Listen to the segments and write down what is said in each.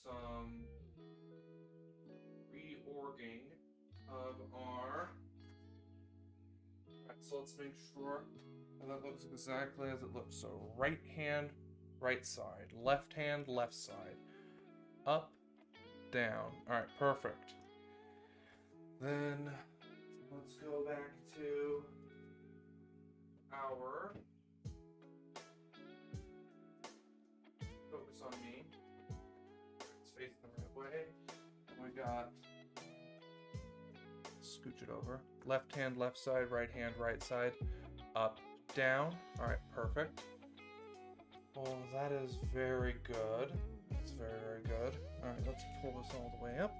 some reorging of our... Alright, so let's make sure that looks exactly as it looks. So right hand, right side. Left hand, left side. Up, down. Alright, perfect. Then let's go back to our focus on me. It's facing the right way. And we got, scooch it over. Left hand, left side, right hand, right side. Up, down. Alright, perfect. Oh, that is very good. That's very, very good. Alright, let's pull this all the way up.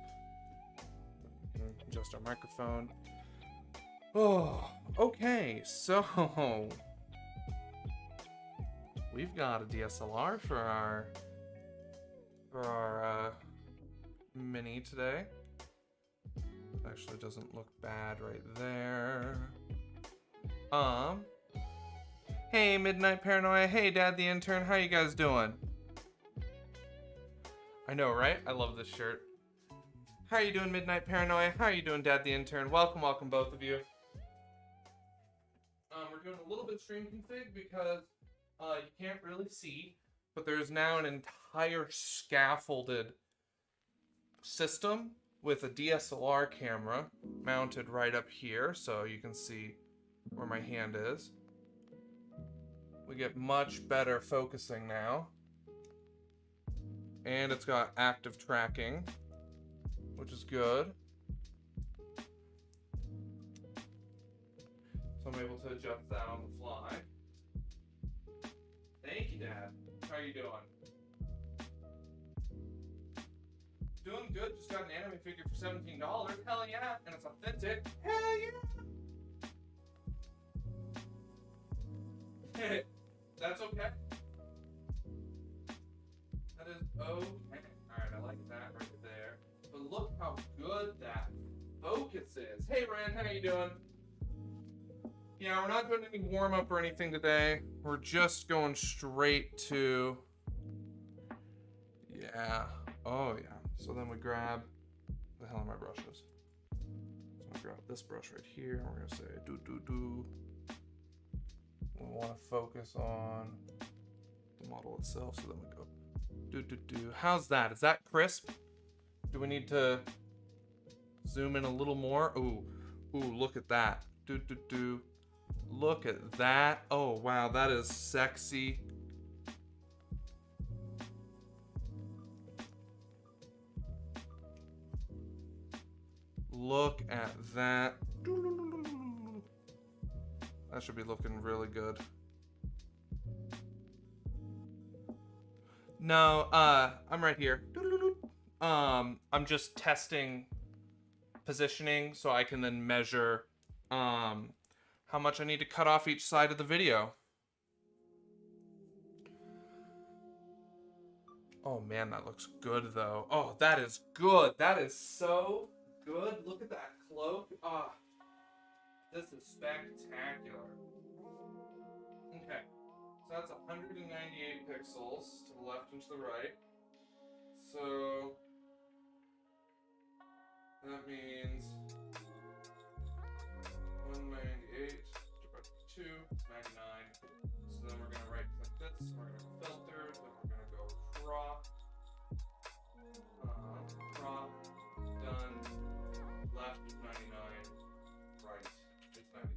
Adjust our microphone. Oh, okay, so we've got a DSLR for our mini today. Actually doesn't look bad right there. Hey, Midnight Paranoia. Hey, Dad the Intern. How you guys doing? I know, right? I love this shirt. How are you doing, Midnight Paranoia? How are you doing, Dad the Intern? Welcome, welcome, both of you. We're doing a little bit of stream config because you can't really see, but there's now an entire scaffolded system with a DSLR camera mounted right up here, so you can see where my hand is. We get much better focusing now. And it's got active tracking, which is good. So I'm able to adjust that on the fly. Thank you, Dad. How are you doing? Doing good. Just got an anime figure for $17. Hell yeah. And it's authentic. Hell yeah. That's okay. That is okay. Alright, I like that right there. But look how good that focus is. Hey, Ren, how you doing? Yeah, we're not doing any warm-up or anything today. We're just going straight to... Yeah. Oh, yeah. So then we grab... What the hell are my brushes? So I grab this brush right here, and we're going to say do. We want to focus on the model itself, so then we go do. How's that? Is that crisp? Do we need to zoom in a little more? Ooh, look at that. Do. Look at that. Oh, wow, that is sexy. Look at that. That should be looking really good. No, I'm right here. I'm just testing positioning so I can then measure how much I need to cut off each side of the video. Oh man, that looks good though. Oh, that is good. That is so good. Look at that cloak. Ah, this is spectacular. Okay, so that's 198 pixels to the left and to the right. So that means 198 divided by 2, 99. So then we're going to right click this, we're going to filter, then we're going to go crop, done, left is 99, right is 90.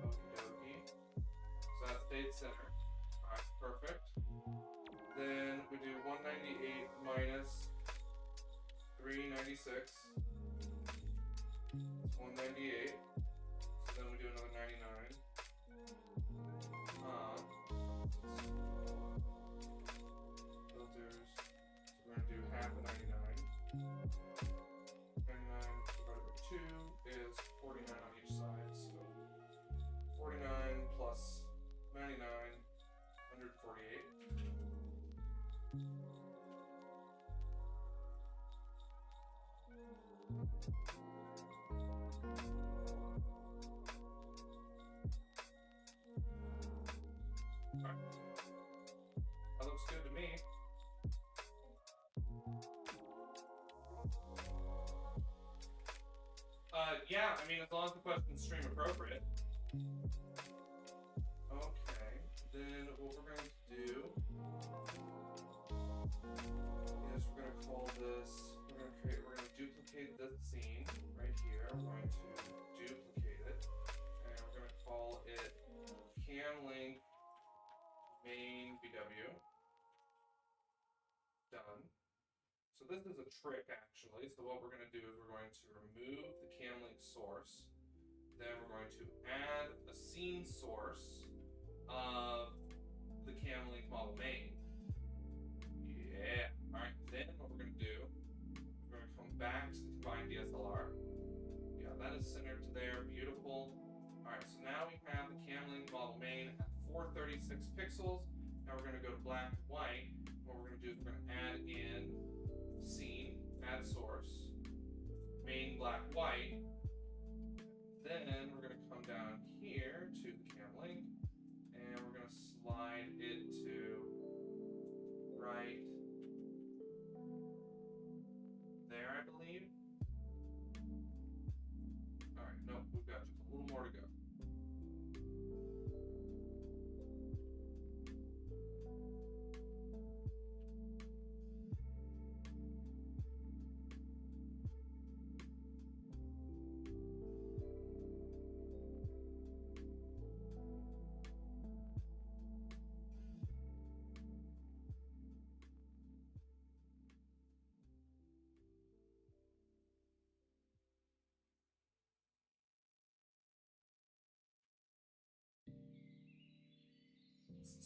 Okie dokie. So that's dead center. Alright, perfect. Then we do 198 minus 396. It's 198. So then we do another 99. Filters. So we're gonna do half of 99. 99 divided by 2 is 49 on each side. So 49 plus 99, 148. That looks good to me. Yeah, I mean, as long as the question's stream appropriate. Okay, then what we're going to do is we're going to call this, we're going to duplicate this scene right here. We're going to duplicate it, and we're going to call it camlink main VW. Done. So this is a trick, actually. So what we're going to do is we're going to remove the camlink source. Then we're going to add a scene source of the camlink model main. Yeah. All right. Then what we're going to do, we're going to come back to the combined DSLR. Yeah, that is centered to there. Beautiful. All right. So now we have the camlink model main at 436 pixels. Now we're going to go to black and white. What we're going to do is we're going to add in scene, add source, main black white. Then we're going to come down here to the camlink, and we're going to slide it to right there, I believe. All right, nope, we've got just a little more to go.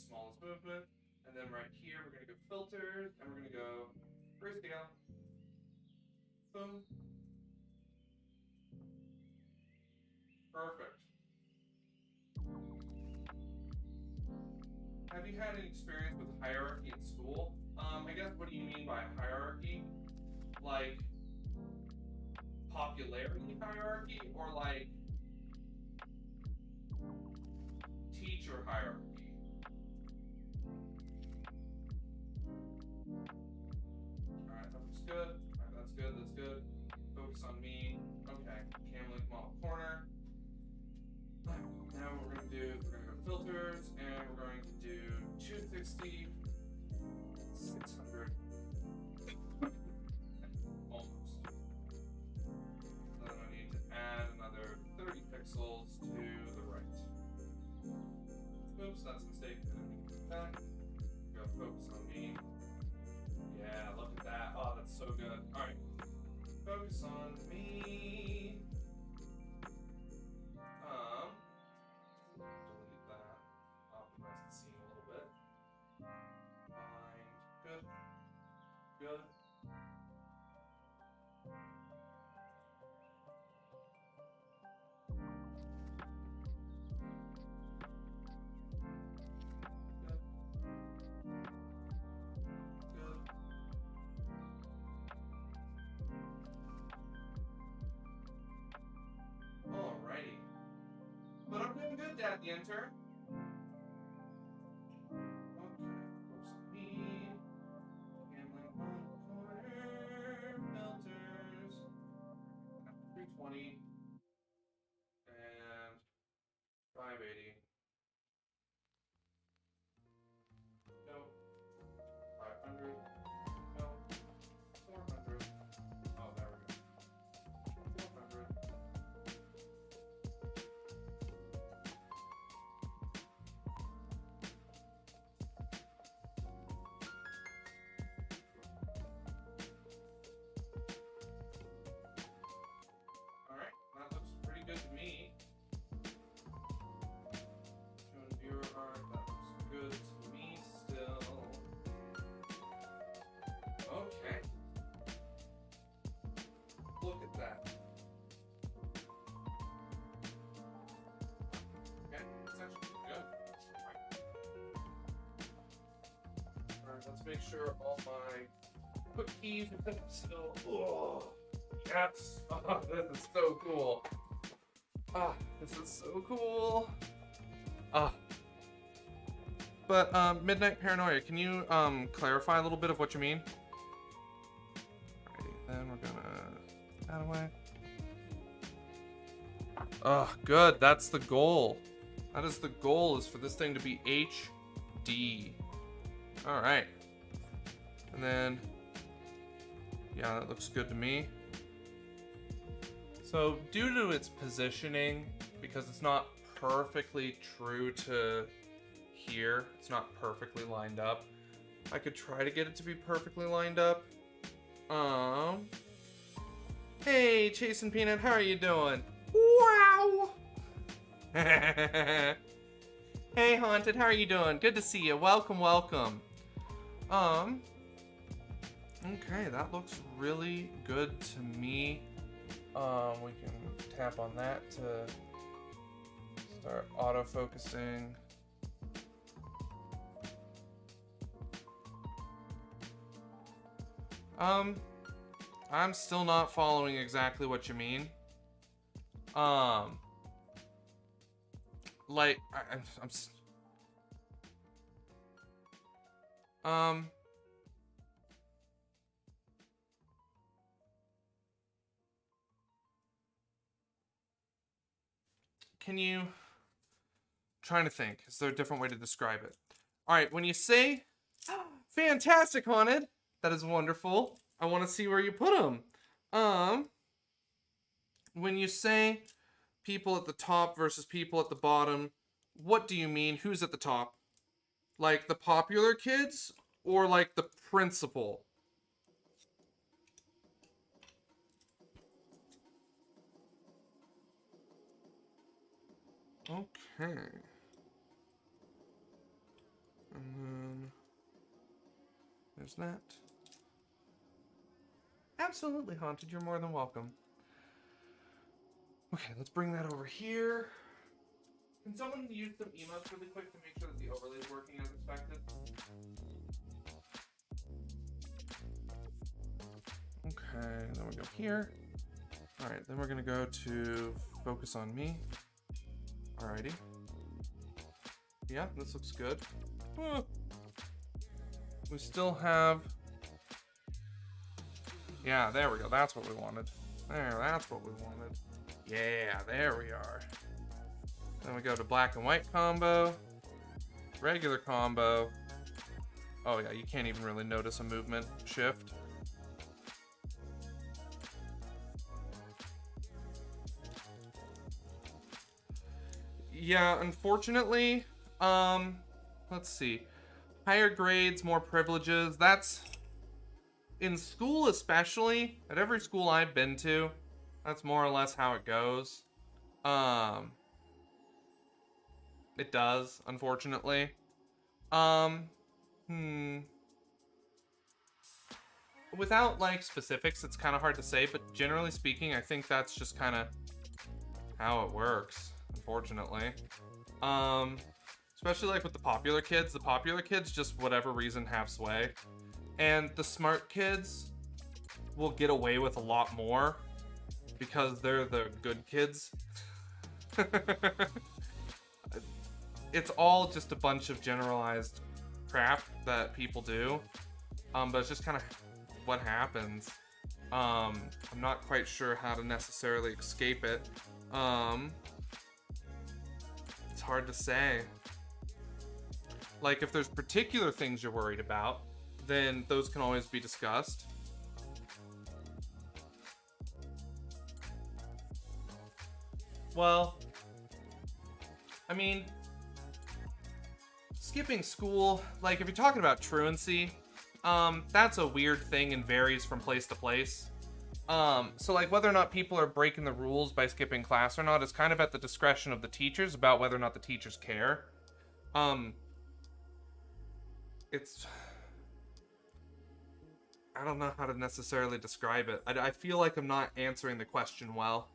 Smallest movement, and then right here we're going to go filters, and we're going to go grayscale. Boom. Perfect. Have you had any experience with hierarchy in school? I guess, what do you mean by hierarchy? Like popularity hierarchy, or like teacher hierarchy? Alright, that looks good. Alright, that's good, that's good. Focus on me. Okay, camlink model corner. Now what we're going to do is we're going to go filters, and we're going to do 260, 600. Almost. Then I need to add another 30 pixels to the right. Oops, that's a mistake. Then I need to go back. Go focus on me. Yeah, look at that. Oh, that's so good. Alright. Focus on me. Delete that. Optimize the scene a little bit. Fine. Good. Good. Alrighty. But I'm doing good, Dad the intern. Okay, focus on me. Camlink corner. Filters. 320. And 580. No. 500. No. 400. Oh, there we go. 400. Alright, that looks pretty good to me. Showing viewer art, that looks good to me still. Okay. Look at that. Okay, that's actually good. Alright, let's make sure all my cookies are still. Oh, yes! Oh, this is so cool. Ah, this is so cool. Ah. But, Midnight Paranoia, can you, clarify a little bit of what you mean? Alrighty, then we're gonna put that away. Oh, good. That's the goal. That is the goal, is for this thing to be HD. All right. And then, yeah, that looks good to me. So due to its positioning, because it's not perfectly true to here, it's not perfectly lined up. I could try to get it to be perfectly lined up. Hey, Chase and Peanut, how are you doing? Wow! Hey, Haunted, how are you doing? Good to see you. Welcome, welcome. Okay, that looks really good to me. We can tap on that to start auto-focusing. I'm still not following exactly what you mean. Like, can you... Trying to think. Is there a different way to describe it? Alright, when you say... Fantastic, Haunted! That is wonderful. I want to see where you put them. When you say people at the top versus people at the bottom, what do you mean? Who's at the top? Like the popular kids or like the principal? Okay. And then there's that. Absolutely, Haunted. You're more than welcome. Okay, let's bring that over here. Can someone use some emotes really quick to make sure that the overlay is working as expected? Okay, then we go here. Alright, then we're gonna go to focus on me. Alrighty. Yeah, this looks good. We still have... Yeah, there we go. That's what we wanted. There, that's what we wanted. Yeah, there we are. Then we go to black and white combo. Regular combo. Oh yeah, you can't even really notice a movement shift. Yeah, unfortunately, let's see. Higher grades, more privileges. That's... In school especially, at every school I've been to, that's more or less how it goes. It does, unfortunately. Without, like, specifics, it's kind of hard to say, but generally speaking, I think that's just kind of how it works, unfortunately. Especially, like, with the popular kids. The popular kids, just whatever reason, have sway. And the smart kids will get away with a lot more because they're the good kids. It's all just a bunch of generalized crap that people do. But it's just kind of what happens. I'm not quite sure how to necessarily escape it. It's hard to say. Like, if there's particular things you're worried about, then those can always be discussed. Well, I mean, skipping school, like if you're talking about truancy, that's a weird thing and varies from place to place. So like whether or not people are breaking the rules by skipping class or not is kind of at the discretion of the teachers about whether or not the teachers care. It's... I don't know how to necessarily describe it. I feel like I'm not answering the question well.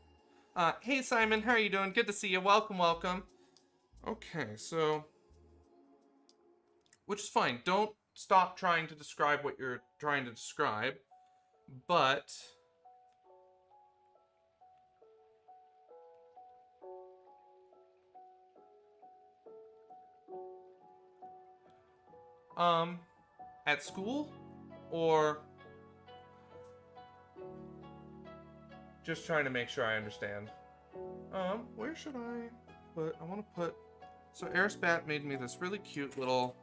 Hey Simon, how are you doing? Good to see you. Welcome, welcome. Okay, so... Which is fine. Don't stop trying to describe what you're trying to describe. But... At school? Or... Just trying to make sure I understand. Where should I put? I want to put. So Airspat made me this really cute little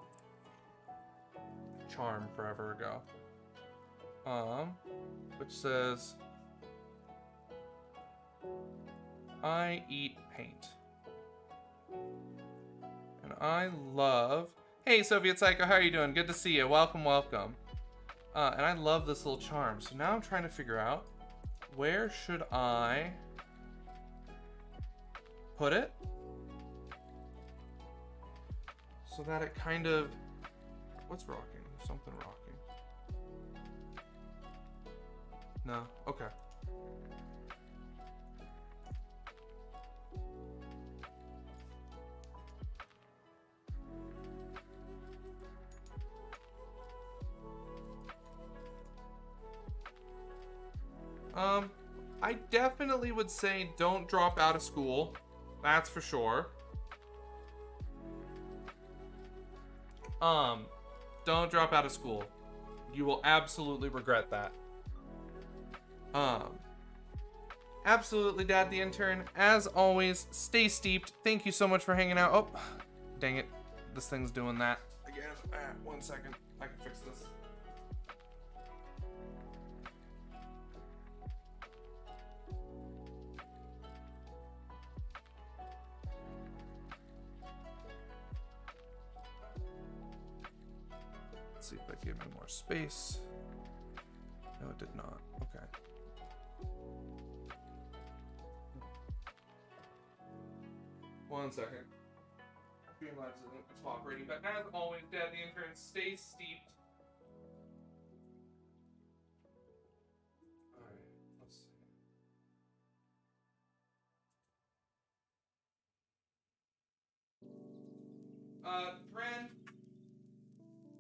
charm forever ago. Which says, I eat paint. And I love... Hey, Soviet Psycho, how are you doing? Good to see you. Welcome, welcome. And I love this little charm. So now I'm trying to figure out, where should I put it? So that it kind of... What's rocking? Something rocking. No? Okay. I definitely would say don't drop out of school. That's for sure. Don't drop out of school. You will absolutely regret that. Absolutely, Dad the Intern. As always, stay steeped. Thank you so much for hanging out. Oh, dang it. This thing's doing that. Again, 1 second. I can fix this. Let's see if that gave me more space. No, it did not. Okay. One second. Streamlabs isn't cooperating, but as always, Dad the Intern, stay steeped. Alright, let's see. Bren,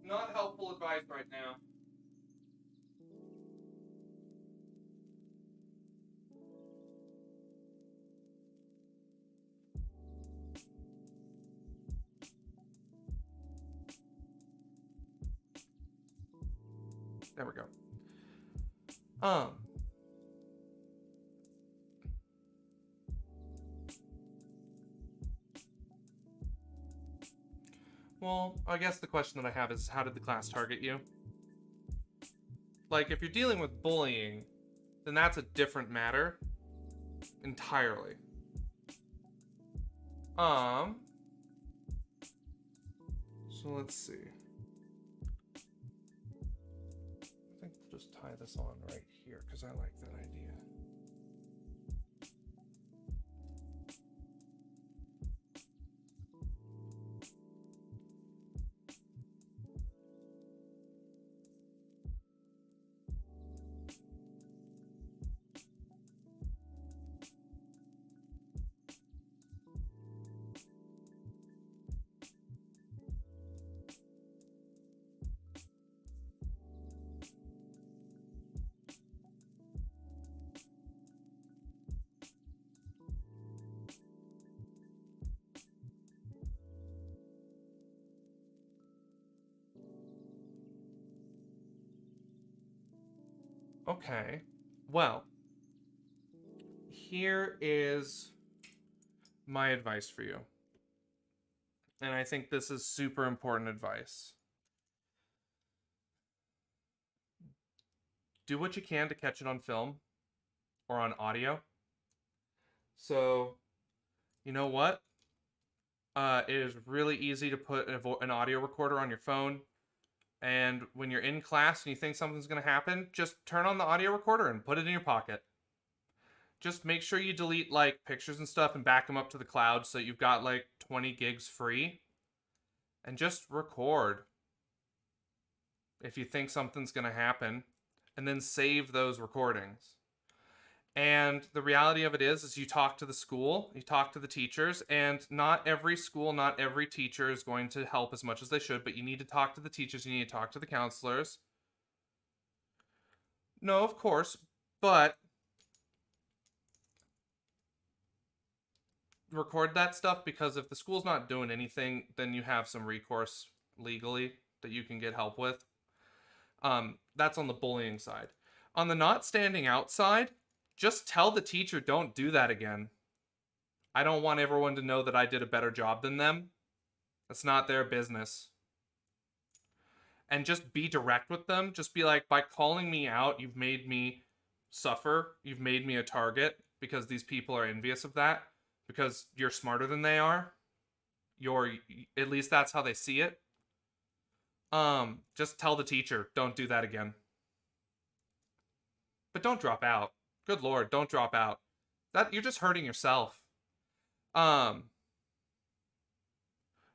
not helpful advice right now. There we go. Well, I guess the question that I have is, how did the class target you? Like, if you're dealing with bullying, then that's a different matter. Entirely. So let's see. I think we'll just tie this on right here, because I like that idea. Okay, well, here is my advice for you. And I think this is super important advice. Do what you can to catch it on film or on audio. So, you know what? It is really easy to put an audio recorder on your phone. And when you're in class and you think something's going to happen, just turn on the audio recorder and put it in your pocket. Just make sure you delete like pictures and stuff and back them up to the cloud so you've got like 20 gigs free. And just record if you think something's going to happen, and then save those recordings. And the reality of it is you talk to the school, you talk to the teachers, and not every school, not every teacher is going to help as much as they should, but you need to talk to the teachers, you need to talk to the counselors. No, of course, but record that stuff, because if the school's not doing anything, then you have some recourse legally that you can get help with. That's on the bullying side. On the not standing out side, just tell the teacher, don't do that again. I don't want everyone to know that I did a better job than them. That's not their business. And just be direct with them. Just be like, by calling me out, you've made me suffer. You've made me a target because these people are envious of that because you're smarter than they are. You're, at least that's how they see it. Just tell the teacher, don't do that again. But don't drop out. Good Lord, don't drop out. That you're just hurting yourself. Um,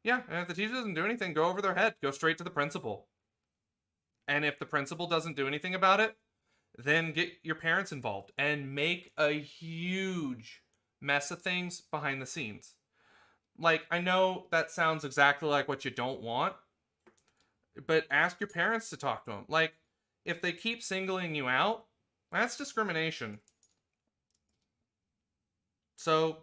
yeah, and if the teacher doesn't do anything, go over their head. Go straight to the principal. And if the principal doesn't do anything about it, then get your parents involved and make a huge mess of things behind the scenes. Like, I know that sounds exactly like what you don't want, but ask your parents to talk to them. Like, if they keep singling you out, that's discrimination. So,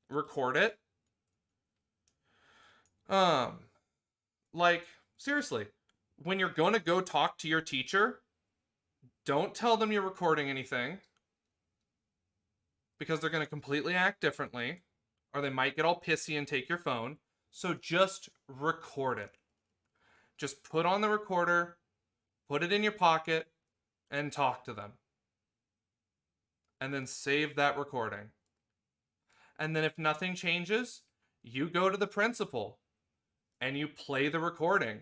record it. Like, seriously, when you're going to go talk to your teacher, don't tell them you're recording anything because they're going to completely act differently or they might get all pissy and take your phone. So just record it. Just put on the recorder, put it in your pocket, and talk to them. And then save that recording. And then if nothing changes, you go to the principal and you play the recording.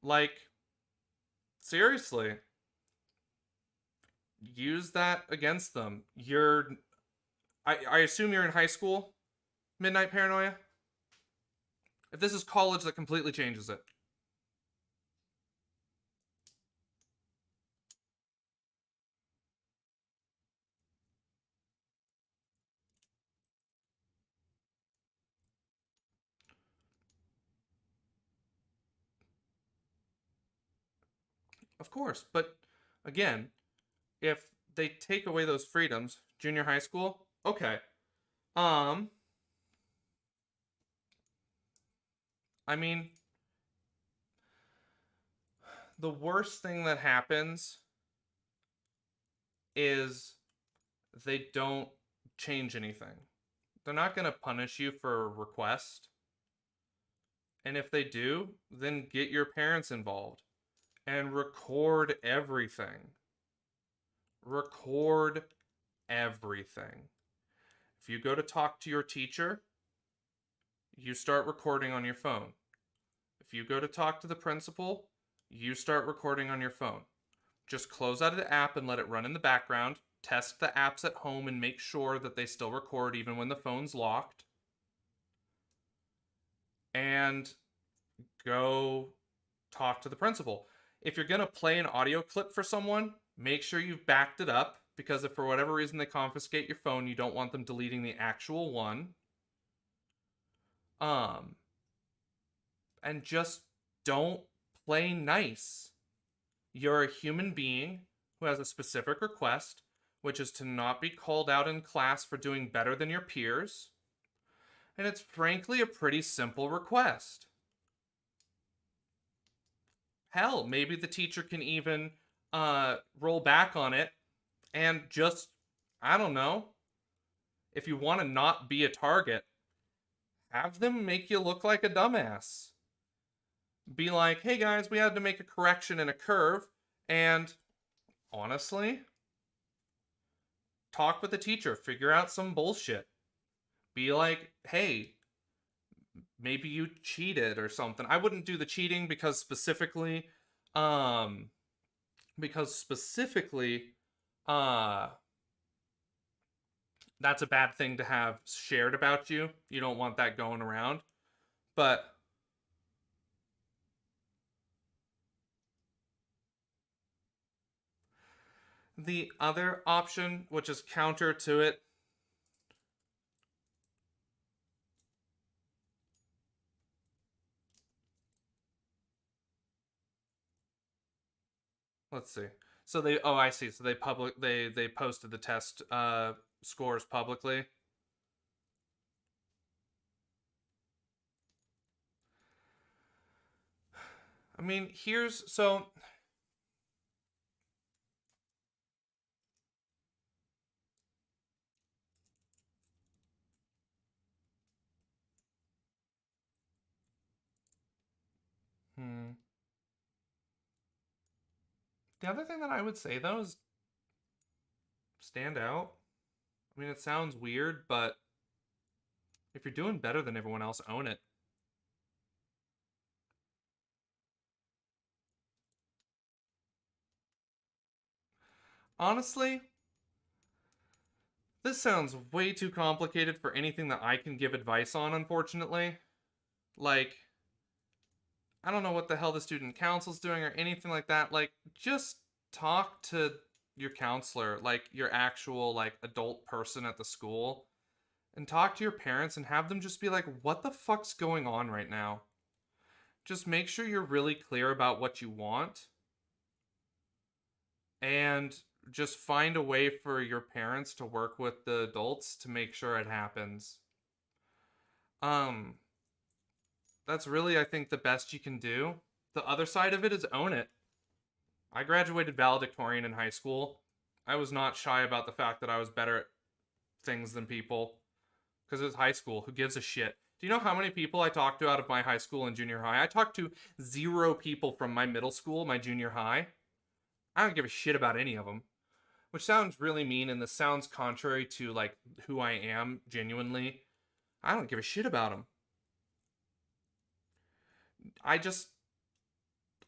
Like, seriously. Use that against them. I assume you're in high school? Midnight Paranoia? If this is college, that completely changes it. Of course, but again, if they take away those freedoms, junior high school, okay. Um, I mean, the worst thing that happens is they don't change anything. They're not going to punish you for a request. And if they do, then get your parents involved and record everything. Record everything. If you go to talk to your teacher, you start recording on your phone. If you go to talk to the principal, you start recording on your phone. Just close out of the app and let it run in the background. Test the apps at home and make sure that they still record even when the phone's locked. And go talk to the principal. If you're going to play an audio clip for someone, make sure you've backed it up because if for whatever reason they confiscate your phone, you don't want them deleting the actual one. And just don't play nice. You're a human being who has a specific request, which is to not be called out in class for doing better than your peers. And it's frankly a pretty simple request. Hell, maybe the teacher can even roll back on it and just, I don't know, if you want to not be a target, have them make you look like a dumbass. Be like, hey guys, we had to make a correction in a curve, and honestly, talk with the teacher, figure out some bullshit. Be like, hey, maybe you cheated or something. I wouldn't do the cheating because specifically, because specifically, that's a bad thing to have shared about you. You don't want that going around. But the other option, which is counter to it, let's see. So they, oh, I see. So they posted the test scores publicly. I mean, here's so Hmm. The other thing that I would say though is stand out. I mean, it sounds weird, but if you're doing better than everyone else, own it. Honestly, this sounds way too complicated for anything that I can give advice on, unfortunately. Like, I don't know what the hell the student council's doing or anything like that. Like, just talk to your counselor, like your actual like adult person at the school, and talk to your parents and have them just be like, "What the fuck's going on right now?" Just make sure you're really clear about what you want and just find a way for your parents to work with the adults to make sure it happens. Um that's really, I think, the best you can do. The other side of it is own it. I graduated valedictorian in high school. I was not shy about the fact that I was better at things than people because it was high school. Who gives a shit? Do you know how many people I talked to out of my high school and junior high? I talked to 0 people from my middle school, my junior high. I don't give a shit about any of them, which sounds really mean, and this sounds contrary to like who I am genuinely. I don't give a shit about them. I just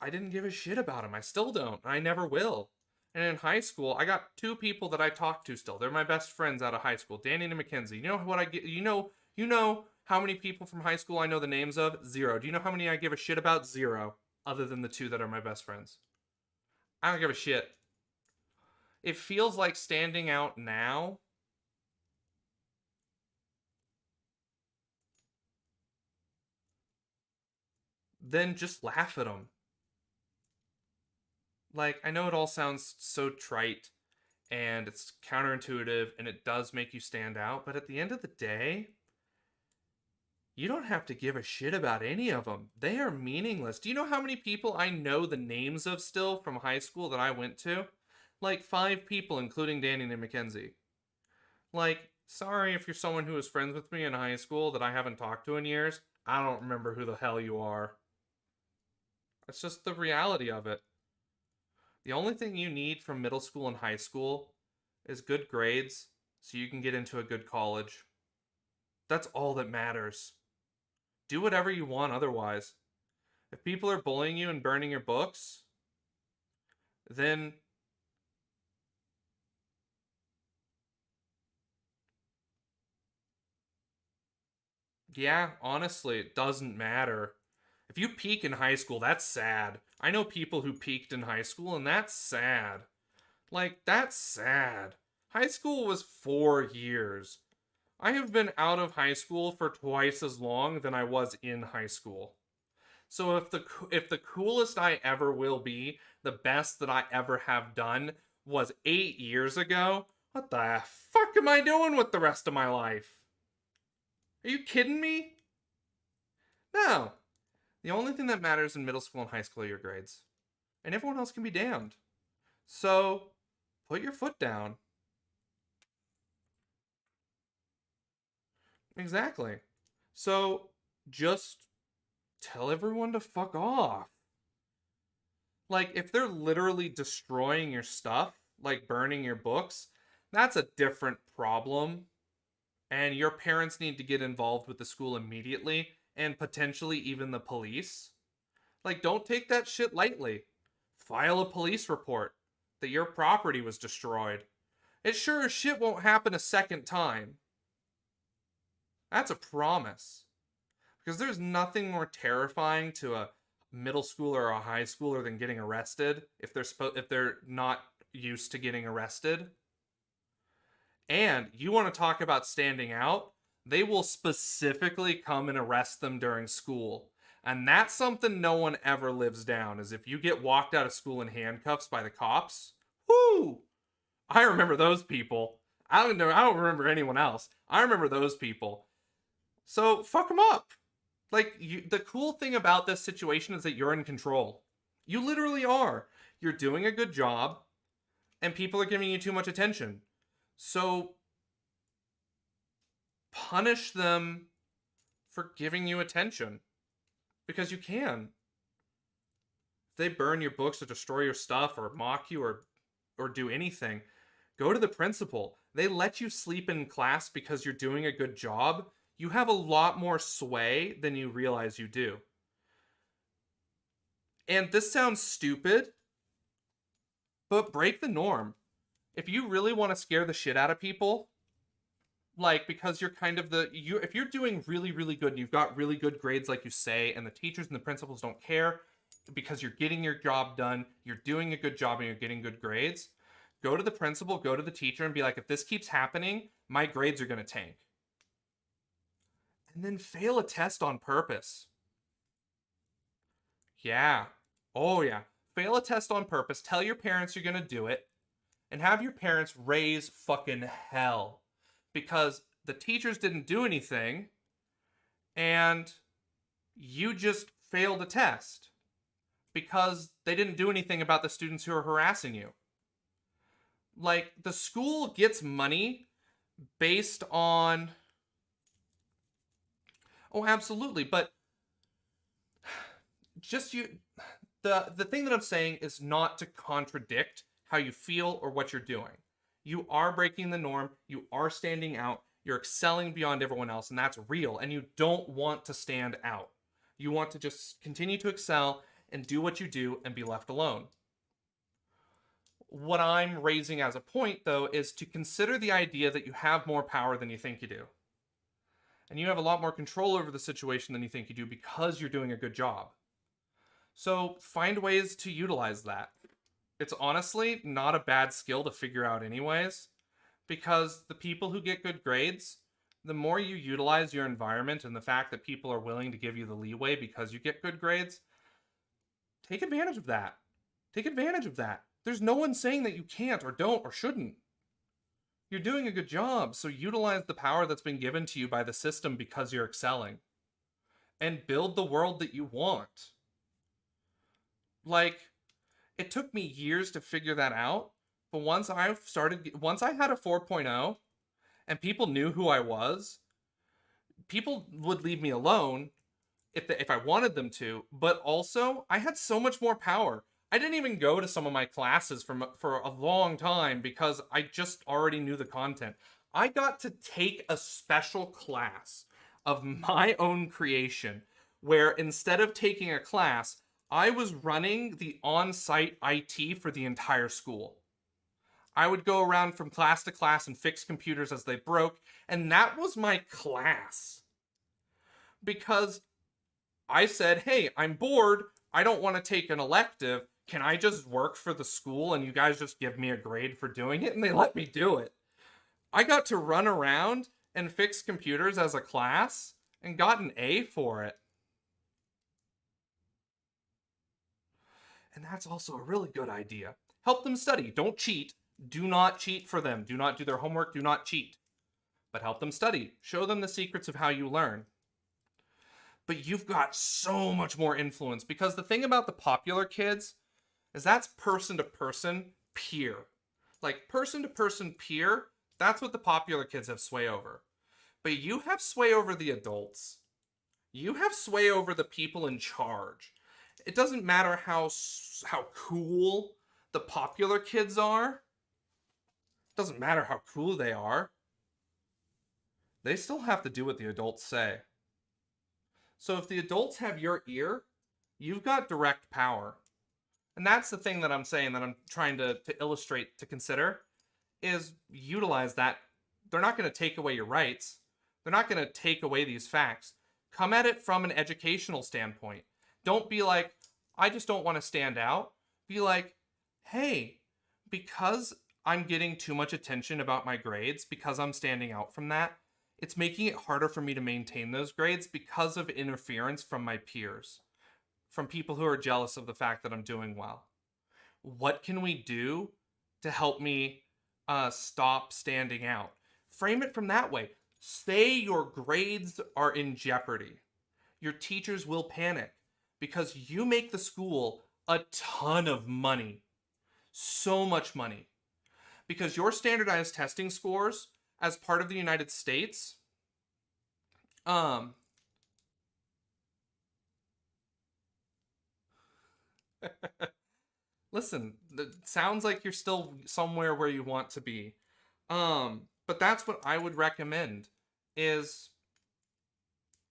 I didn't give a shit about them. I still don't. I never will. And in high school, I got 2 people that I talk to still. They're my best friends out of high school, Danny and Mackenzie. You know what I get? You know how many people from high school I know the names of? 0. Do you know how many I give a shit about? 0. Other than the 2 that are my best friends. I don't give a shit. It feels like standing out now. Then just laugh at them. Like, I know it all sounds so trite and it's counterintuitive and it does make you stand out, but at the end of the day, you don't have to give a shit about any of them. They are meaningless. Do you know how many people I know the names of still from high school that I went to? Like 5 people, including Danny and Mackenzie. Like, sorry if you're someone who was friends with me in high school that I haven't talked to in years. I don't remember who the hell you are. It's just the reality of it. The only thing you need from middle school and high school is good grades so you can get into a good college. That's all that matters. Do whatever you want otherwise. If people are bullying you and burning your books, then yeah, honestly, it doesn't matter. If you peak in high school, that's sad. I know people who peaked in high school, and that's sad. Like, that's sad. High school was 4 years. I have been out of high school for twice as long than I was in high school. So if the coolest I ever will be, the best that I ever have done was 8 years ago, what the fuck am I doing with the rest of my life? Are you kidding me? No. The only thing that matters in middle school and high school are your grades. And everyone else can be damned. So, put your foot down. Exactly. So, just tell everyone to fuck off. Like, if they're literally destroying your stuff, like burning your books, that's a different problem. And your parents need to get involved with the school immediately and potentially even the police. Like, don't take that shit lightly. File a police report that your property was destroyed. It sure as shit won't happen a second time. That's a promise. Because there's nothing more terrifying to a middle schooler or a high schooler than getting arrested if they're not used to getting arrested. And you want to talk about standing out? They will specifically come and arrest them during school. And that's something no one ever lives down, is if you get walked out of school in handcuffs by the cops. Whoo! I remember those people. I don't remember anyone else. I remember those people. So fuck them up. Like, the cool thing about this situation is that you're in control. You literally are. You're doing a good job, and people are giving you too much attention. So punish them for giving you attention because you can. they burn your books or destroy your stuff or mock you or do anything, go to the principal. They let you sleep in class because you're doing a good job. You have a lot more sway than you realize you do. And this sounds stupid, but break the norm. If you really want to scare the shit out of people, like, because you're kind of if you're doing really, really good and you've got really good grades like you say, and the teachers and the principals don't care because you're getting your job done, you're doing a good job and you're getting good grades, go to the principal, go to the teacher and be like, if this keeps happening, my grades are going to tank. And then fail a test on purpose. Yeah. Oh, yeah. Fail a test on purpose. Tell your parents you're going to do it. And have your parents raise fucking hell. Because the teachers didn't do anything. And you just failed a test. Because they didn't do anything about the students who are harassing you. Like, the school gets money based on... Oh, absolutely. But just the thing that I'm saying is not to contradict how you feel or what you're doing. You are breaking the norm, you are standing out, you're excelling beyond everyone else, and that's real, and you don't want to stand out. You want to just continue to excel and do what you do and be left alone. What I'm raising as a point, though, is to consider the idea that you have more power than you think you do. And you have a lot more control over the situation than you think you do because you're doing a good job. So find ways to utilize that. It's honestly not a bad skill to figure out anyways, because the people who get good grades, the more you utilize your environment and the fact that people are willing to give you the leeway because you get good grades, take advantage of that. Take advantage of that. There's no one saying that you can't or don't or shouldn't. You're doing a good job, so utilize the power that's been given to you by the system because you're excelling. And build the world that you want. Like, it took me years to figure that out, but once I had a 4.0 and people knew who I was, people would leave me alone if I wanted them to, but also I had so much more power. I didn't even go to some of my classes for a long time because I just already knew the content. I got to take a special class of my own creation where instead of taking a class, I was running the on-site IT for the entire school. I would go around from class to class and fix computers as they broke, and that was my class. Because I said, hey, I'm bored, I don't want to take an elective, can I just work for the school and you guys just give me a grade for doing it? And they let me do it. I got to run around and fix computers as a class and got an A for it. And that's also a really good idea. Help them study. Don't cheat. Do not cheat for them. Do not do their homework. Do not cheat. But help them study. Show them the secrets of how you learn. But you've got so much more influence because the thing about the popular kids is that's person-to-person peer. Like, person-to-person peer, that's what the popular kids have sway over. But you have sway over the adults. You have sway over the people in charge. It doesn't matter how cool the popular kids are. It doesn't matter how cool they are. They still have to do what the adults say. So if the adults have your ear, you've got direct power. And that's the thing that I'm saying that I'm trying to illustrate, to consider, is utilize that. They're not going to take away your rights. They're not going to take away these facts. Come at it from an educational standpoint. Don't be like, I just don't want to stand out. Be like, hey, because I'm getting too much attention about my grades, because I'm standing out from that, it's making it harder for me to maintain those grades because of interference from my peers, from people who are jealous of the fact that I'm doing well. What can we do to help me stop standing out? Frame it from that way. Say your grades are in jeopardy. Your teachers will panic because you make the school a ton of money. So much money. Because your standardized testing scores as part of the United States, Listen, it sounds like you're still somewhere where you want to be. But that's what I would recommend is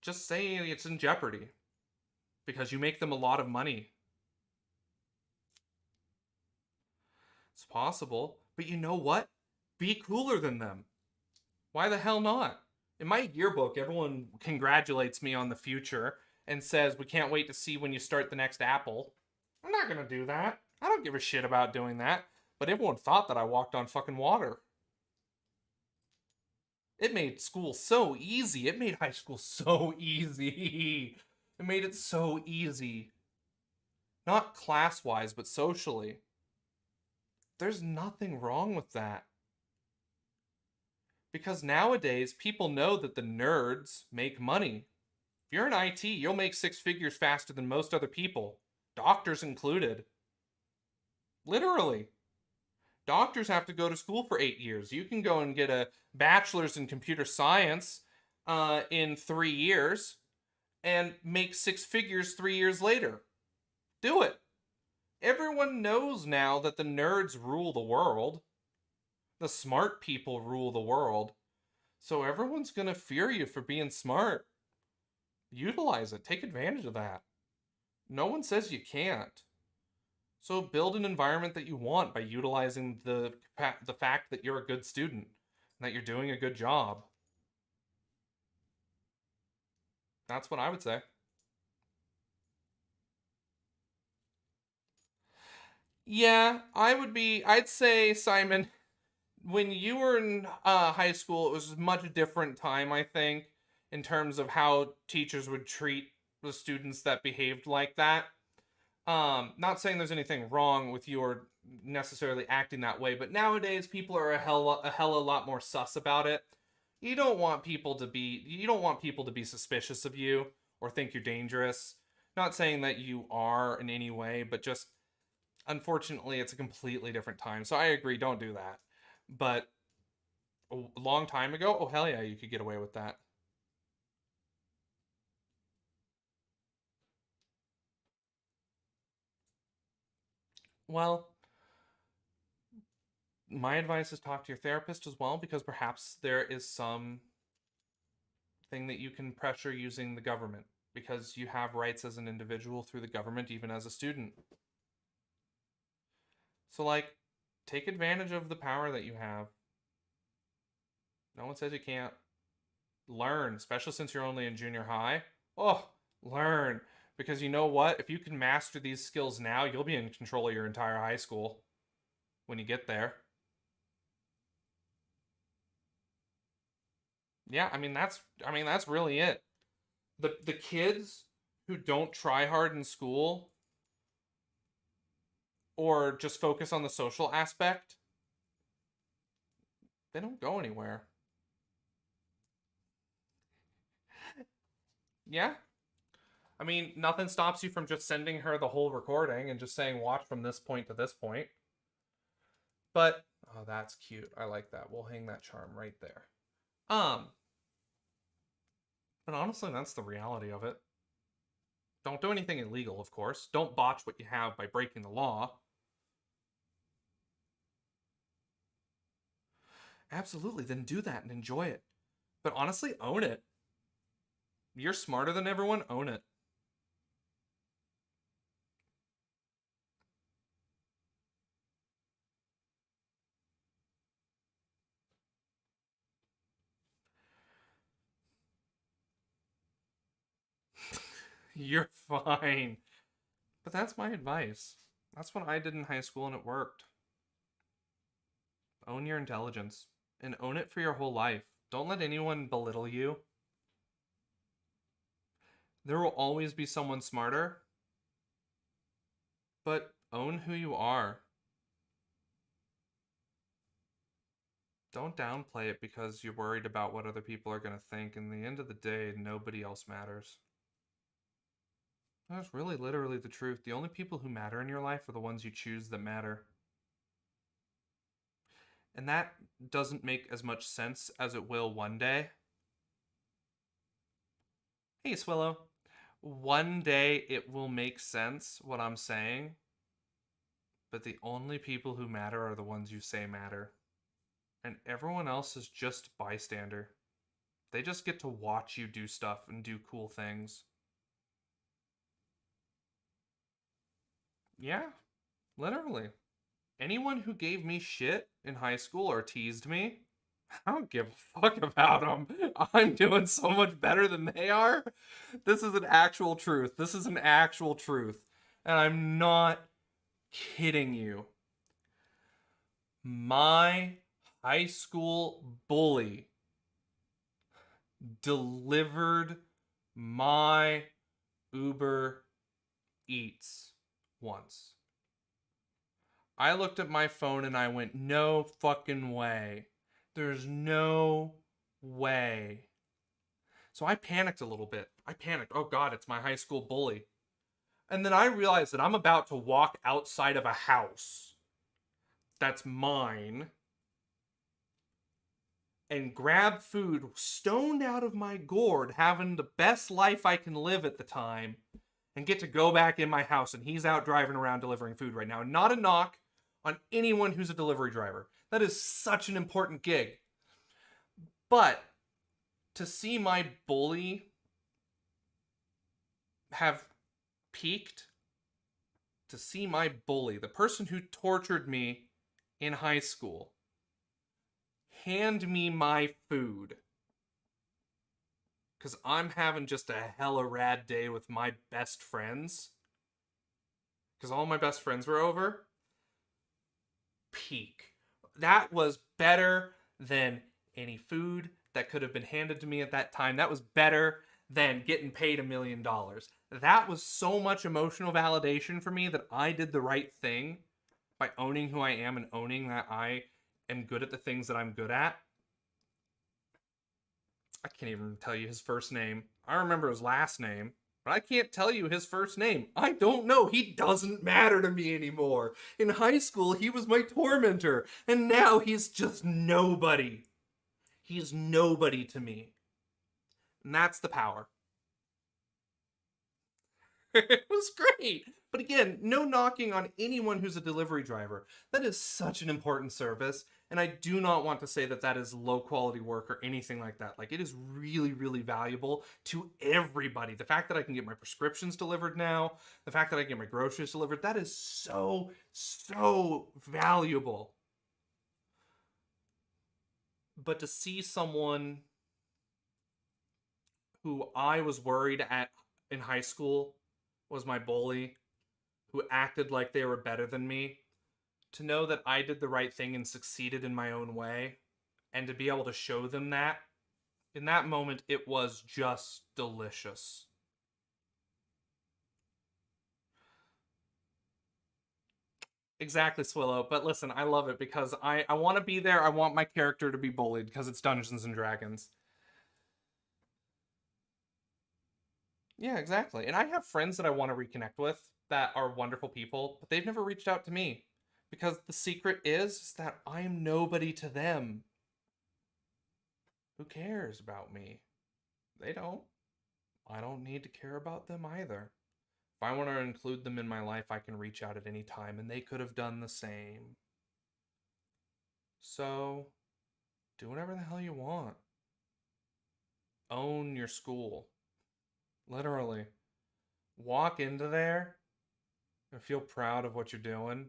just say it's in jeopardy because you make them a lot of money. It's possible, but you know what? Be cooler than them. Why the hell not? In my yearbook, everyone congratulates me on the future and says, "We can't wait to see when you start the next Apple." I'm not gonna do that. I don't give a shit about doing that. But everyone thought that I walked on fucking water. It made school so easy. It made high school so easy. It made it so easy. Not class wise, but socially. There's nothing wrong with that. Because nowadays, people know that the nerds make money. If you're in IT, you'll make six figures faster than most other people, doctors included. Literally. Doctors have to go to school for 8 years. You can go and get a bachelor's in computer science in 3 years and make six figures 3 years later. Do it. Everyone knows now that the nerds rule the world. The smart people rule the world. So everyone's going to fear you for being smart. Utilize it. Take advantage of that. No one says you can't. So build an environment that you want by utilizing the fact that you're a good student and that you're doing a good job. That's what I would say. Yeah, I'd say, Simon, when you were in high school, it was a much different time, I think, in terms of how teachers would treat the students that behaved like that. Not saying there's anything wrong with you or necessarily acting that way, but nowadays people are a hell a lot more sus about it. You don't want people to be suspicious of you or think you're dangerous. Not saying that you are in any way, but just unfortunately it's a completely different time. So I agree, don't do that. But a long time ago, oh hell yeah, you could get away with that. Well, my advice is talk to your therapist as well because perhaps there is some thing that you can pressure using the government because you have rights as an individual through the government even as a student. So like take advantage of the power that you have. No one says you can't. Learn, especially since you're only in junior high. Oh, learn because you know what? If you can master these skills now, you'll be in control of your entire high school when you get there. Yeah, I mean that's really it. The kids who don't try hard in school or just focus on the social aspect, they don't go anywhere. Yeah. I mean, nothing stops you from just sending her the whole recording and just saying watch from this point to this point. But oh, that's cute. I like that. We'll hang that charm right there. Um, but honestly, that's the reality of it. Don't do anything illegal, of course. Don't botch what you have by breaking the law. Absolutely, then do that and enjoy it. But honestly, own it. You're smarter than everyone, own it. You're fine. But that's my advice. That's what I did in high school and it worked. Own your intelligence and own it for your whole life. Don't let anyone belittle you. There will always be someone smarter, but own who you are. Don't downplay it because you're worried about what other people are going to think. In the end of the day, nobody else matters. That's really literally the truth. The only people who matter in your life are the ones you choose that matter. And that doesn't make as much sense as it will one day. Hey, Swillow. One day it will make sense what I'm saying, but the only people who matter are the ones you say matter. And everyone else is just bystander. They just get to watch you do stuff and do cool things. Yeah, literally. Anyone who gave me shit in high school or teased me, I don't give a fuck about them. I'm doing so much better than they are. This is an actual truth. This is an actual truth. And I'm not kidding you. My high school bully delivered my Uber Eats once. I looked at my phone and I went, no fucking way. There's no way. So I panicked a little bit. I panicked. Oh God, it's my high school bully. And then I realized that I'm about to walk outside of a house that's mine and grab food stoned out of my gourd, having the best life I can live at the time, and get to go back in my house. And he's out driving around delivering food right now. Not a knock on anyone who's a delivery driver. That is such an important gig. But to see my bully have peaked, to see my bully, the person who tortured me in high school, hand me my food because I'm having just a hella rad day with my best friends, because all my best friends were over. Peak. That was better than any food that could have been handed to me at that time. That was better than getting paid $1 million. That was so much emotional validation for me that I did the right thing by owning who I am and owning that I am good at the things that I'm good at. I can't even tell you his first name. I remember his last name, but I can't tell you his first name. I don't know. He doesn't matter to me anymore. In high school, he was my tormentor, and now he's just nobody. He's nobody to me. And that's the power. It was great. But again, no knocking on anyone who's a delivery driver. That is such an important service. And I do not want to say that that is low quality work or anything like that. Like, it is really, really valuable to everybody. The fact that I can get my prescriptions delivered now, the fact that I can get my groceries delivered, that is so, so valuable. But to see someone who I was worried at in high school was my bully, who acted like they were better than me, to know that I did the right thing and succeeded in my own way, and to be able to show them that, in that moment, it was just delicious. Exactly, Swillow. But listen, I love it because I want to be there. I want my character to be bullied because it's Dungeons and Dragons. Yeah, exactly. And I have friends that I want to reconnect with that are wonderful people, but they've never reached out to me because the secret is that I'm nobody to them. Who cares about me? They don't. I don't need to care about them either. If I want to include them in my life, I can reach out at any time, and they could have done the same. So, do whatever the hell you want. Own your school. Literally. Walk into there and feel proud of what you're doing.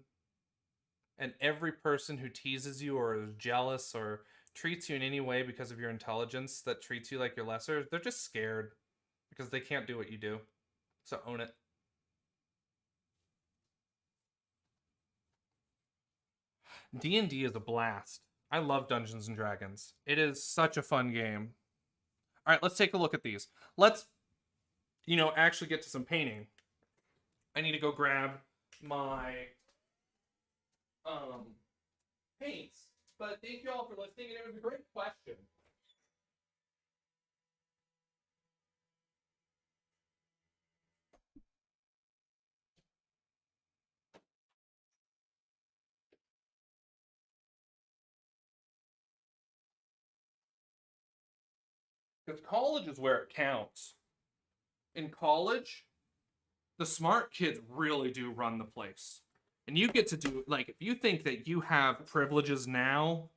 And every person who teases you or is jealous or treats you in any way because of your intelligence that treats you like you're lesser, they're just scared because they can't do what you do. So own it. D&D is a blast. I love Dungeons and Dragons. It is such a fun game. All right, let's take a look at these. Let's, actually get to some painting. I need to go grab my um paints. But thank you all for listening, and it was a great question. Because college is where it counts. in college, the smart kids really do run the place. And you get to do, like, if you think that you have privileges now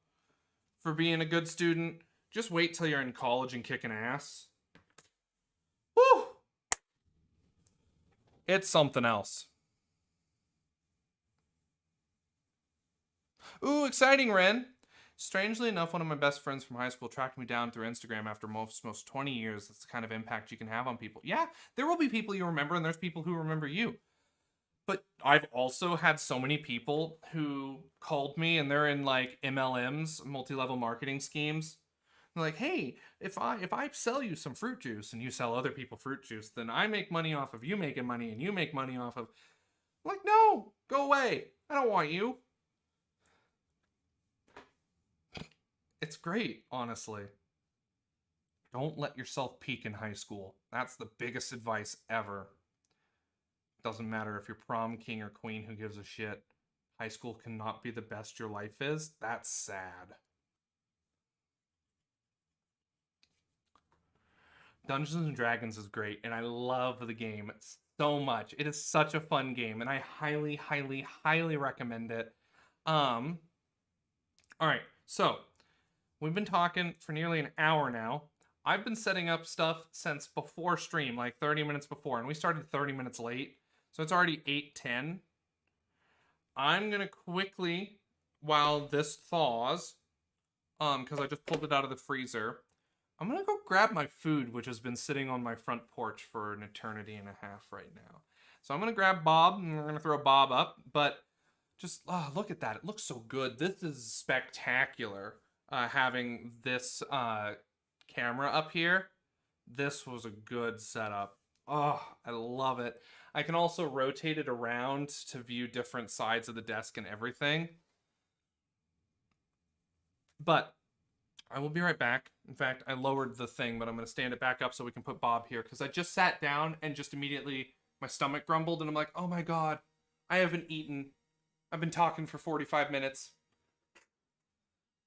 for being a good student, just wait till you're in college and kicking ass. Woo! It's something else. Ooh, exciting, Ren. Strangely enough, one of my best friends from high school tracked me down through Instagram after most 20 years. That's the kind of impact you can have on people. Yeah, there will be people you remember, and there's people who remember you. But I've also had so many people who called me, and they're in like MLMs, multi-level marketing schemes. They're like, hey, if I sell you some fruit juice and you sell other people fruit juice, then I make money off of you making money, and you make money off of. I'm like, no, go away. I don't want you. It's great, honestly. Don't let yourself peak in high school. That's the biggest advice ever. Doesn't matter if you're prom king or queen, who gives a shit. High school cannot be the best your life is. That's sad. Dungeons and Dragons is great, and I love the game so much. It is such a fun game, and I highly, highly, highly recommend it. All right, so we've been talking for nearly an hour now. I've been setting up stuff since before stream, like 30 minutes before, and we started 30 minutes late, so it's already 8:10. I'm gonna quickly, while this thaws, because I just pulled it out of the freezer, I'm gonna go grab my food, which has been sitting on my front porch for an eternity and a half right now. So I'm gonna grab Bob, and we're gonna throw Bob up, but just look at that. It looks so good. This is spectacular. Having this camera up here. This was a good setup. Oh, I love it. I can also rotate it around to view different sides of the desk and everything. But I will be right back. In fact, I lowered the thing, but I'm going to stand it back up so we can put Bob here, because I just sat down and just immediately my stomach grumbled, and I'm like, oh my god, I haven't eaten. I've been talking for 45 minutes.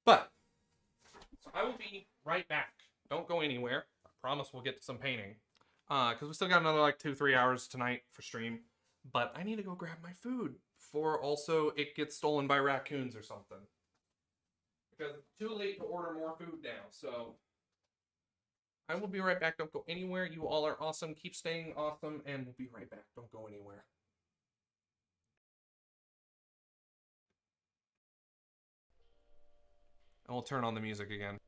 But, so I will be right back. Don't go anywhere. I promise we'll get to some painting. Because we still got another like 2-3 hours tonight for stream. But I need to go grab my food before also it gets stolen by raccoons or something. Because it's too late to order more food now. So I will be right back. Don't go anywhere. You all are awesome. Keep staying awesome. And we'll be right back. Don't go anywhere. And we'll turn on the music again.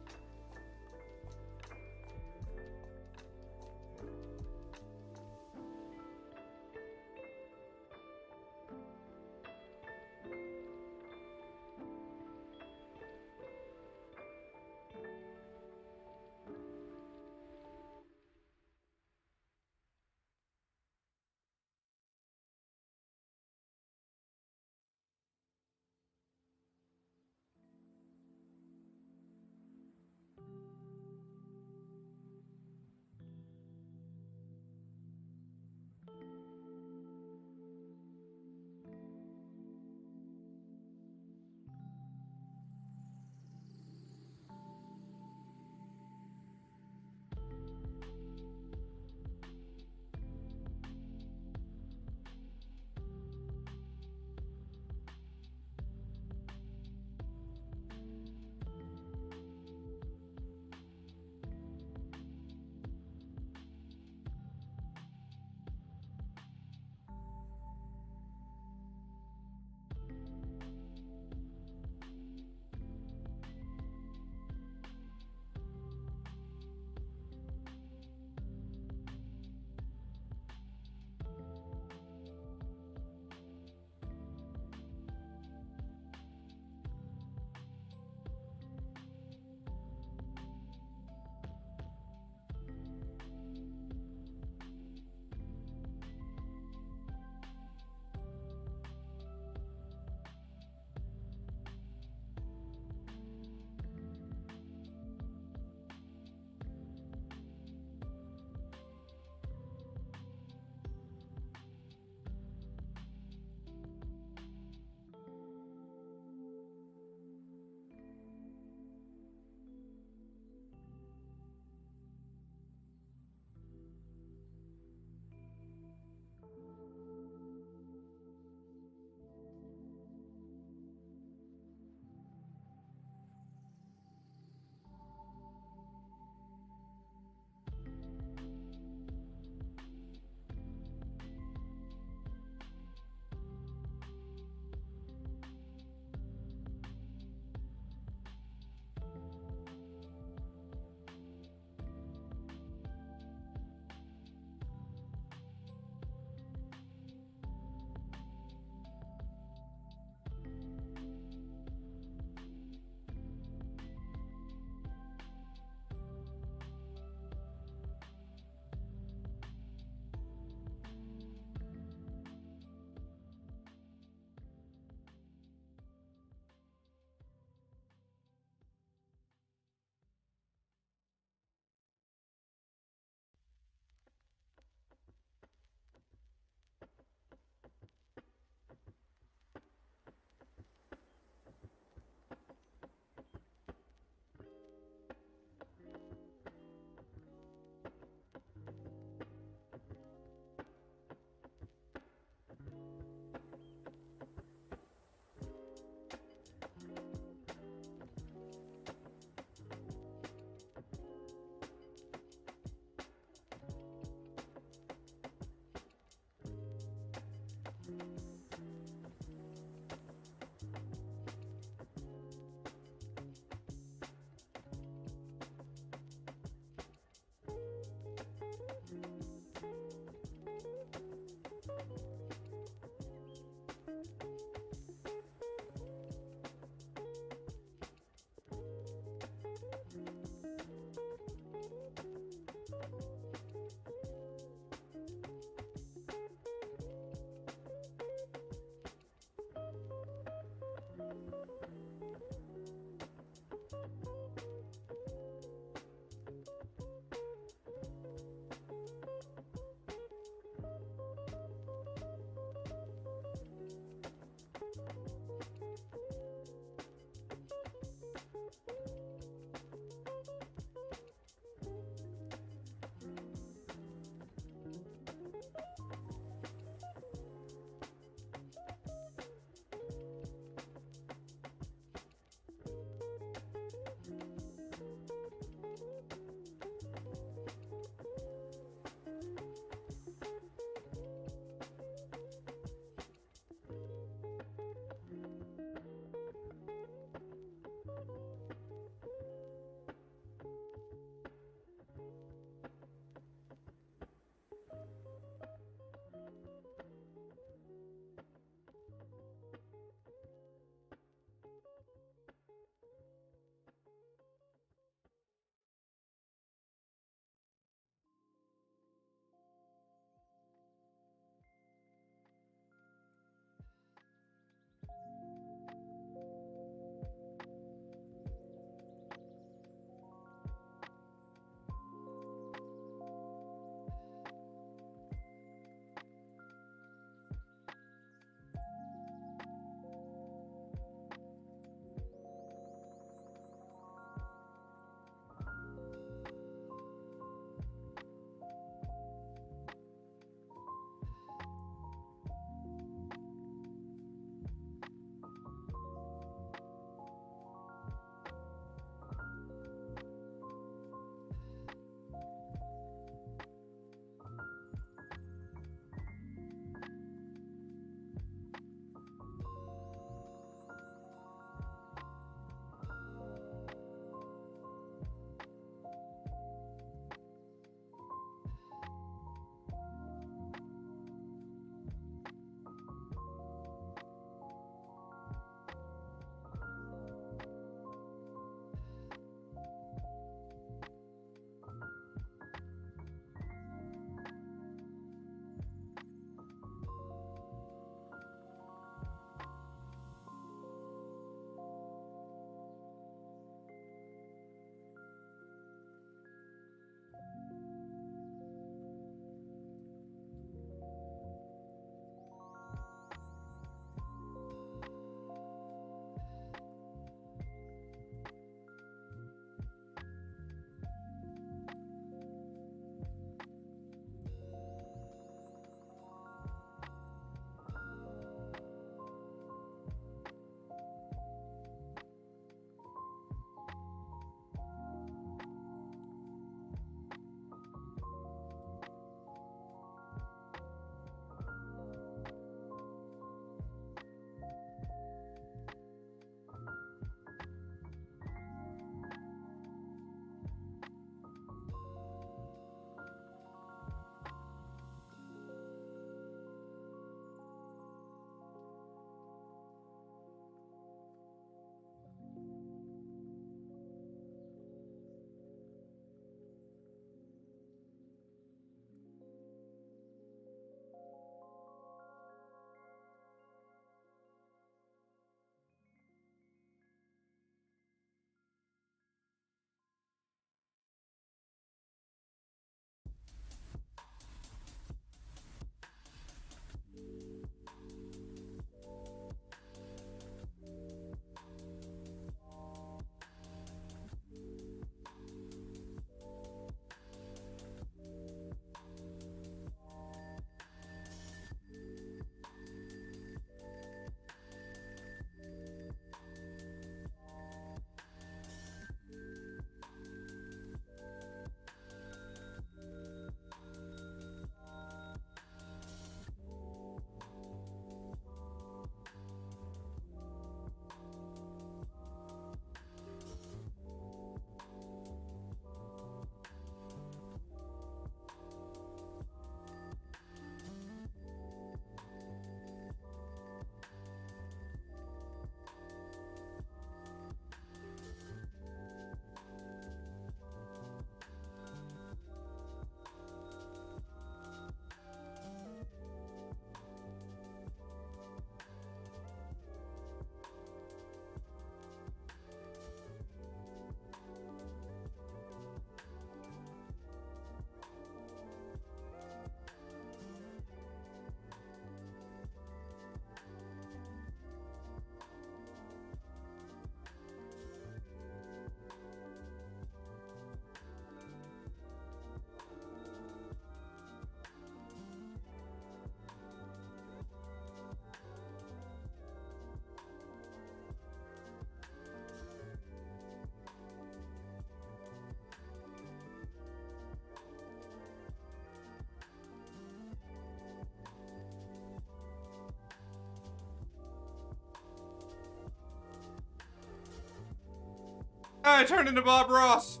I turned into Bob Ross.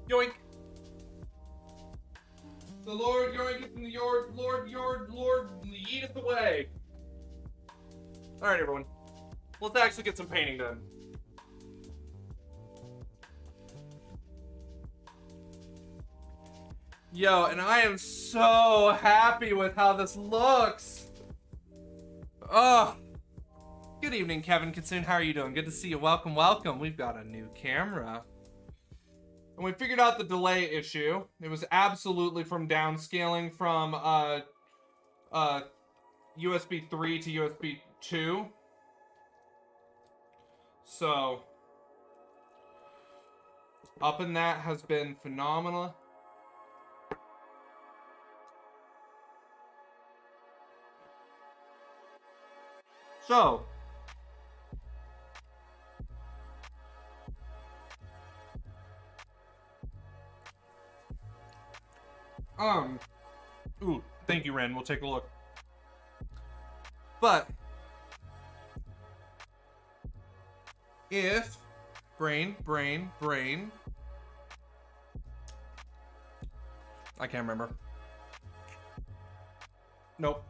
Yoink. The Lord yoinketh in the yard, Lord, yeeteth away. Alright, everyone. Let's actually get some painting done. Yo, and I am so happy with how this looks. Oh. Good evening, Kevin Kitsun. How are you doing? Good to see you. Welcome, welcome. We've got a new camera. And we figured out the delay issue. It was absolutely from downscaling from USB 3 to USB 2. So, up in that has been phenomenal. So, ooh, thank you, Ren. We'll take a look. But, if, brain, I can't remember. Nope.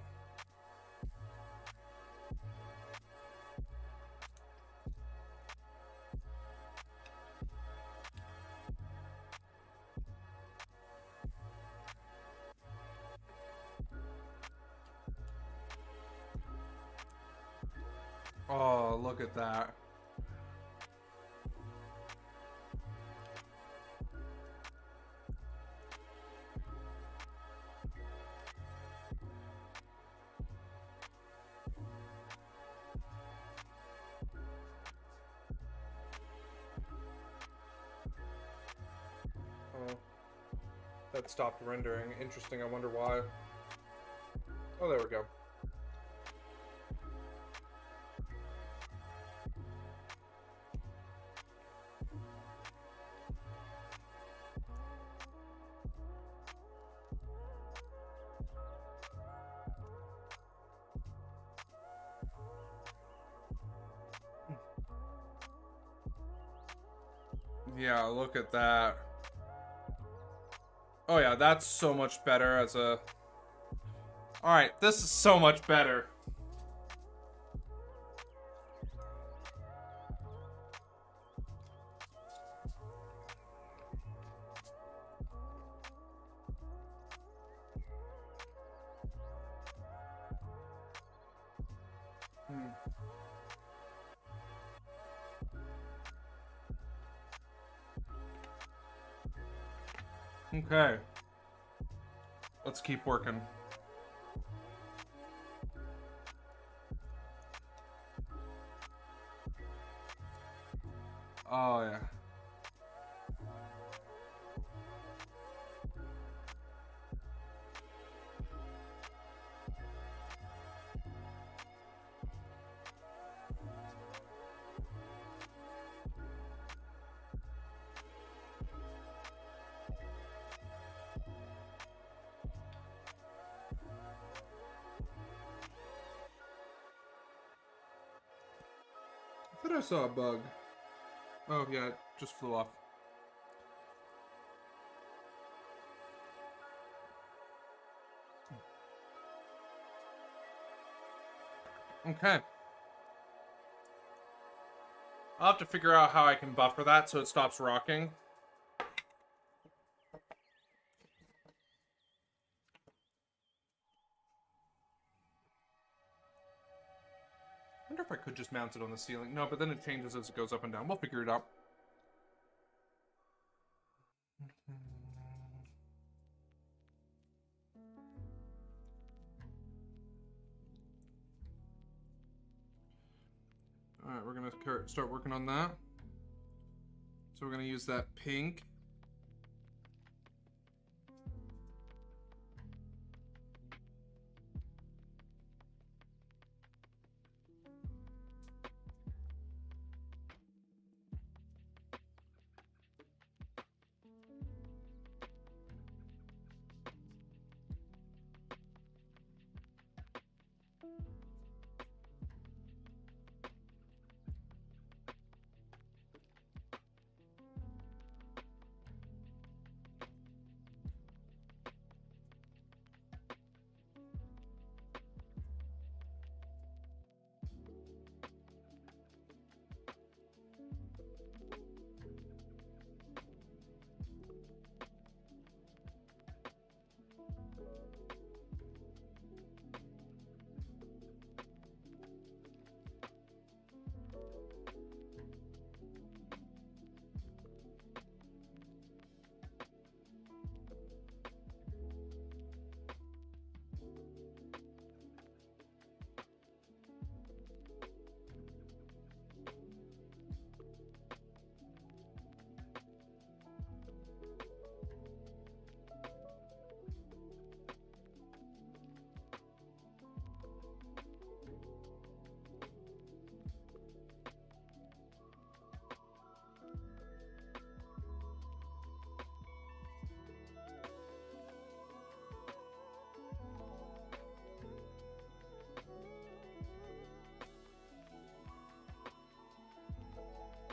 Oh, look at that. Oh, that stopped rendering. Interesting, I wonder why. Oh, there we go. Yeah, look at that. Oh yeah, that's so much better as a... Alright, this is so much better. Okay. Let's keep working. Oh, yeah. I thought I saw a bug. Oh, yeah, it just flew off. Okay. I'll have to figure out how I can buffer that so it stops rocking. I wonder if I could just mount it on the ceiling. No, but then it changes as it goes up and down. We'll figure it out. Alright, we're going to start working on that. So we're going to use that pink.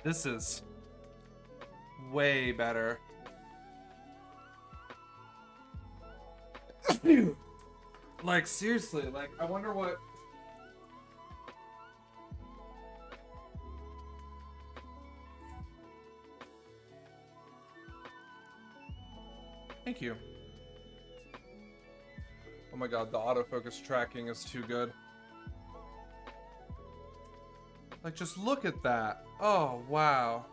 This is way better. Like, seriously, like, I wonder what... Thank you. Oh my god, the autofocus tracking is too good. Like, just look at that. Oh, wow.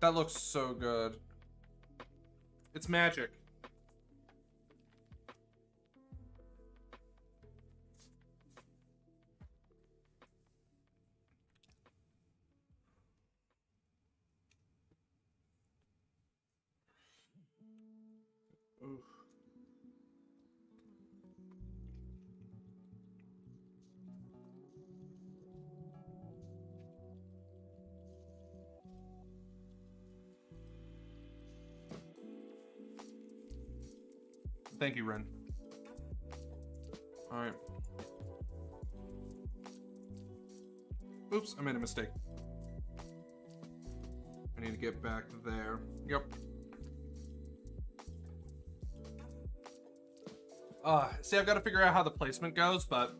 That looks so good. It's magic. Oof. Thank you, Ren. Alright. Oops, I made a mistake. I need to get back there. Yep. See, I've got to figure out how the placement goes, but...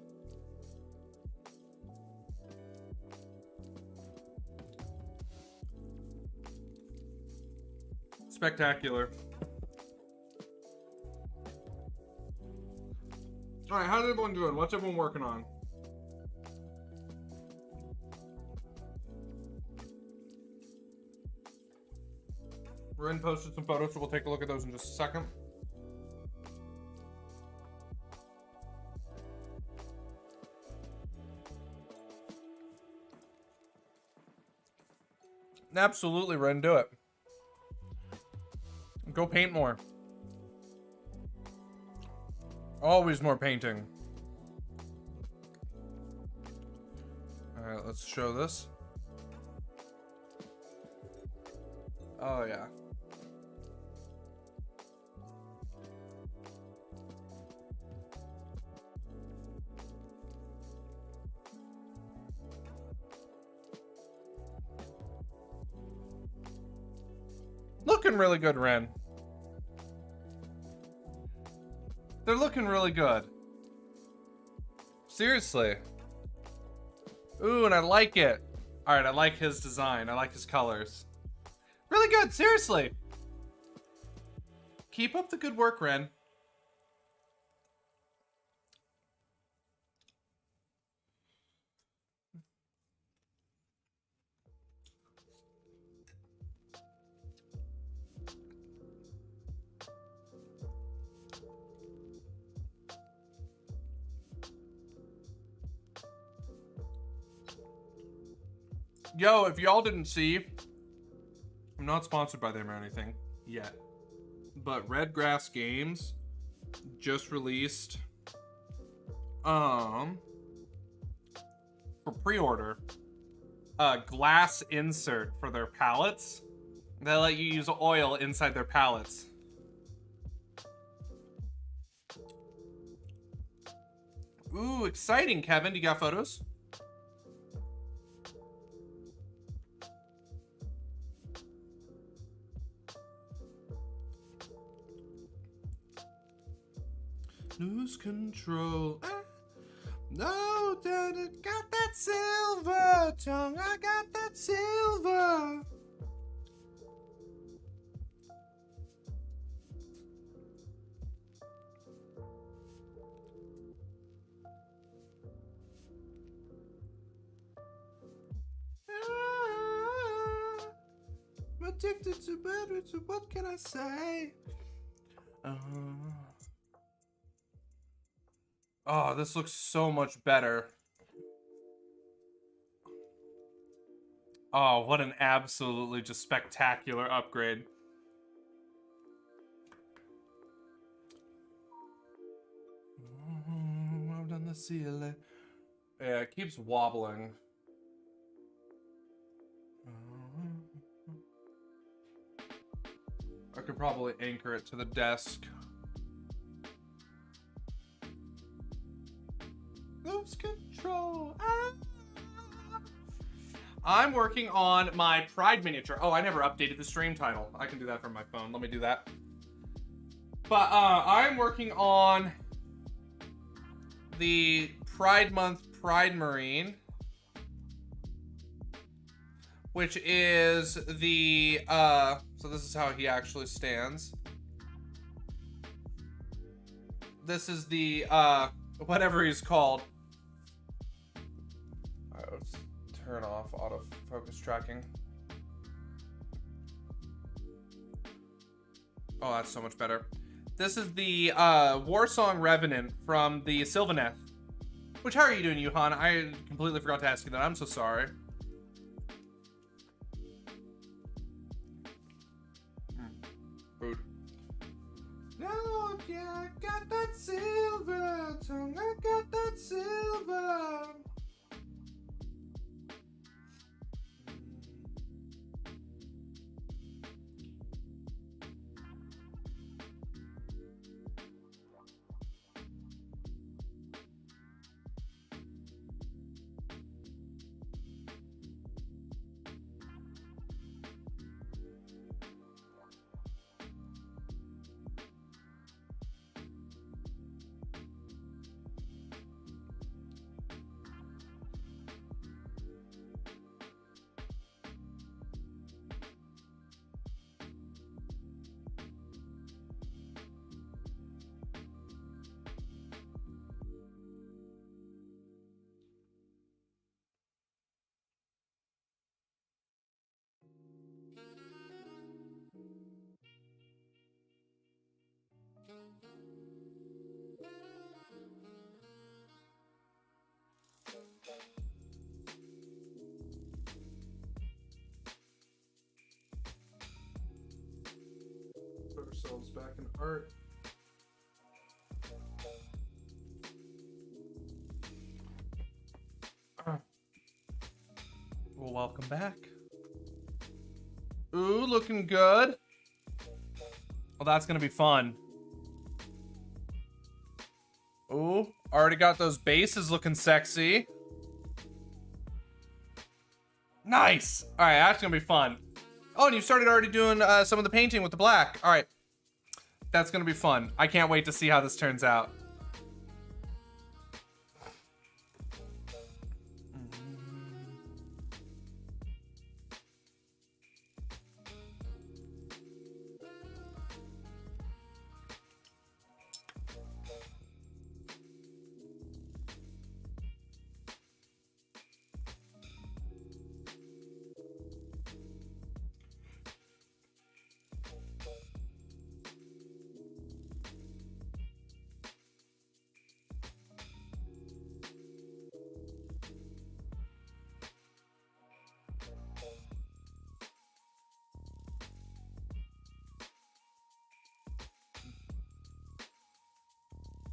Spectacular. Alright, how's everyone doing? What's everyone working on? Ren posted some photos, so we'll take a look at those in just a second. Absolutely, Ren, do it. Go paint more. Always more painting. Alright, let's show this. Oh, yeah. Looking really good, Ren. They're looking really good. Seriously. Ooh, and I like it. Alright, I like his design. I like his colors. Really good, seriously. Keep up the good work, Ren. Yo, if y'all didn't see, I'm not sponsored by them or anything yet, but Red Grass Games just released, for pre-order, a glass insert for their palettes. They let you use oil inside their palettes. Ooh, exciting, Kevin. Do you got photos? Lose control. No, Daddy, got that silver tongue. I got that silver. I'm addicted to better, so what can I say? Oh, this looks so much better. Oh, what an absolutely just spectacular upgrade. I've done wanna see you later. Yeah, it keeps wobbling. I could probably anchor it to the desk. Lose control. Ah. I'm working on my Pride miniature. Oh, I never updated the stream title. I can do that from my phone. Let me do that. But I'm working on the Pride Month Pride Marine, which is the, so this is how he actually stands. This is the, whatever he's called. All right, let's turn off autofocus tracking. Oh, that's so much better. This is the Warsong Revenant from the Sylvaneth. Which, how are you doing, Yuhan? I completely forgot to ask you that. I'm so sorry. Food. No, yeah, I got that silver tongue. I got that silver. Put ourselves back in art. Well, welcome back. Ooh, looking good. Well, that's gonna be fun. Ooh, already got those bases looking sexy. Nice. All right, that's gonna be fun. Oh, and you started already doing some of the painting with the black. All right, that's gonna be fun. I can't wait to see how this turns out.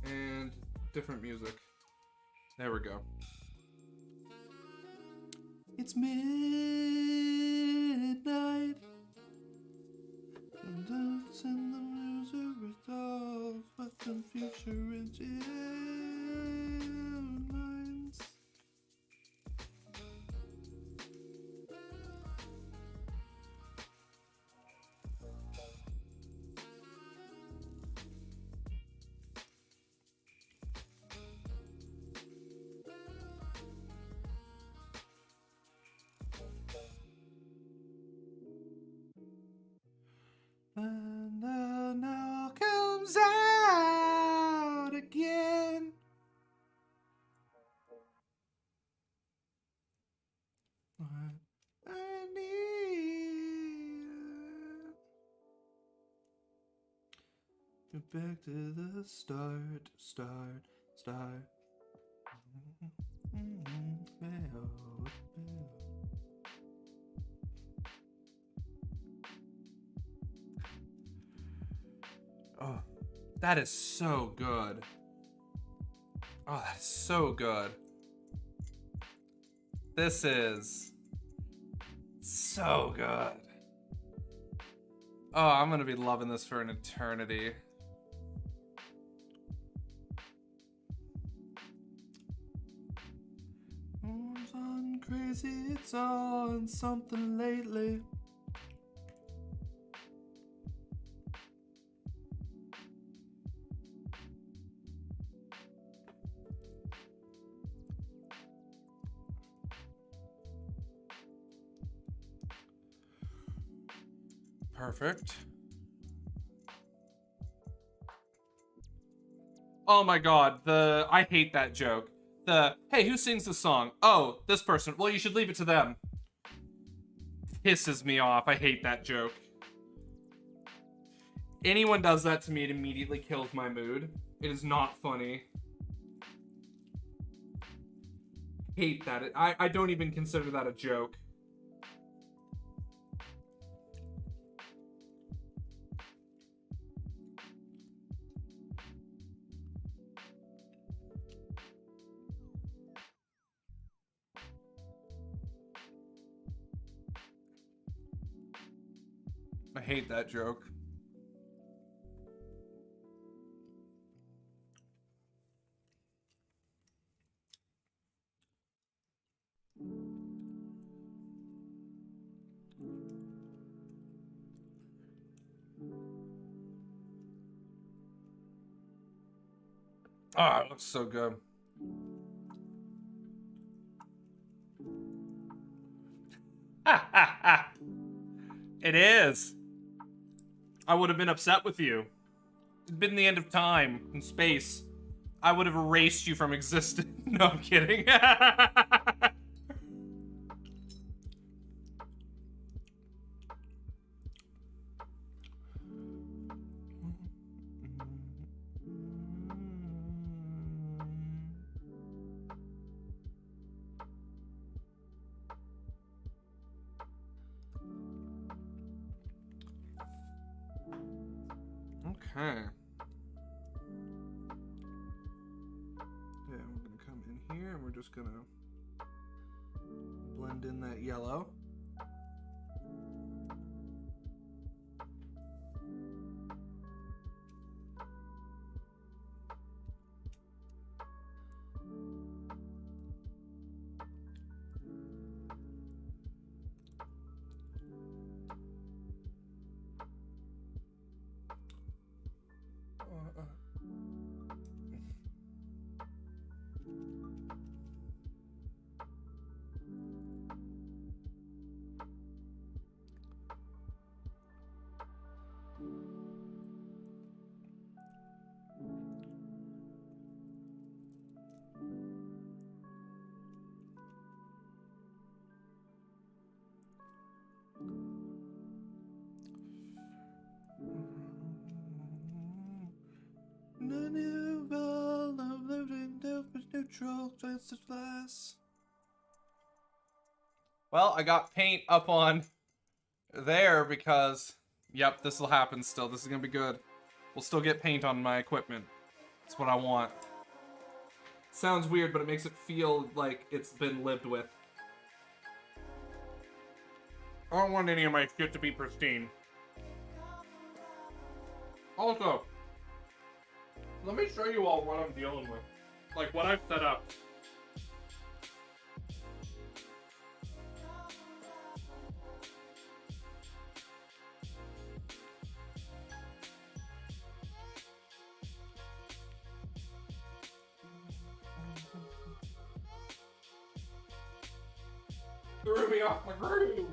And different music. There we go. It's midnight. And the loser resolve, but the future in lines. And the now comes out again. I need you back to the start. Oh, that is so good. Oh, that's so good. This is so good. Oh, I'm gonna be loving this for an eternity. It's on crazy, it's on something lately. Perfect. Oh my god, I hate that joke. Hey, who sings the song? Oh, this person. Well, you should leave it to them. Pisses me off. I hate that joke. Anyone does that to me, it immediately kills my mood. It is not funny. Hate that. I don't even consider that a joke. I hate that joke. Ah, it looks so good. It is. I would have been upset with you. It'd been the end of time and space. I would have erased you from existence. No, I'm kidding. Okay. Yeah, we're gonna come in here and we're just gonna blend in that yellow. Well, I got paint up on there because, yep, this will happen still. This is gonna be good. We'll still get paint on my equipment. That's what I want. Sounds weird, but it makes it feel like it's been lived with. I don't want any of my shit to be pristine. Also, let me show you all what I'm dealing with. Like, what I've set up. Threw me off my groove!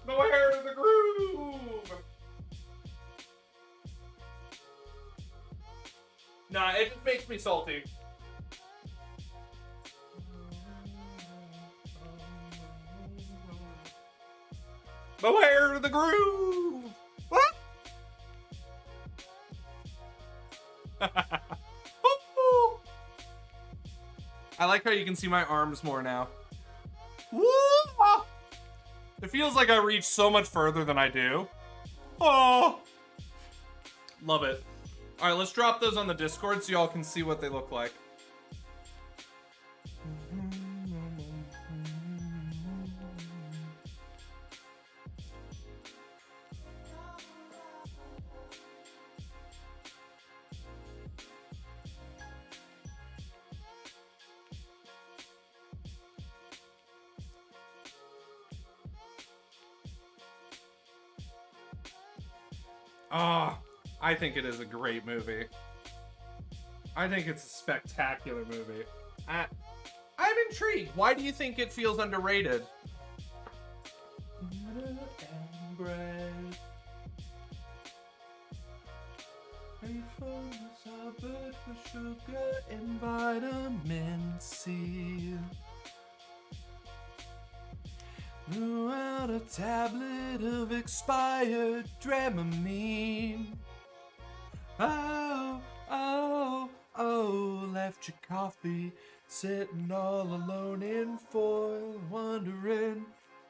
Nowhere to the groove! Nah, it just makes me salty. Beware of the groove! What? I like how you can see my arms more now. Woo! It feels like I reach so much further than I do. Oh! Love it. Alright, let's drop those on the Discord so y'all can see what they look like. Oh, I think it is a great movie. I think it's a spectacular movie. I'm intrigued. Why do you think it feels underrated? Sugar and vitamin C. Blew out a tablet of expired Dramamine. Oh, oh, oh, left your coffee sitting all alone in foil, wondering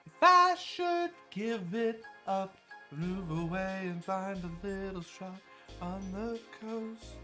if I should give it up, move away and find a little shop on the coast.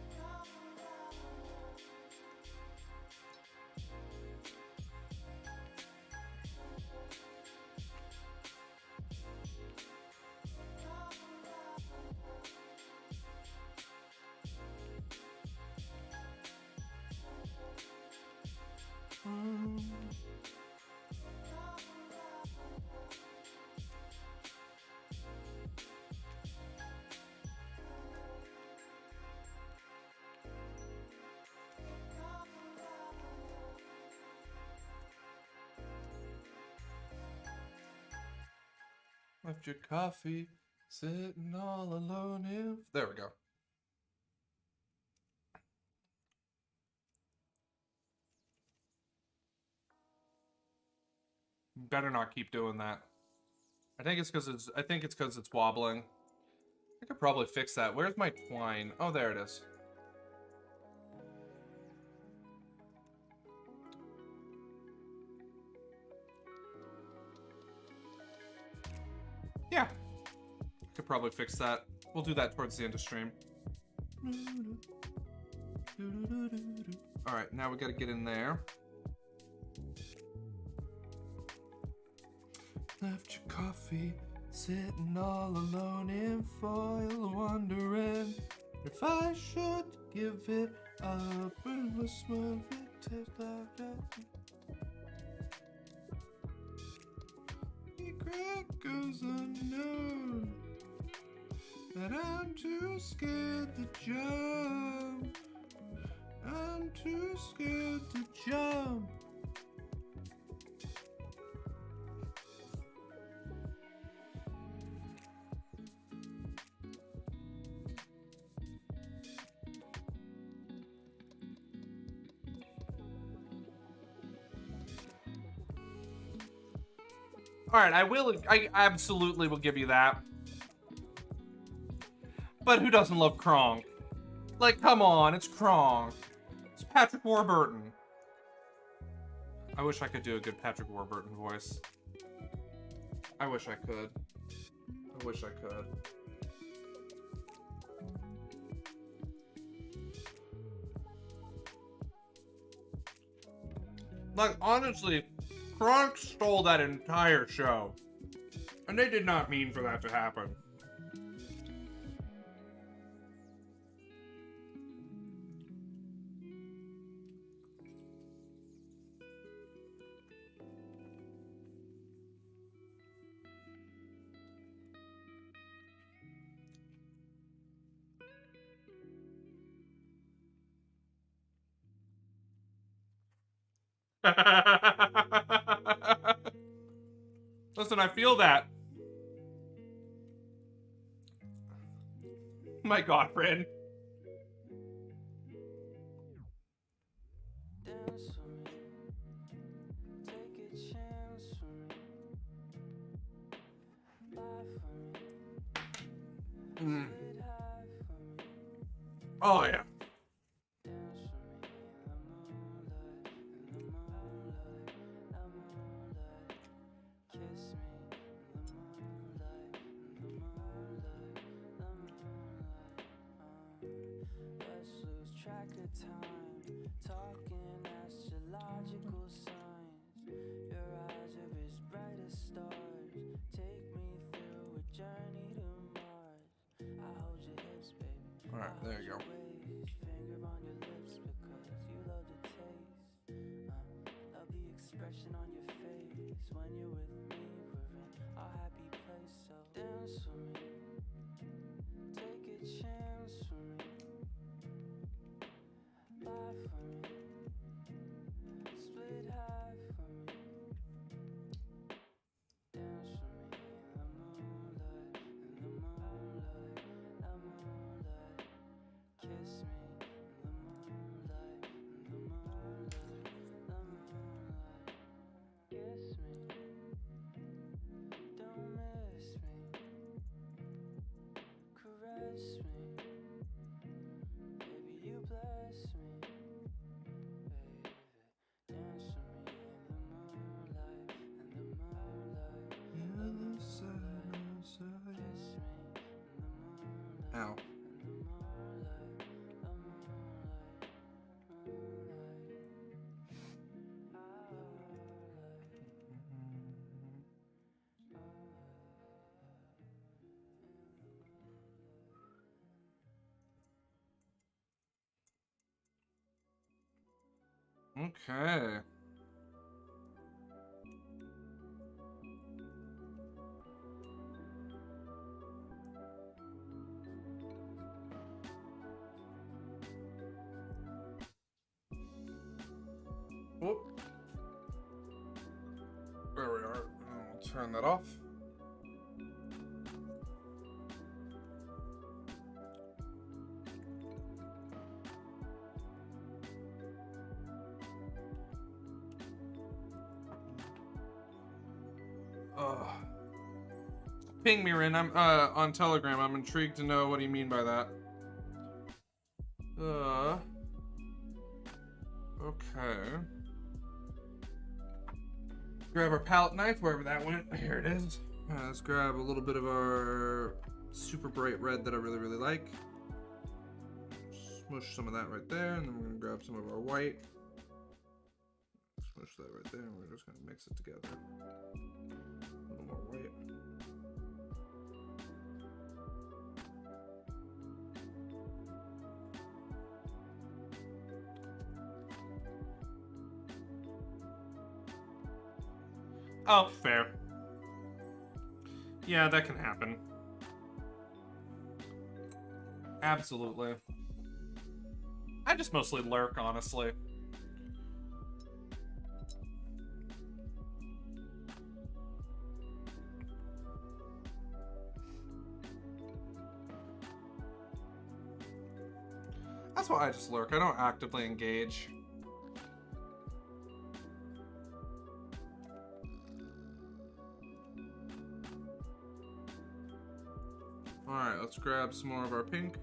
Left your coffee sitting all alone in... There we go. Better not keep doing that. I think it's because it's wobbling. I could probably fix that. Where's my twine? Oh, there it is. Yeah. Could probably fix that. We'll do that towards the end of stream. Alright, now we gotta get in there. Left your coffee sitting all alone in foil, wondering if I should give it up. Crackers unknown, but I'm too scared to jump. I'm too scared to jump. Alright, I absolutely will give you that. But who doesn't love Kronk? Like, come on, it's Kronk. It's Patrick Warburton. I wish I could do a good Patrick Warburton voice. I wish I could. I wish I could. Like, honestly, Kronk stole that entire show. And they did not mean for that to happen. Listen, I feel that. My God, friend. Oh, yeah. Alright, there you go. Ow. Okay. Whoop. There we are. I'll turn that off. Ping me, Rin. I'm on Telegram. I'm intrigued to know what do you mean by that. Okay. Grab our palette knife wherever that went. Here it is. Let's grab a little bit of our super bright red that I really, really like. Smush some of that right there, and then we're gonna grab some of our white. Smush that right there, and we're just gonna mix it together. A little more white. Oh, fair. Yeah, that can happen. Absolutely. I just mostly lurk, honestly. That's why I just lurk. I don't actively engage. Alright, let's grab some more of our pink.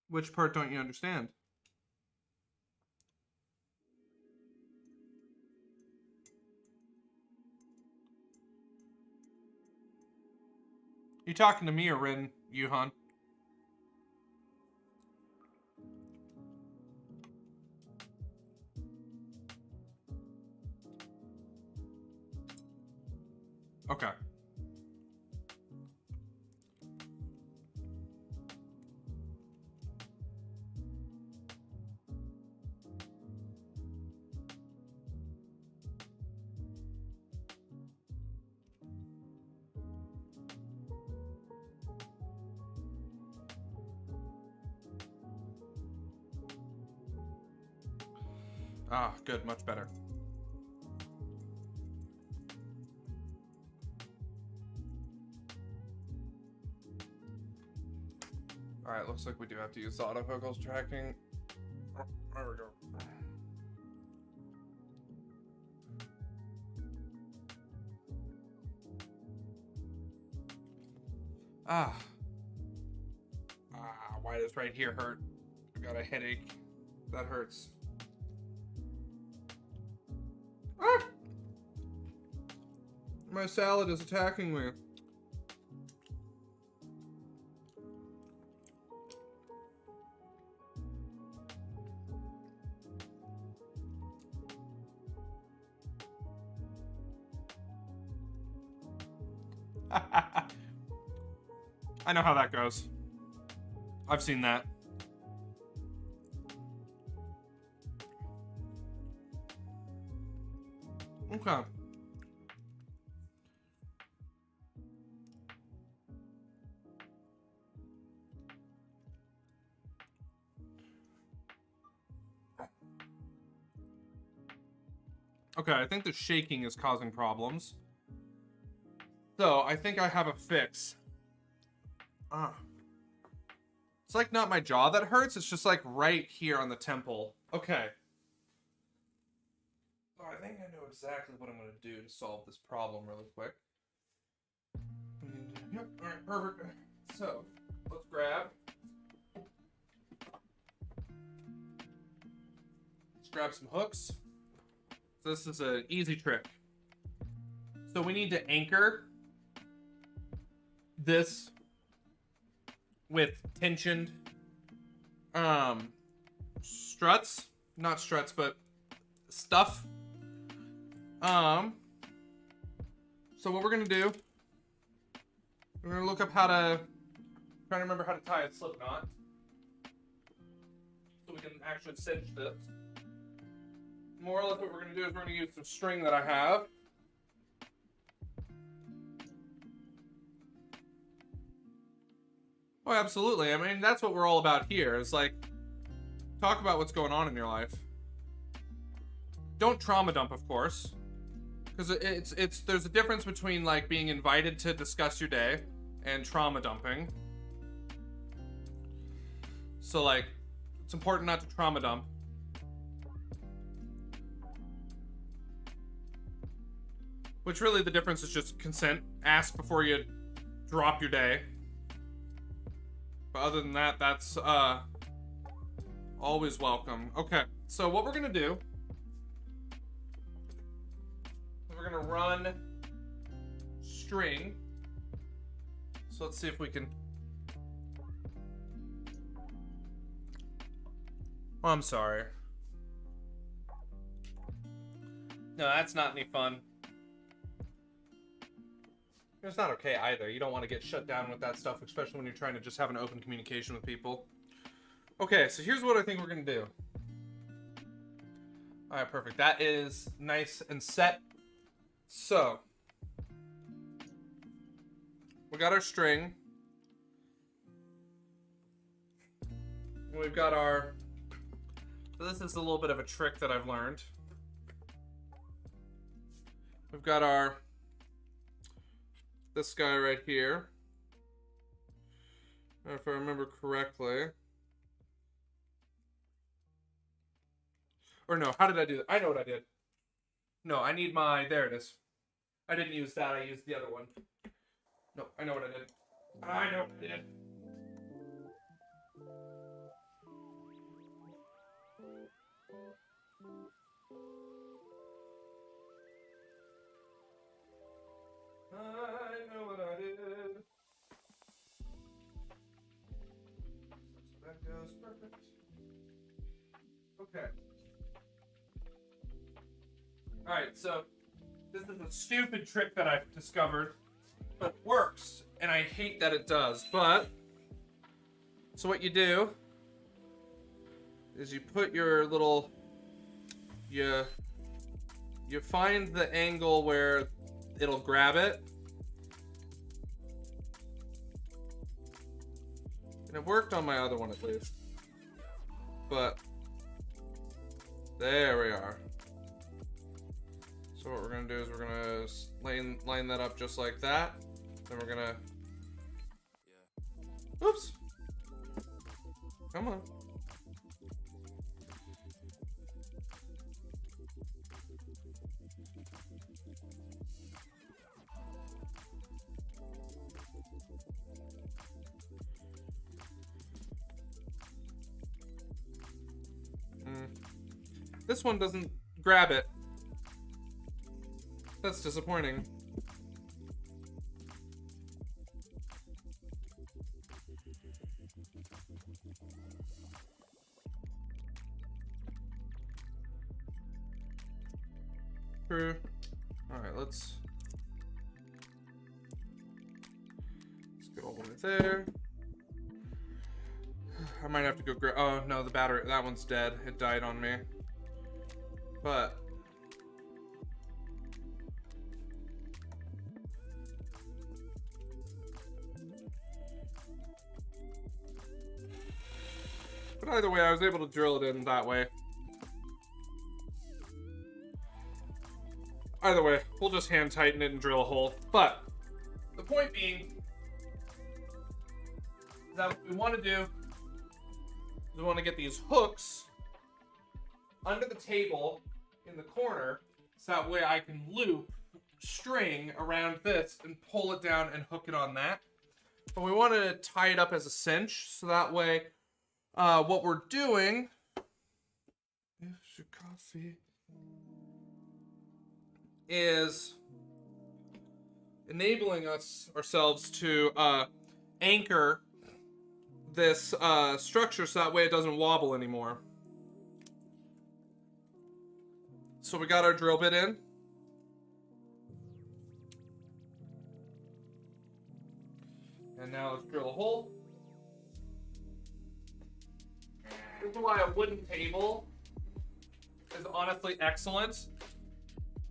Which part don't you understand? You talking to me or Rin, Yuhan? Okay. Ah, good, much better. Alright, looks like we do have to use the autofocus tracking. Oh, there we go. Why does right here hurt? I got a headache. That hurts. Ah! My salad is attacking me. I know how that goes. I've seen that. Okay. Okay, I think the shaking is causing problems. So, I think I have a fix. It's like not my jaw that hurts, it's just like right here on the temple. Okay. think I know exactly what I'm going to do to solve this problem really quick. Yep, alright, perfect. So, let's grab some hooks. So this is an easy trick. So we need to anchor this with tensioned struts. Not struts, but stuff. So what we're gonna do, we're gonna look up how to, trying to remember how to tie a slip knot. So we can actually cinch this. More or less what we're gonna do is we're gonna use some string that I have. Oh, absolutely. I mean, that's what we're all about here. It's like, talk about what's going on in your life. Don't trauma dump, of course. Because there's a difference between like being invited to discuss your day and trauma dumping. So like, it's important not to trauma dump. Which really the difference is just consent. Ask before you drop your day. But other than that, that's always welcome. Okay, so what we're gonna do, we're gonna run string. So let's see if we can. Oh, I'm sorry. No, that's not any fun. It's not okay either. You don't want to get shut down with that stuff, especially when you're trying to just have an open communication with people. Okay, so here's what I think we're going to do. All right, perfect. That is nice and set. So, we got our string. We've got our... So this is a little bit of a trick that I've learned. We've got our... This guy right here. If I remember correctly. Or no, how did I do that? I know what I did. No, I need my... There it is. I didn't use that. I used the other one. No, I know what I did. I know what I did. I know what I did. So that goes perfect. Okay. Alright, so this is a stupid trick that I've discovered, but it works, and I hate that it does, but so what you do is you put your little, you find the angle where it'll grab it. And it worked on my other one at least. But there we are. So what we're gonna do is we're gonna line that up just like that. Then we're gonna... Oops! Come on. This one doesn't grab it. That's disappointing. True. Alright, let's get all the way there. I might have to go grab... Oh, no, the battery... That one's dead. It died on me. But... either way, I was able to drill it in that way. Either way, we'll just hand tighten it and drill a hole. But the point being that what we want to do is we want to get these hooks under the table in the corner So that way I can loop string around this and pull it down and hook it on that. But we want to tie it up as a cinch, so that way what we're doing is enabling ourselves to anchor this structure so that way it doesn't wobble anymore. So we got our drill bit in. And now let's drill a hole. This is why a wooden table is honestly excellent.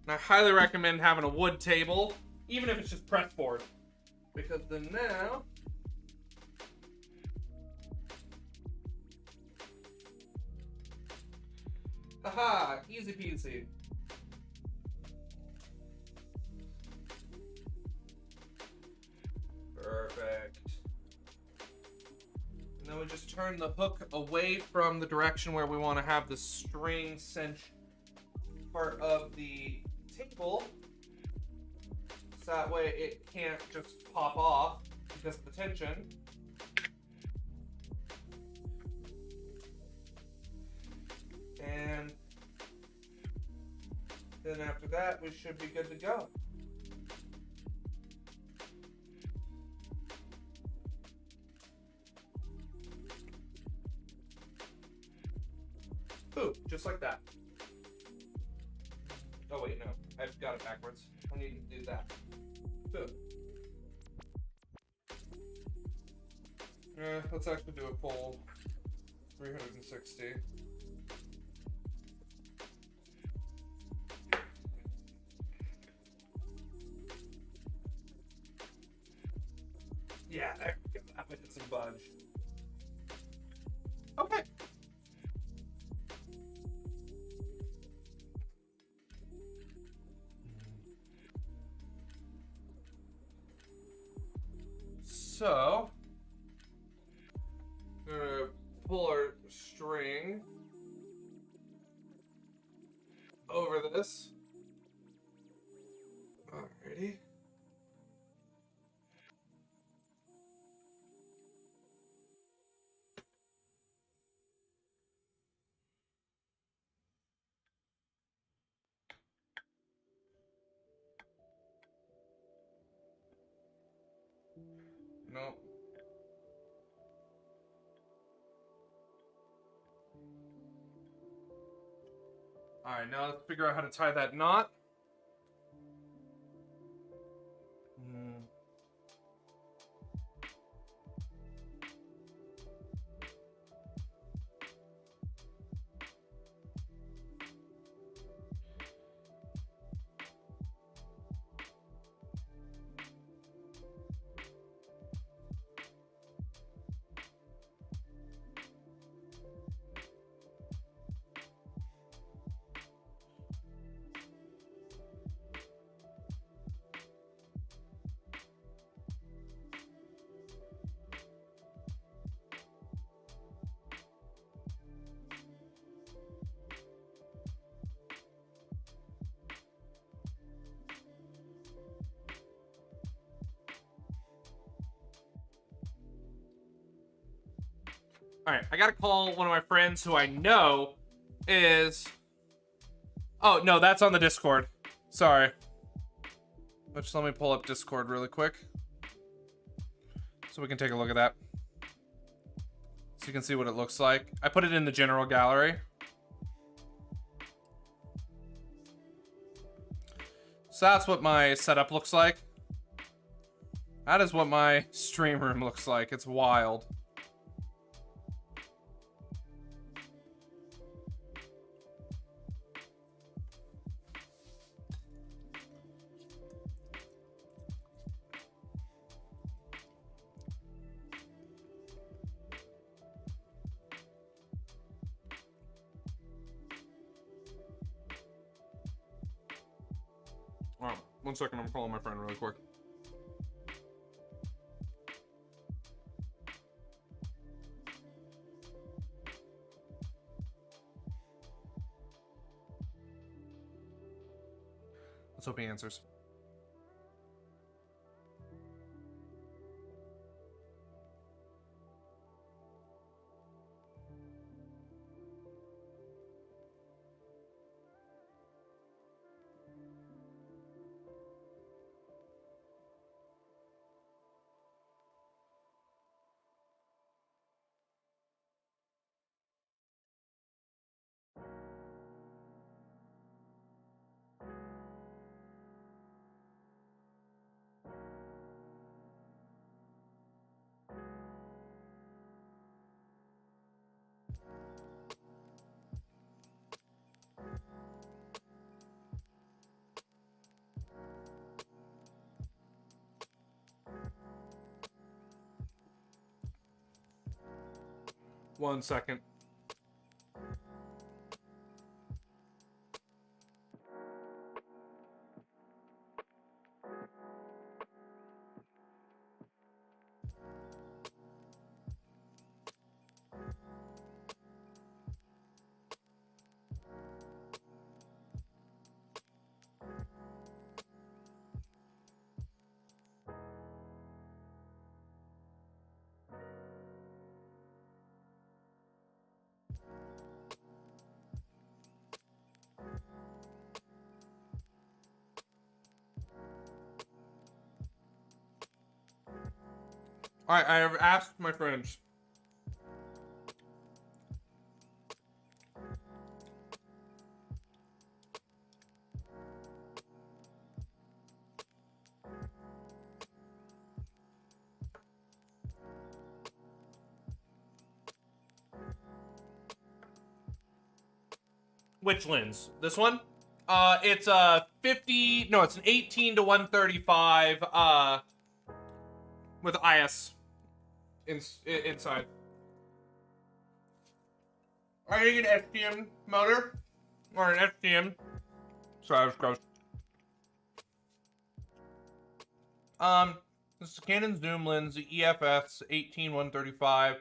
And I highly recommend having a wood table, even if it's just press board. Because then now, aha, easy peasy. Perfect. And then we just turn the hook away from the direction where we want to have the string cinch part of the table. So that way it can't just pop off because of the tension. And then after that, we should be good to go. Boom, just like that. Oh wait, no, I've got it backwards. I need to do that. Boom. Let's actually do a full 360. Yeah, there we go. That makes some budge. Okay. So, we're gonna pull our string over this. Alrighty. Nope. Alright, now let's figure out how to tie that knot. Alright, I gotta call one of my friends who I know is... Oh, no, that's on the Discord. Sorry. But just let me pull up Discord really quick. So we can take a look at that. So you can see what it looks like. I put it in the general gallery. So that's what my setup looks like. That is what my stream room looks like. It's wild. Oh, 1 second, I'm calling my friend really quick. Let's hope he answers. One second. Alright, I have asked my friends. Which lens? This one? It's a 50. No, it's an 18 to 135. With IS inside. Are you an STM motor or an STM? Sorry, I was gross. This is a Canon zoom lens, the EFS 18-135,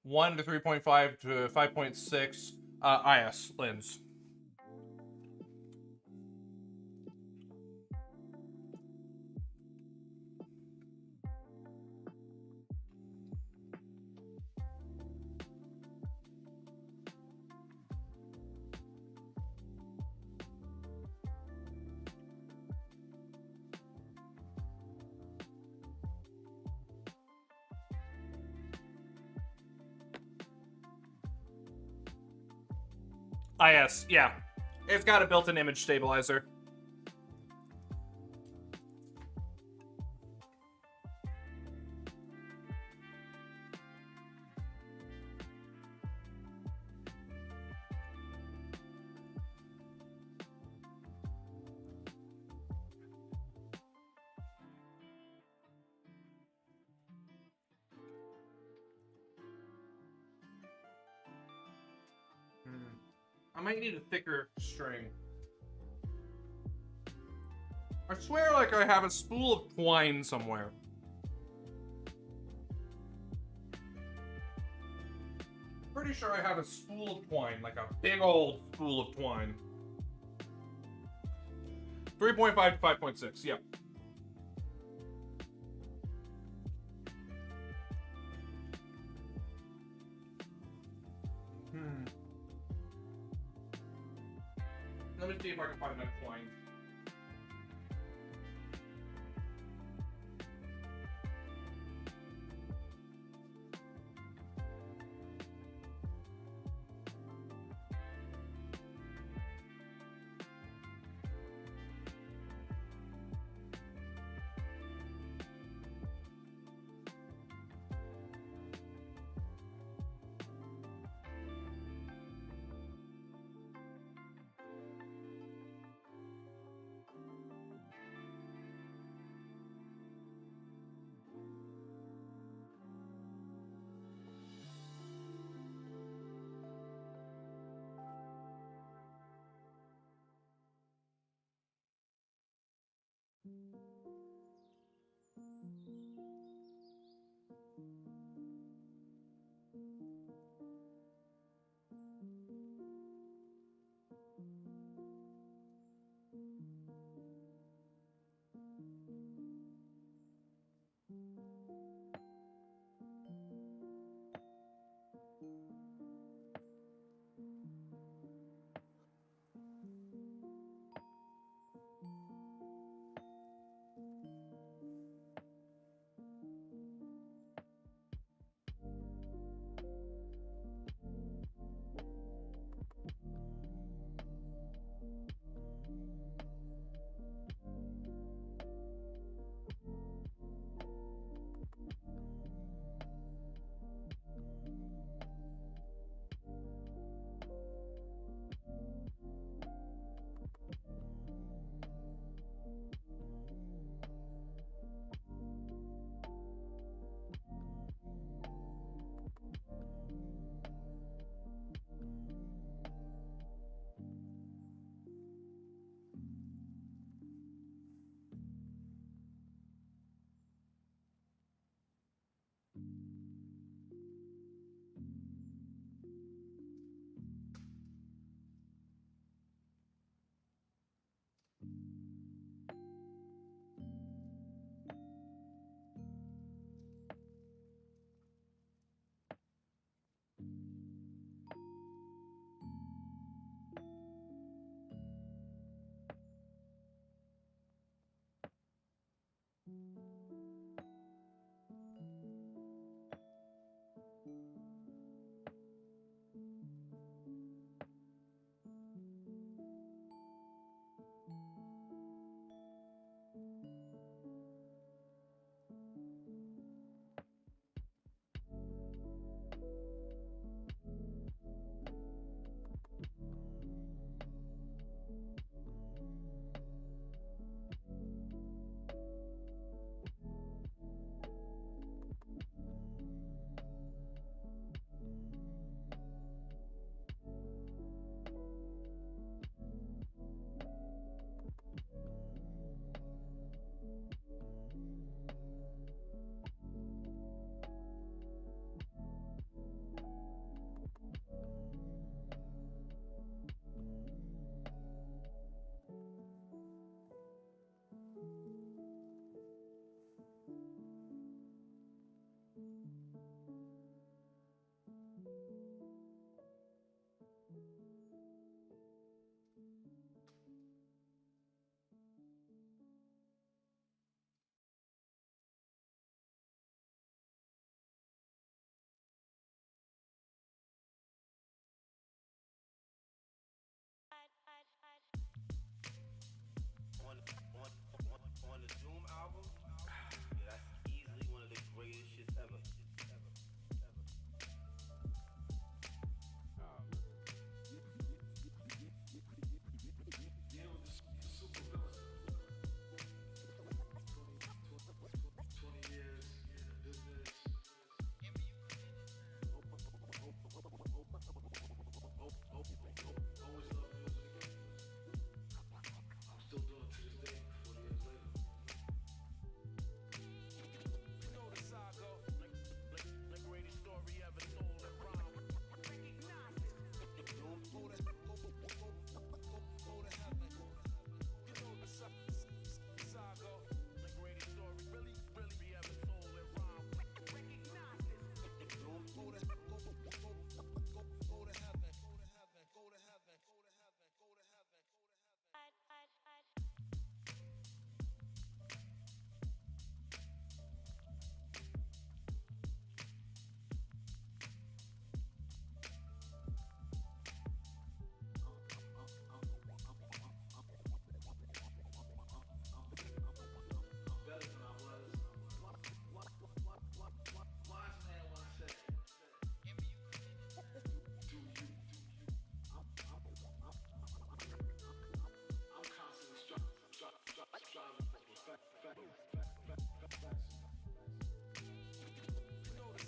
1 to 3.5 to 5.6 IS lens. IS, yeah. It's got a built-in image stabilizer. I might need a thicker string. I swear like I have a spool of twine somewhere. Pretty sure I have a spool of twine, like a big old spool of twine. 3.5 to 5.6, yep. Let me see if I can find enough twine.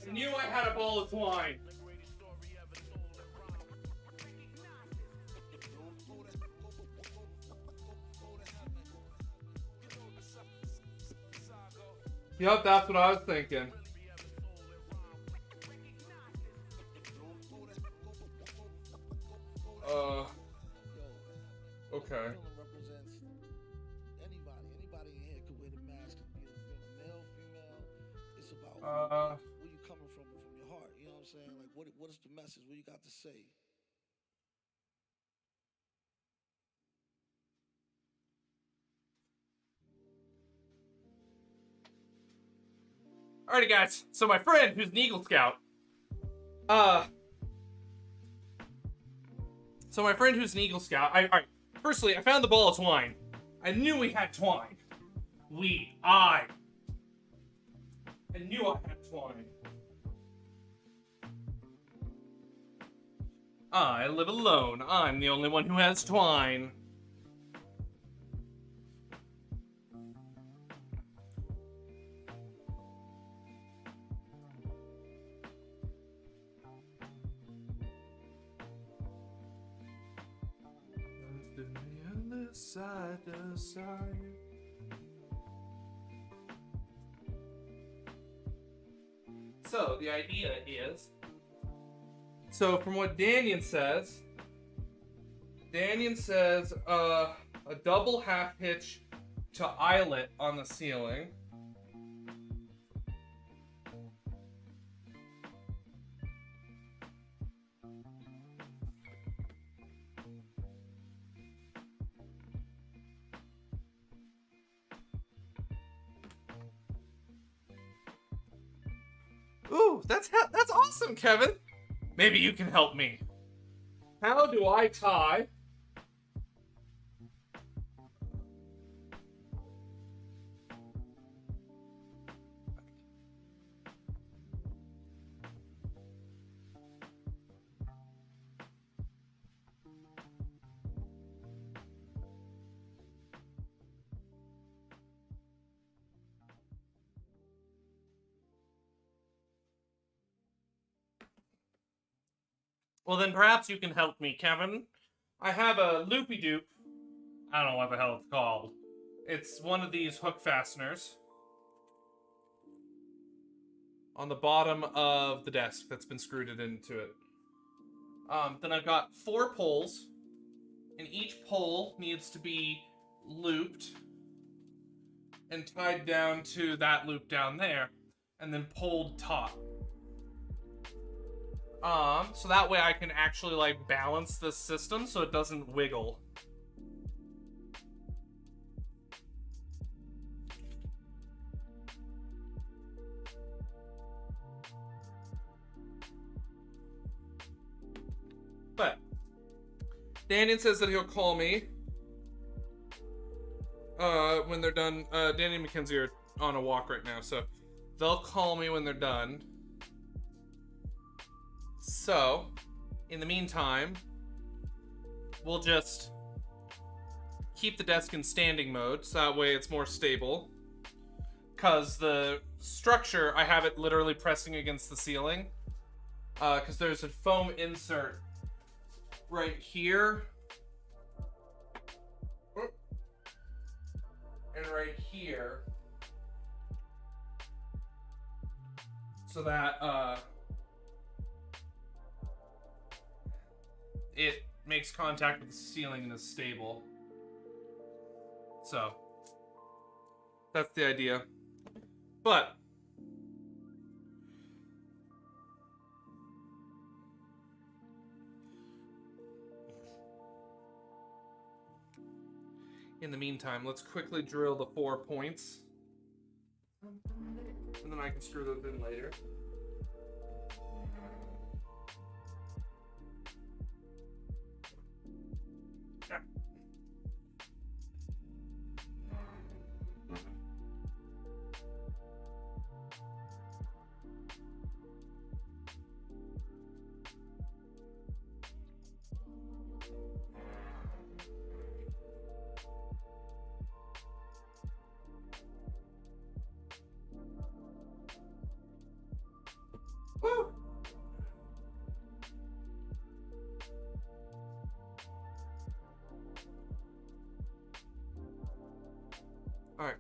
I knew I had a ball of twine. Yep, that's what I was thinking. Okay. Represents anybody in here could wear the mask and be a male, female. It's about where you coming from your heart. You know what I'm saying? Like, what is the message? What you got to say? Alrighty, guys. So my friend, who's an Eagle Scout, alright. Firstly, I found the ball of twine. I knew we had twine. I knew I had twine. I live alone. I'm the only one who has twine. Side to side. So the idea is, so from what Danyan says a double half hitch to eyelet on the ceiling. Ooh, that's awesome, Kevin. Maybe you can help me. How do I tie Well, then perhaps you can help me, Kevin. I have a loopy-doop. I don't know what the hell it's called. It's one of these hook fasteners on the bottom of the desk that's been screwed into it. Then I've got 4 poles, and each pole needs to be looped and tied down to that loop down there, and then pulled taut. So that way I can actually, like, balance this system so it doesn't wiggle. But Danny says that he'll call me when they're done. Danny and Mackenzie are on a walk right now, so they'll call me when they're done. So, in the meantime, we'll just keep the desk in standing mode, so that way it's more stable. Because the structure, I have it literally pressing against the ceiling. Because there's a foam insert right here. And right here. So that, it makes contact with the ceiling and is stable. So, that's the idea. But, in the meantime, let's quickly drill the 4 points. And then I can screw those in later.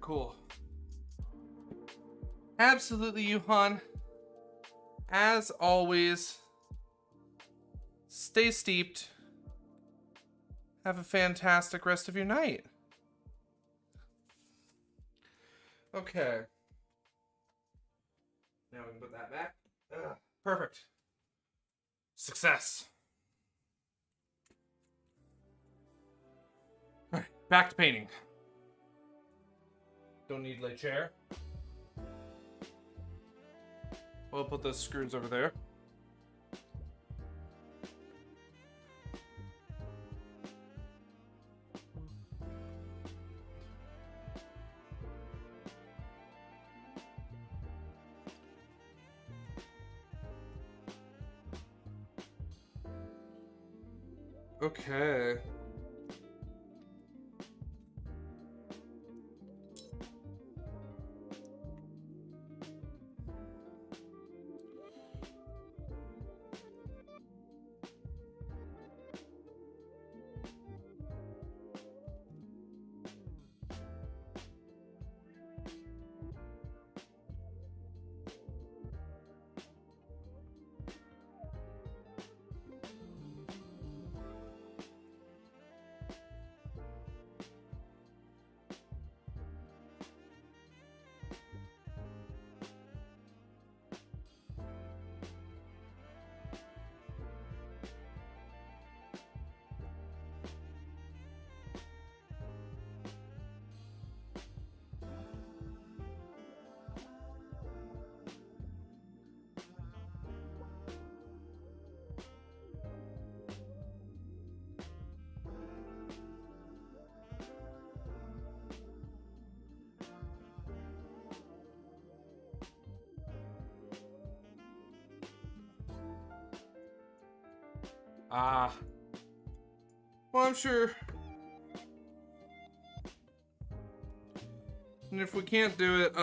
cool. Absolutely, Yuhan. As always, stay steeped. Have a fantastic rest of your night. Okay. Now we can put that back. Perfect. Success. All right, back to painting. Don't need lay chair. We'll put those screws over there. Okay. Well, I'm sure. And if we can't do it,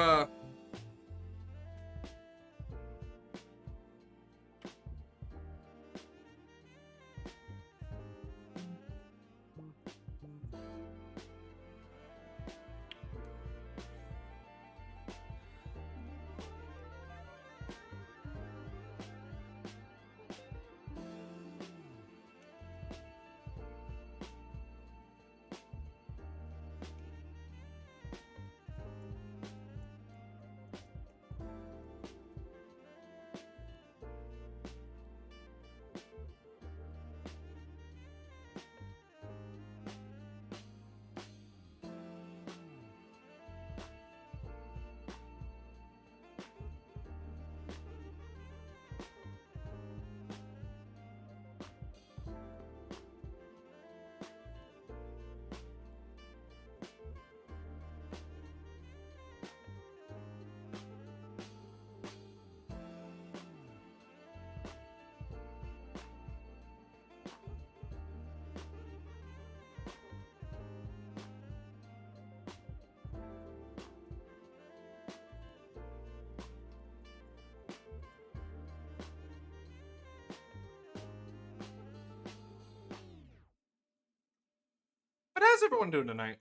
but how's everyone doing tonight?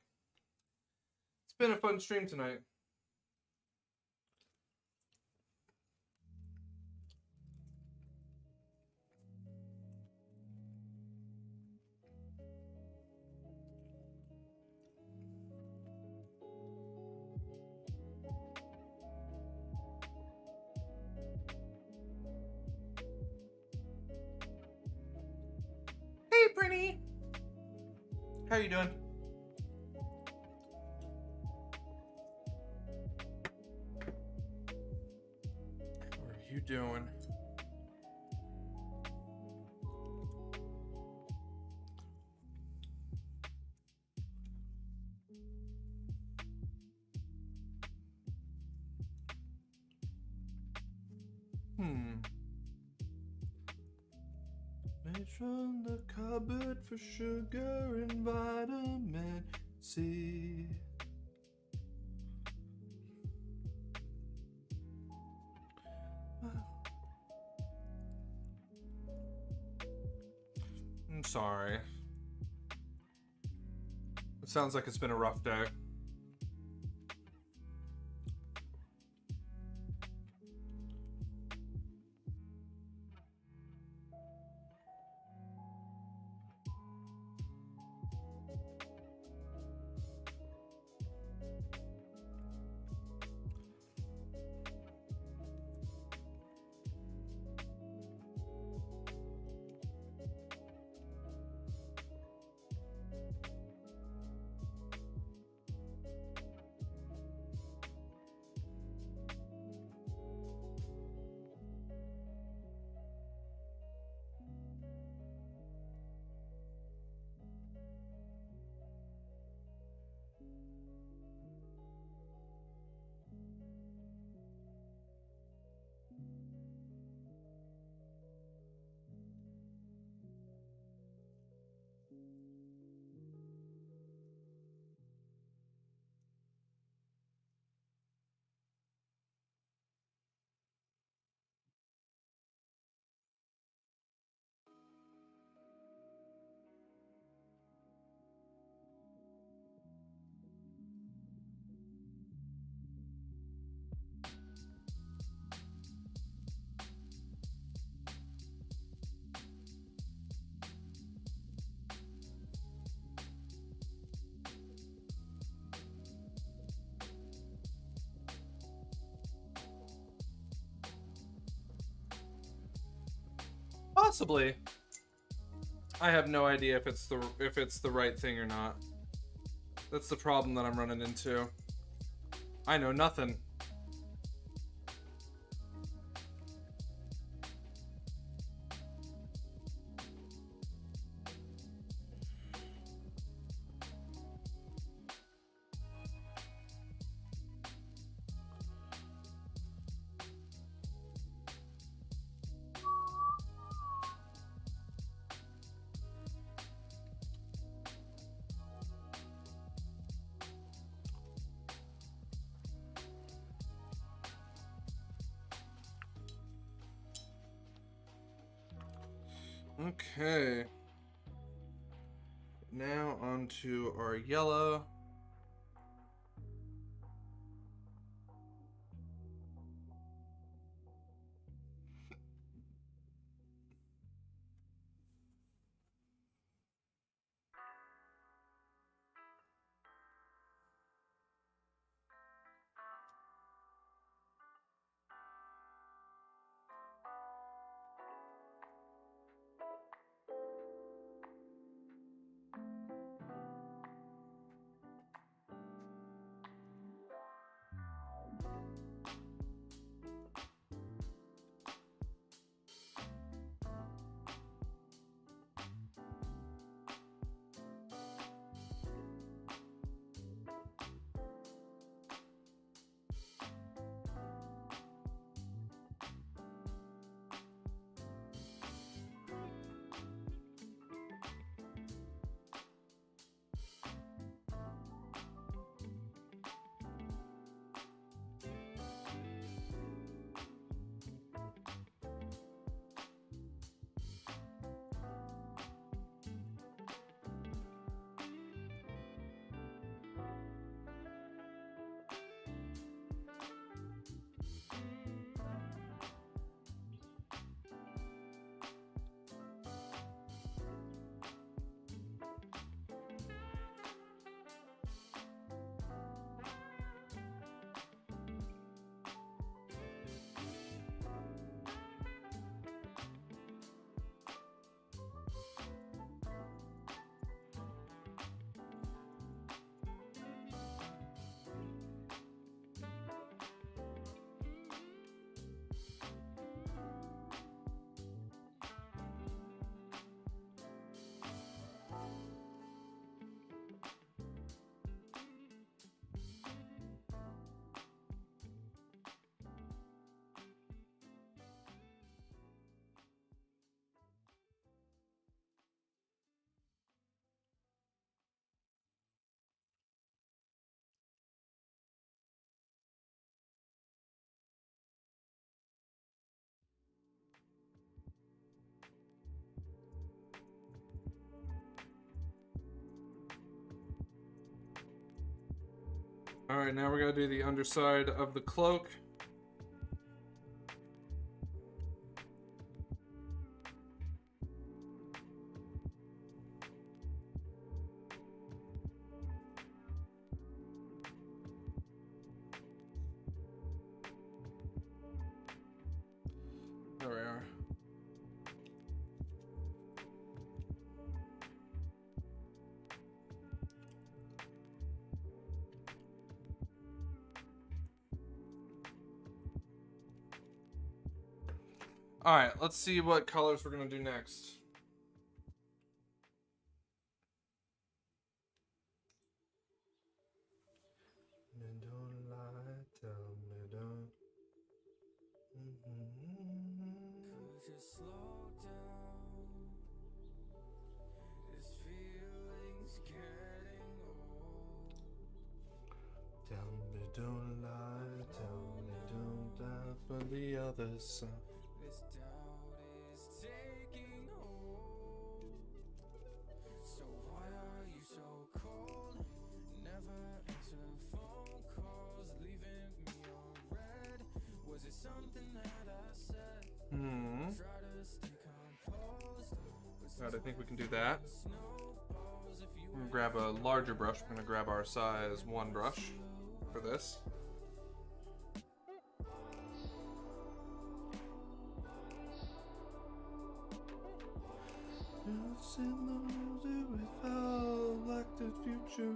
It's been a fun stream tonight. Hey, Brittany. How you doing? How are you doing? Made from the cupboard for sugar and vitamin C. I'm sorry. It sounds like it's been a rough day. Possibly. I have no idea if it's the right thing or not. That's the problem that I'm running into. I know nothing. Okay. Now onto our yellow. Alright, now we're gonna do the underside of the cloak. There we are. Alright, let's see what colors we're gonna do next. Don't lie, tell me don't. Could you slow down? This feeling's getting old. Tell me don't lie, tell me don't die for the other side. This doubt is taking hold. So why are you so cold? Never answer phone calls, leaving me on red. Was it something that I said? Try to stay composed. Alright, I think we can do that. I'm gonna grab a larger brush. We're gonna grab our size 1 brush for this. Okay,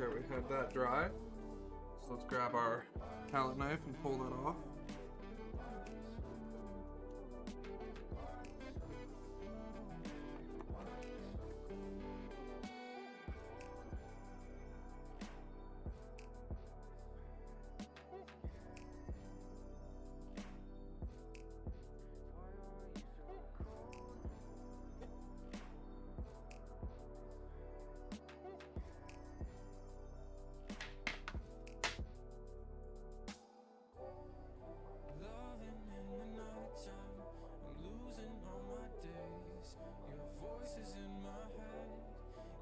we had that dry. So let's grab our palette knife and pull that off. Loving in the nighttime, I'm losing all my days. Your voice is in my head,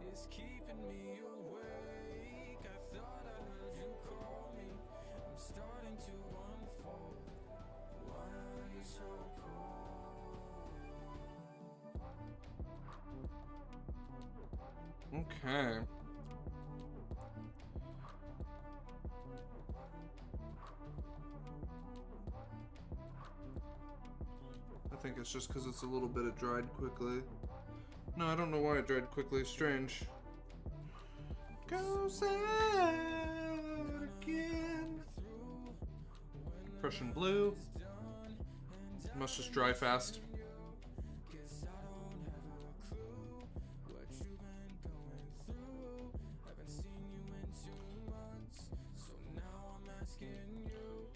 it's keeping me awake. I thought I heard you call me, I'm starting to unfold. Why are you so cold? Okay. I think it's just because it's a little bit it dried quickly. No, I don't know why it dried quickly. Strange. Goes out again. Prussian blue. Must just dry fast. Cause I don't have a clue what you've been going through. Haven't seen you in 2 months, so now I'm asking you,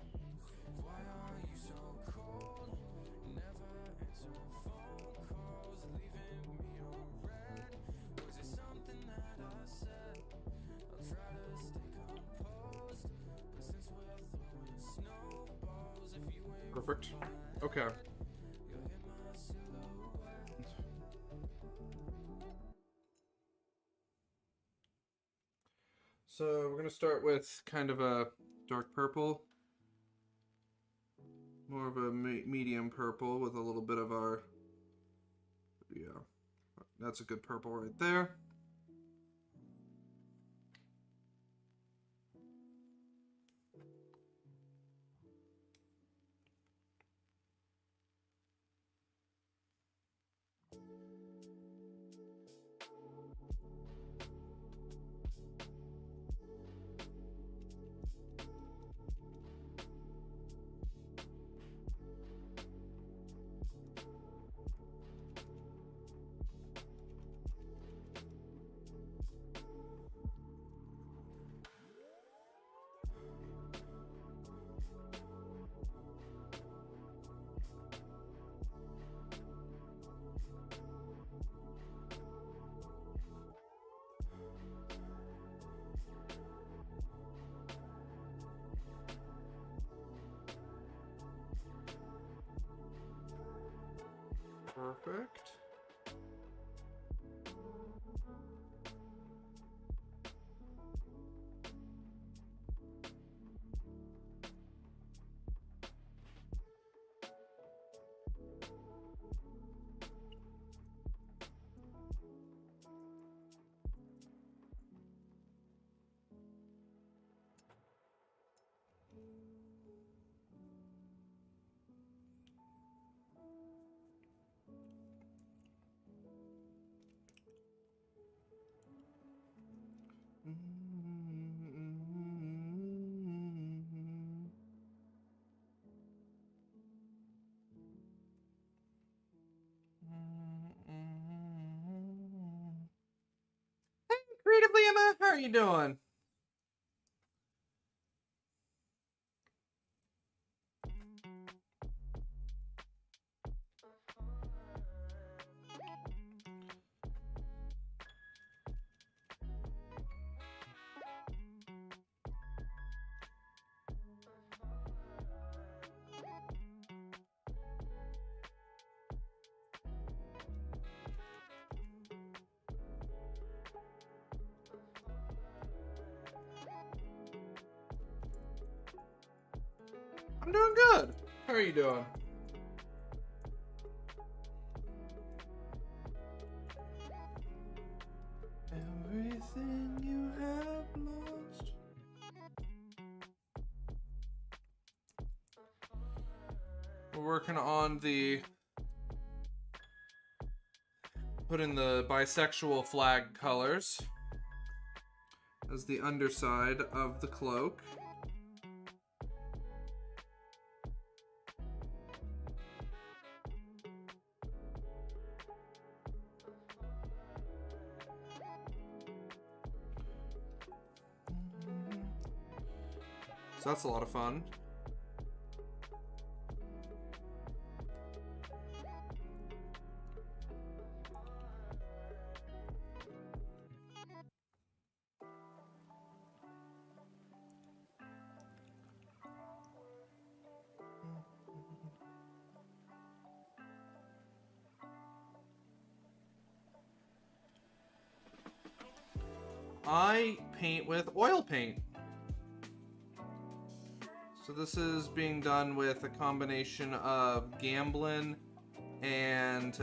why are you so cold? Never answer phone calls, leaving me on red. Was it something that I said? I'll try to stay composed, but since we're throwing snowballs, if you ain't Perfect. Okay. So we're going to start with kind of a dark purple. More of a medium purple with a little bit of our... Yeah, that's a good purple right there. Perfect. Hey, Creatively Emma, how are you doing? I'm doing good. How are you doing? We're working on putting the bisexual flag colors as the underside of the cloak. So that's a lot of fun. I paint with oil paint. So this is being done with a combination of Gamblin and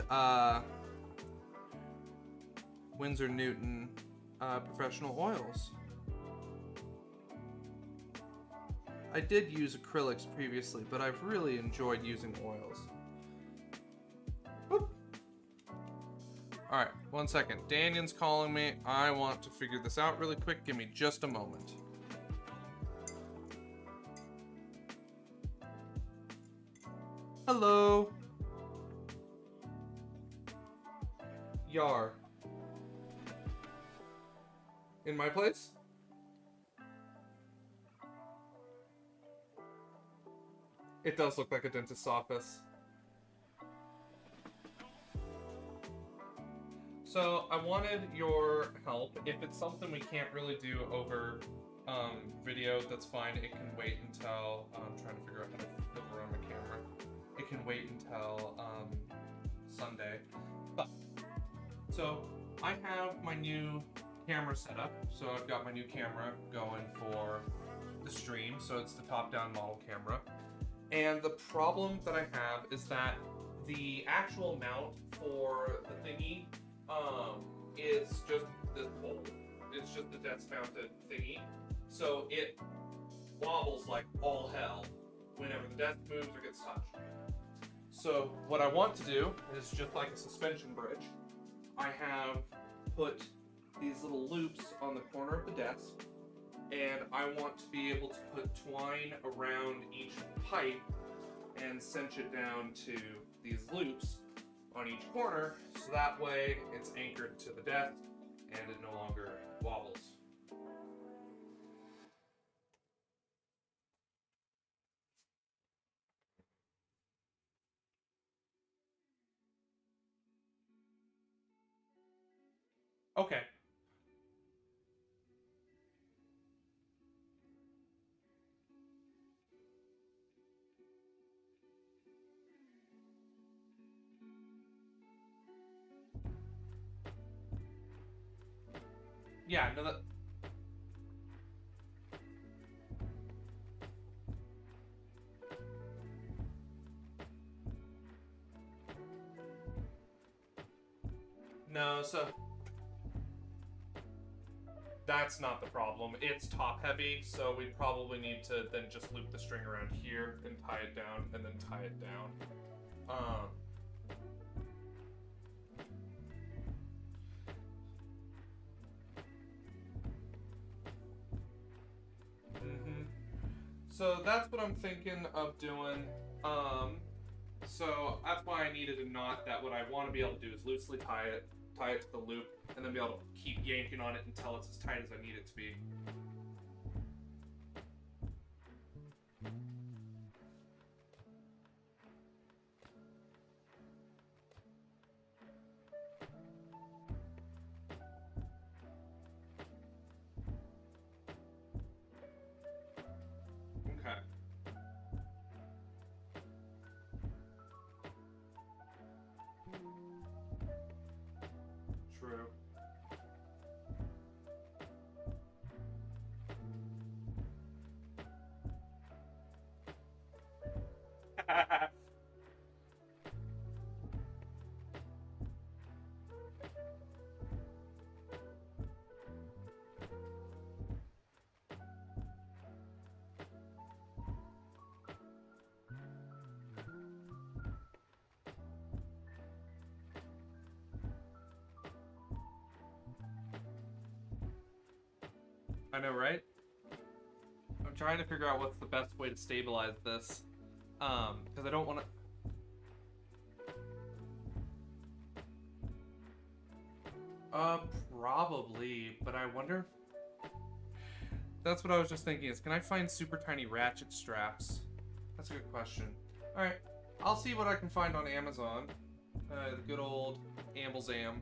Winsor Newton professional oils. I did use acrylics previously, but I've really enjoyed using oils. Whoop. All right, 1 second. Danion's calling me. I want to figure this out really quick. Give me just a moment. Hello. Yar. In my place? It does look like a dentist's office. So I wanted your help. If it's something we can't really do over video, that's fine. It can wait until I'm trying to figure out how to flip around my camera. It can wait until Sunday. But so I have my new camera set up. So I've got my new camera going for the stream. So it's the top-down model camera. And the problem that I have is that the actual mount for the thingy is just this pole. It's just the desk-mounted thingy. So it wobbles like all hell whenever the desk moves or gets touched. So what I want to do is just like a suspension bridge. I have put these little loops on the corner of the desk, and I want to be able to put twine around each pipe and cinch it down to these loops on each corner, so that way it's anchored to the desk and it no longer wobbles. Okay. Yeah, no, that... No, so... That's not the problem. It's top heavy, so we probably need to then just loop the string around here and tie it down and then tie it down. So that's what I'm thinking of doing. So that's why I needed a knot. That what I want to be able to do is loosely tie it to the loop, and then be able to keep yanking on it until it's as tight as I need it to be. Okay. True. I know, right? I'm trying to figure out what's the best way to stabilize this. Because I don't want to... Probably, but I wonder... That's what I was just thinking, is can I find super tiny ratchet straps? That's a good question. Alright, I'll see what I can find on Amazon. The good old Amblezam.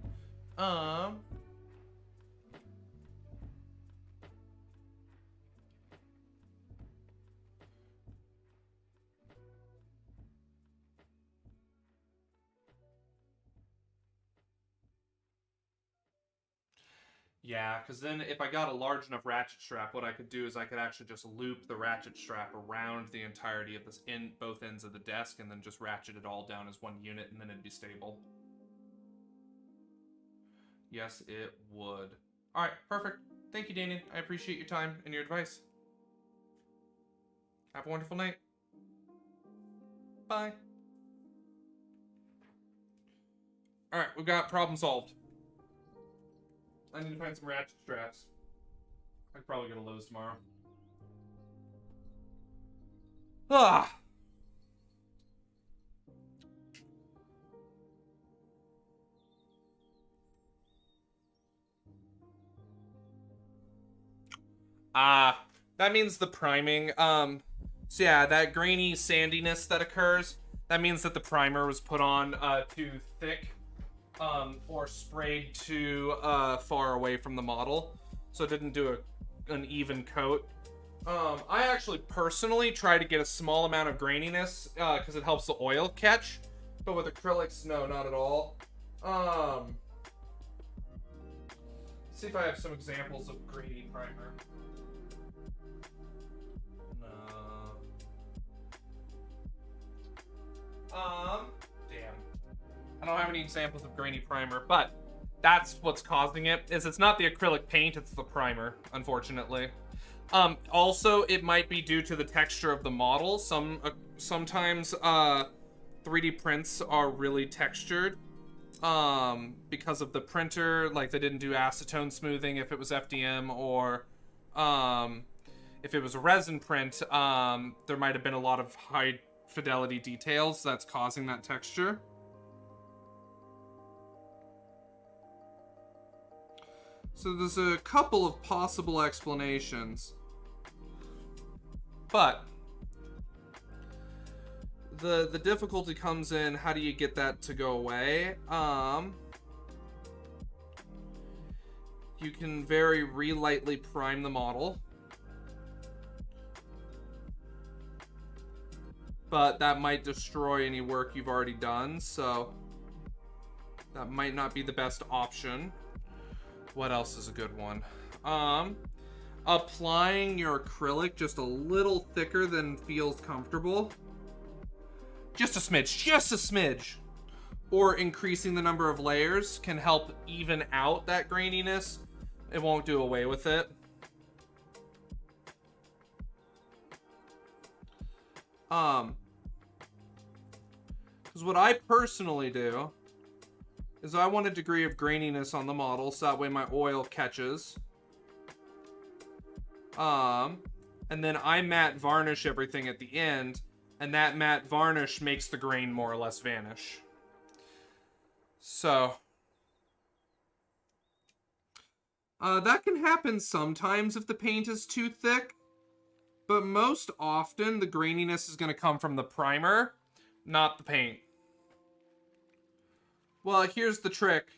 Yeah, because then if I got a large enough ratchet strap, what I could do is I could actually just loop the ratchet strap around the entirety of this both ends of the desk and then just ratchet it all down as one unit and then it'd be stable. Yes, it would. Alright, perfect. Thank you, Daniel. I appreciate your time and your advice. Have a wonderful night. Bye. Alright, we've got problem solved. I need to find some ratchet straps. I could probably go to Lowe's tomorrow. Ah! That means the priming. So yeah, that grainy sandiness that occurs, that means that the primer was put on too thick. Or sprayed too far away from the model, so it didn't do an even coat. I actually personally try to get a small amount of graininess because it helps the oil catch, but with acrylics, no, not at all. Let's see if I have some examples of grainy primer. No. Damn. I don't have any examples of grainy primer, but that's what's causing it. It's not the acrylic paint, it's the primer, unfortunately. Also, it might be due to the texture of the model. Sometimes 3D prints are really textured because of the printer. Like, they didn't do acetone smoothing if it was FDM, or if it was a resin print, there might have been a lot of high fidelity details that's causing that texture. So there's a couple of possible explanations. But the difficulty comes in, how do you get that to go away? You can very lightly prime the model. But that might destroy any work you've already done, so that might not be the best option. What else is a good one? Applying your acrylic just a little thicker than feels comfortable. Just a smidge. Or increasing the number of layers can help even out that graininess. It won't do away with it. Because what I personally do is I want a degree of graininess on the model, so that way my oil catches. And then I matte varnish everything at the end, and that matte varnish makes the grain more or less vanish. So that can happen sometimes if the paint is too thick, but most often the graininess is going to come from the primer, not the paint. Well, here's the trick.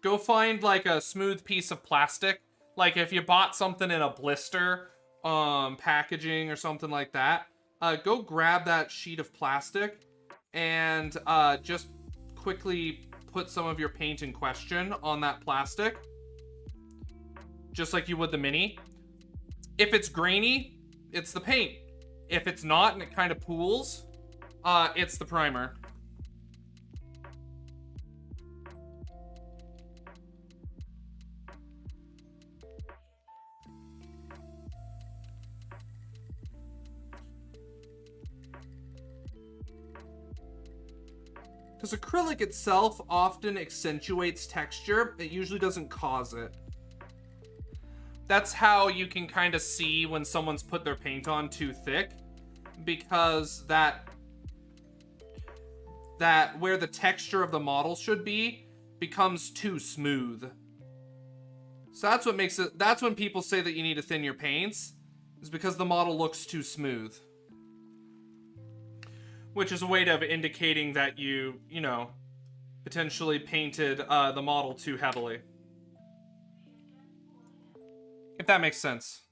Go find like a smooth piece of plastic. Like if you bought something in a blister packaging or something like that, go grab that sheet of plastic and just quickly put some of your paint in question on that plastic. Just like you would the Mini. If it's grainy, it's the paint. If it's not and it kind of pools, it's the primer. Because acrylic itself often accentuates texture. It usually doesn't cause it. that's how you can kind of see when someone's put their paint on too thick, because that where the texture of the model should be becomes too smooth. So that's what makes it, that's when people say that you need to thin your paints, is because the model looks too smooth. Which is a way of indicating that you know, potentially painted the model too heavily. If that makes sense.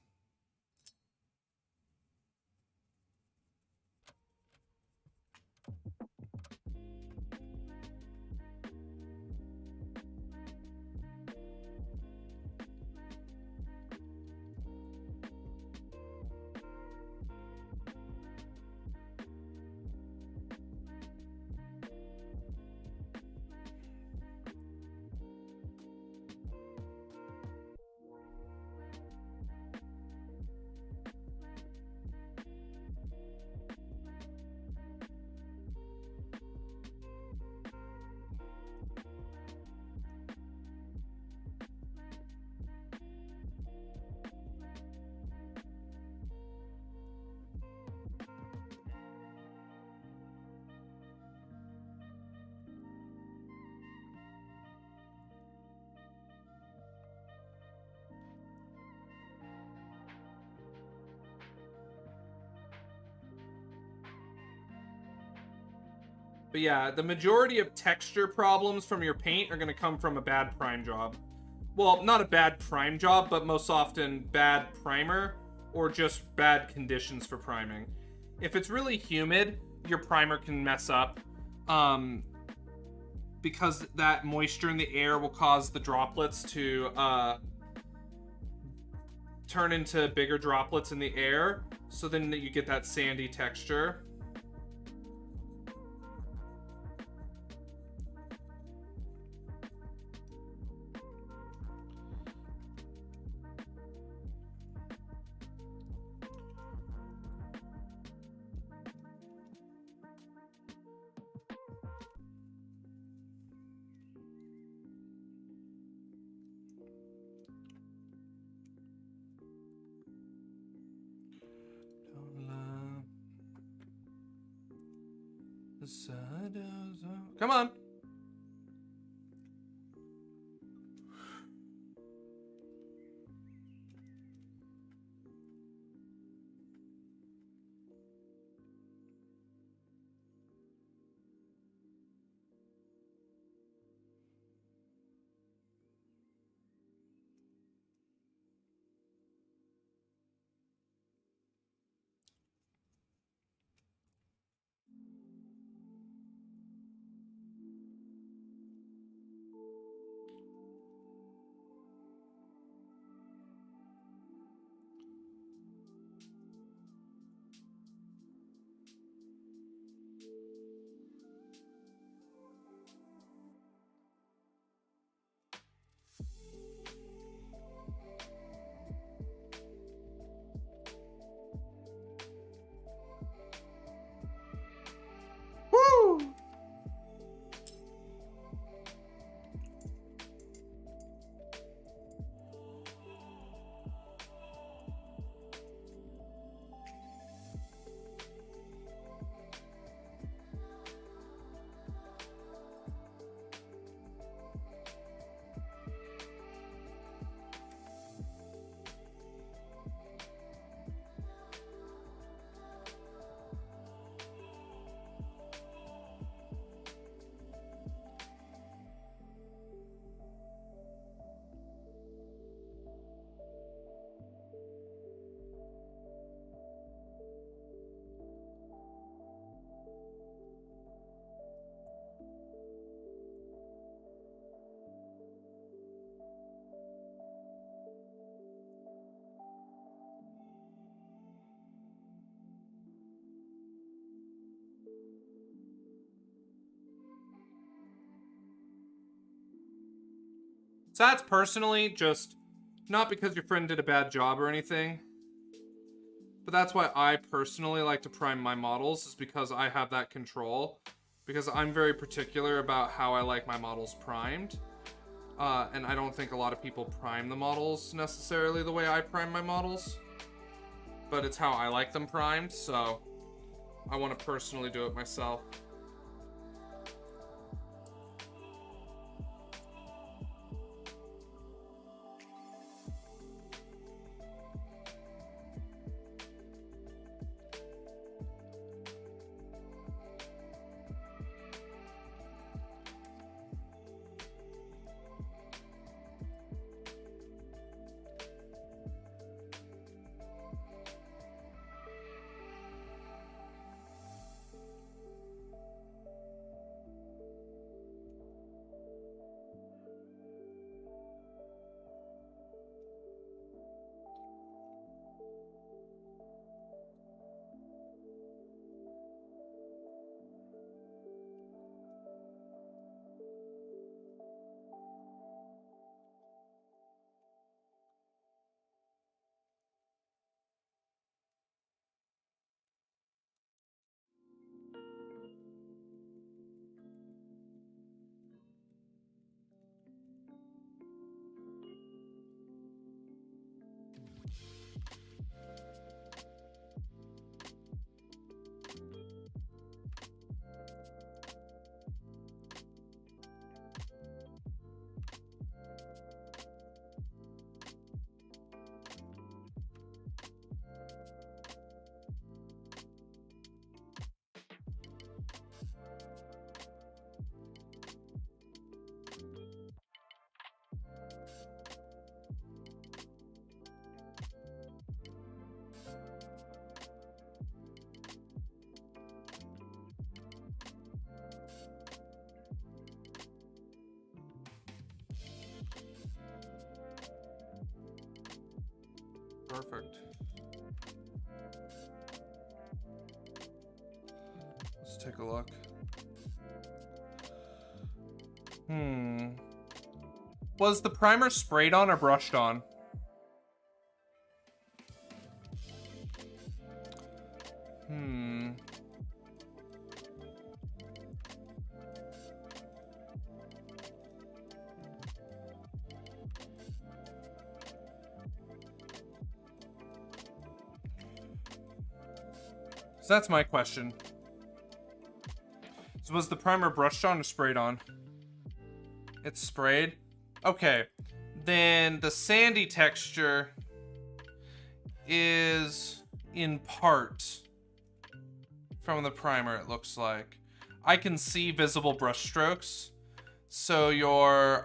But yeah, the majority of texture problems from your paint are going to come from a bad prime job. Well, not a bad prime job, but most often bad primer or just bad conditions for priming. If it's really humid, your primer can mess up because that moisture in the air will cause the droplets to turn into bigger droplets in the air. So then you get that sandy texture. Come on. Woo! So that's personally just not because your friend did a bad job or anything, but that's why I personally like to prime my models, is because I have that control, because I'm very particular about how I like my models primed. And I don't think a lot of people prime the models necessarily the way I prime my models. But it's how I like them primed, so I want to personally do it myself. Perfect. Let's take a look. Was the primer sprayed on or brushed on? So that's my question. So was the primer brushed on or sprayed on? It's sprayed? Okay. Then the sandy texture is in part from the primer, it looks like. I can see visible brush strokes. So your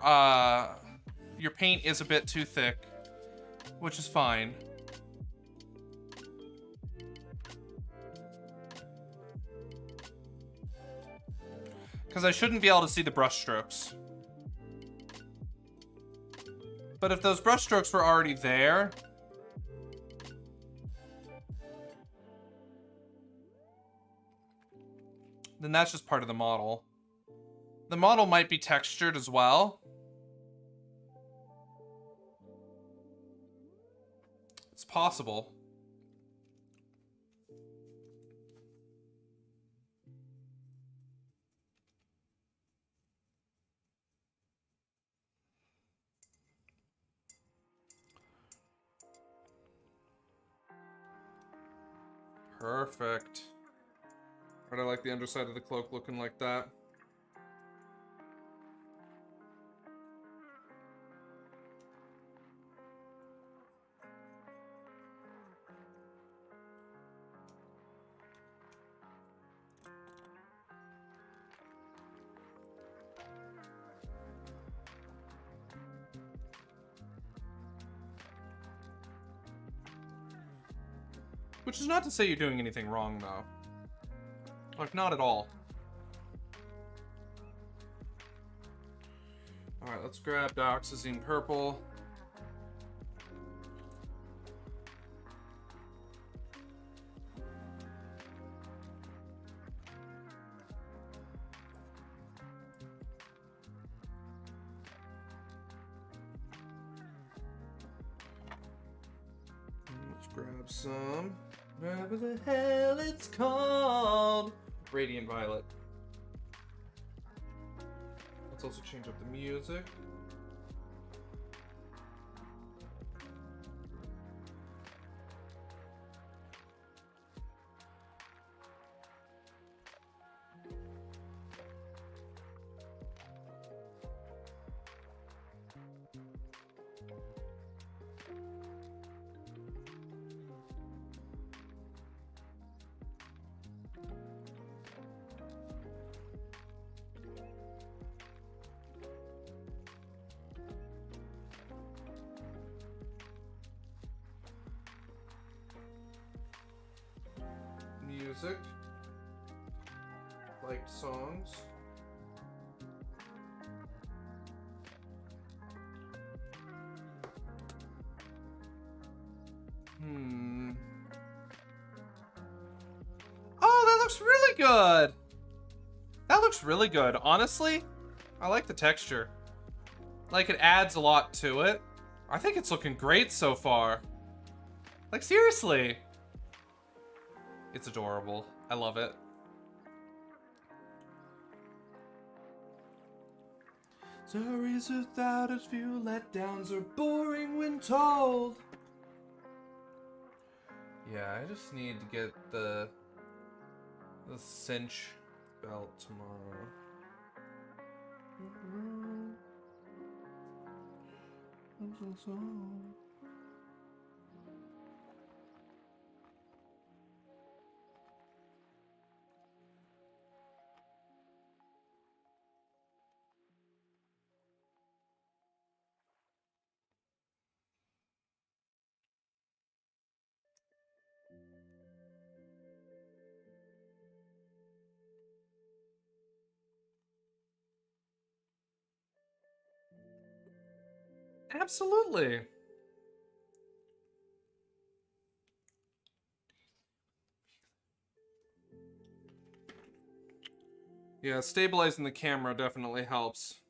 paint is a bit too thick, which is fine. Because I shouldn't be able to see the brush strokes. But if those brush strokes were already there, then that's just part of the model. The model might be textured as well. It's possible. Perfect. But I like the underside of the cloak looking like that. Which is not to say you're doing anything wrong, though. Like, not at all. Alright, let's grab Dioxazine Purple. Let's grab some... whatever the hell it's called. Radiant Violet. Let's also change up the music. music. Liked songs. Oh, that looks really good. That looks really good. Honestly, I like the texture. Like, it adds a lot to it. I think it's looking great so far. Like, seriously. It's adorable. I love it. Stories without a few letdowns are boring when told. Yeah, I just need to get the cinch belt tomorrow. Absolutely. Yeah, stabilizing the camera definitely helps.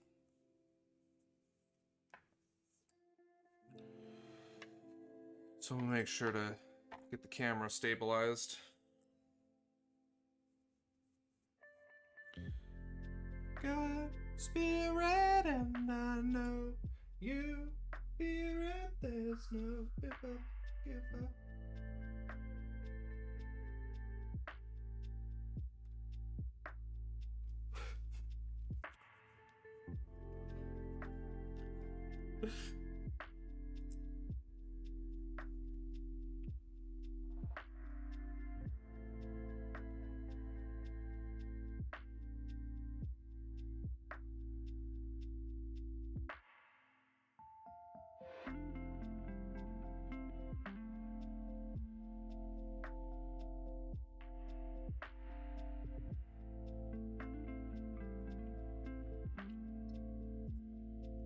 So we'll make sure to get the camera stabilized. God, spirit, and I know you, spirit, there's no give up, give up.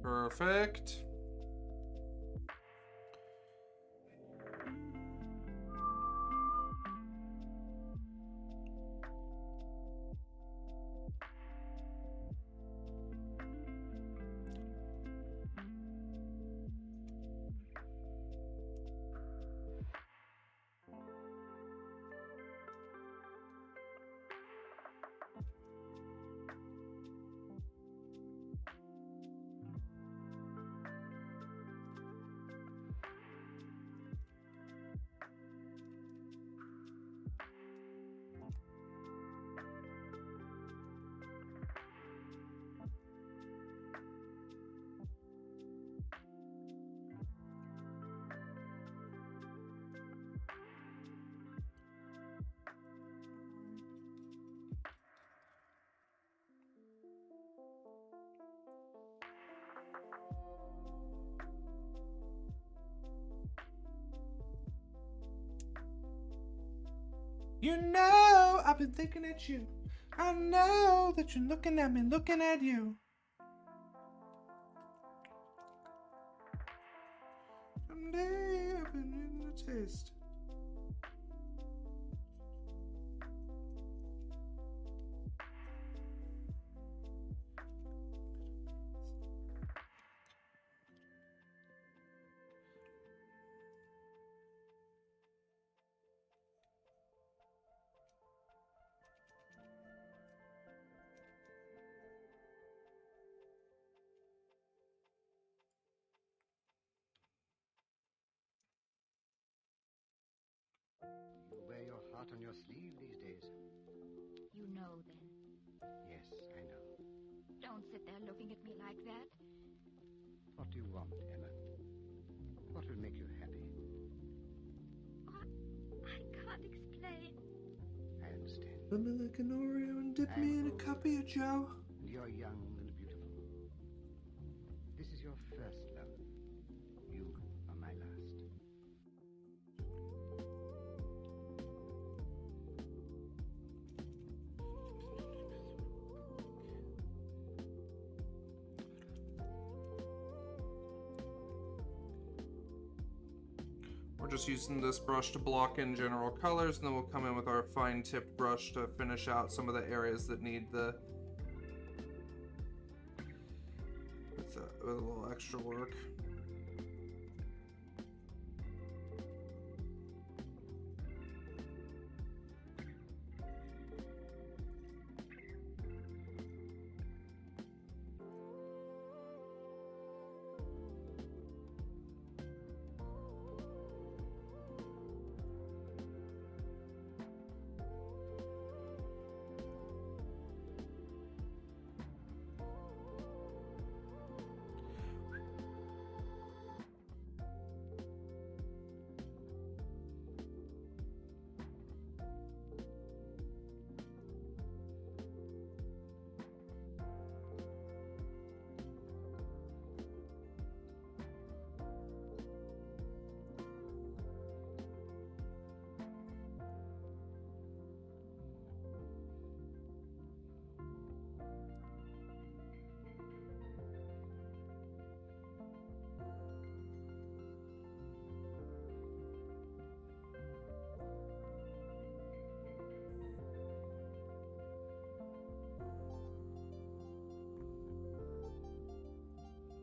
Perfect. You know, I've been thinking at you. I know that you're looking at me, looking at you. Someday I've been in the taste. You wear your heart on your sleeve these days. You know, then. Yes, I know. Don't sit there looking at me like that. What do you want, Emma? What will make you happy? Oh, I can't explain. I understand. Let me like an Oreo and dip me in a cup of your Joe. And you're young and beautiful. This is your first love. You are my last. just using this brush to block in general colors, and then we'll come in with our fine tipped brush to finish out some of the areas that need the with a little extra work.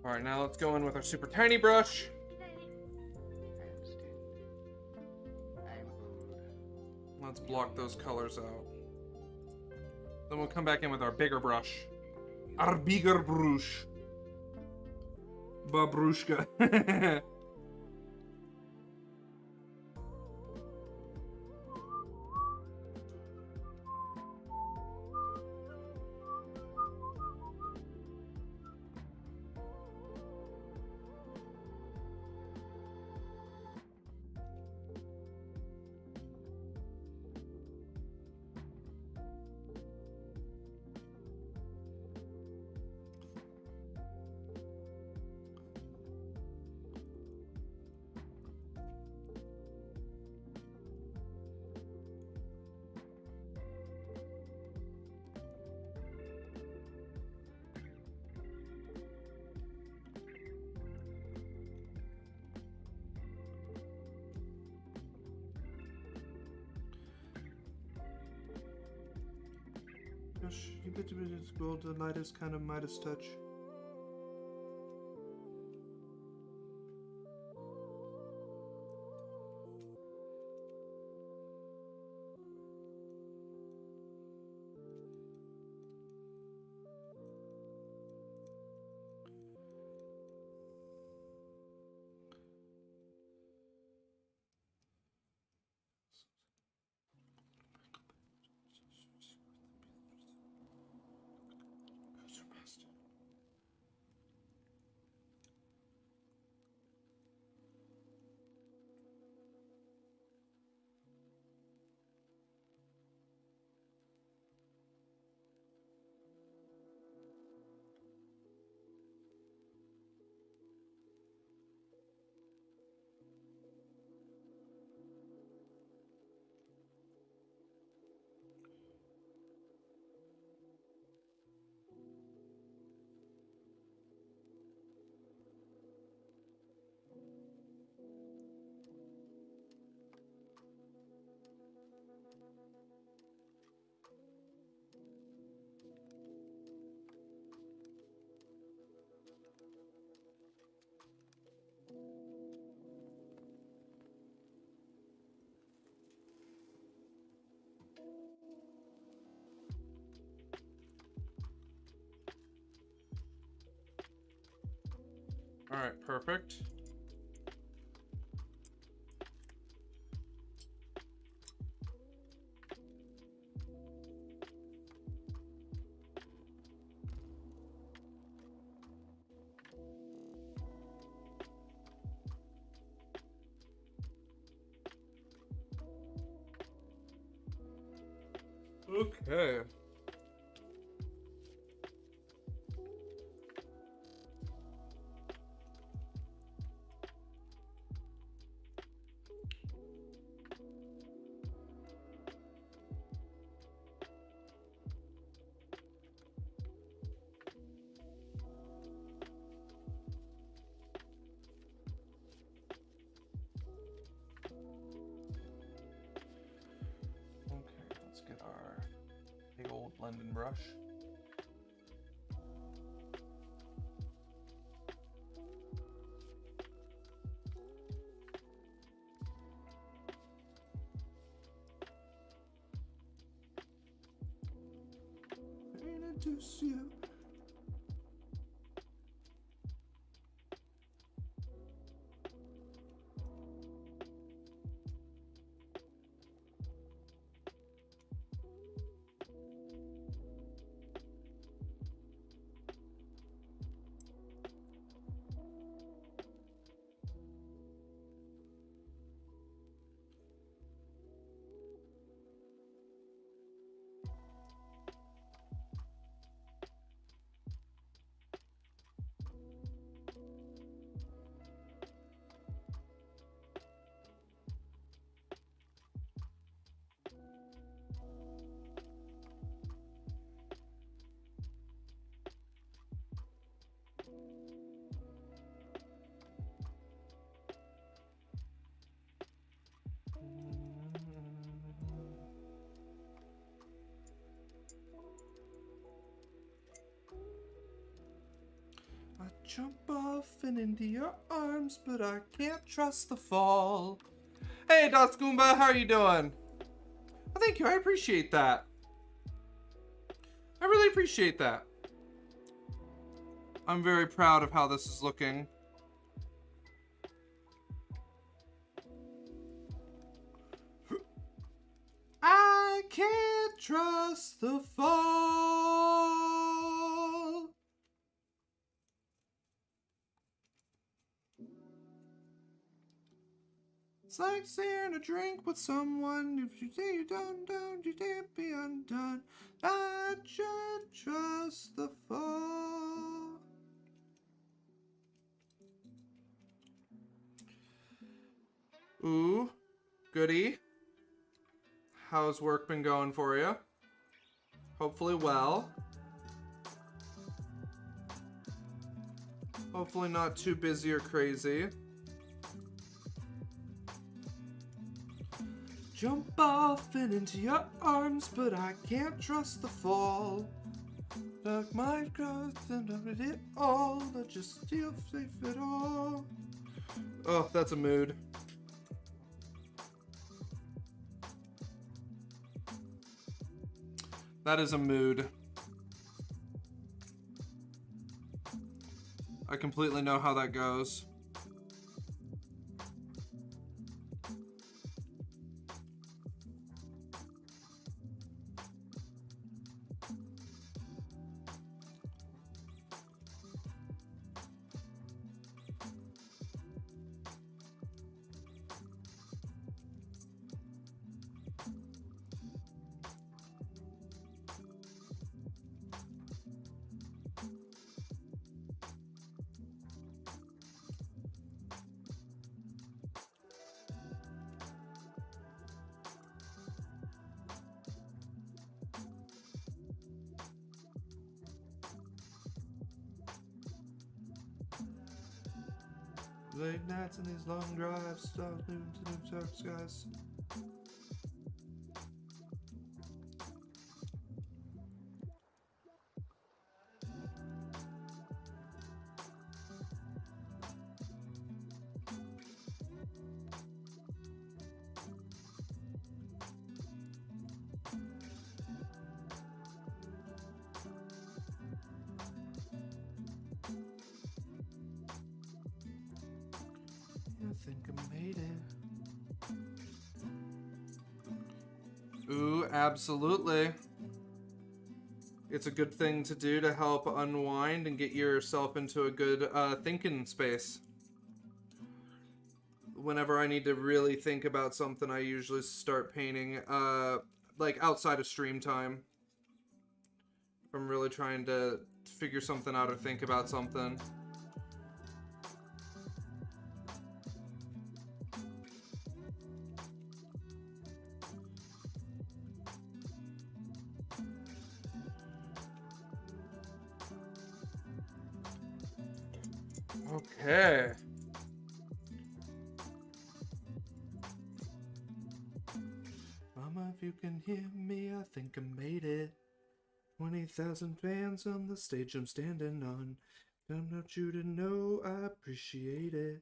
All right, now let's go in with our super tiny brush. I understand. I'm old. Let's block those colors out. Then we'll come back in with our bigger brush. Our bigger brush. Babrushka. Gosh, you bet it's gold, the lightest kind of Midas touch. All right, perfect. Okay. blending brush. Introduce you. I jump off and into your arms, but I can't trust the fall. Hey, Goomba, how are you doing? Oh, thank you, I appreciate that. I really appreciate that. I'm very proud of how this is looking. I can't trust the fall. It's like sharing a drink with someone. If you say you don't, you can't be undone. I should trust the fall. Ooh, goody. How's work been going for you? Hopefully well. Hopefully not too busy or crazy. Jump off and into your arms, but I can't trust the fall. Like my growth and I did it all, I just feel safe at all. Oh, that's a mood. That is a mood. I completely know how that goes. Late nights and these long drives, stars moving to new dark skies. I think I made it. Ooh, absolutely. It's a good thing to do to help unwind and get yourself into a good thinking space. Whenever I need to really think about something, I usually start painting, like outside of stream time. If I'm really trying to figure something out or think about something. Okay. Mama, if you can hear me, I think I made it. 20,000 fans on the stage I'm standing on. Don't want you to know I appreciate it.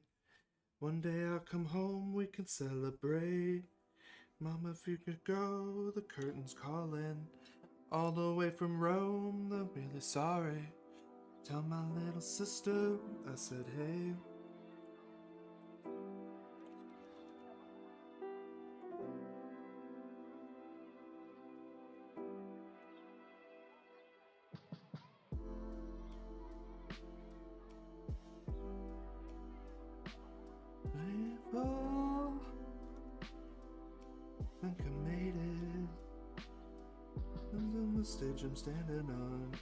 One day I'll come home, we can celebrate. Mama, if you could go, the curtain's calling. All the way from Rome, I'm really sorry. Tell my little sister I said hey. We've all think I made it. And on the stage I'm standing on.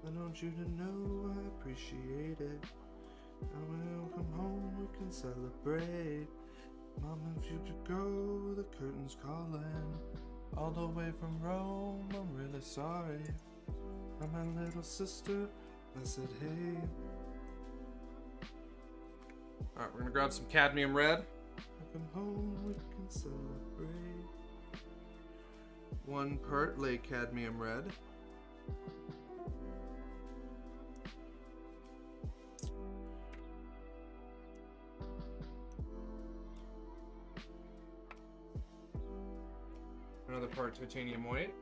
I want you to know I appreciate it. And when I come home we can celebrate. Mama, if you could go, the curtain's calling. All the way from Rome, I'm really sorry. And my little sister, I said hey. Alright, we're gonna grab some cadmium red. Come home, we can celebrate. 1 part late cadmium red. Another part titanium white.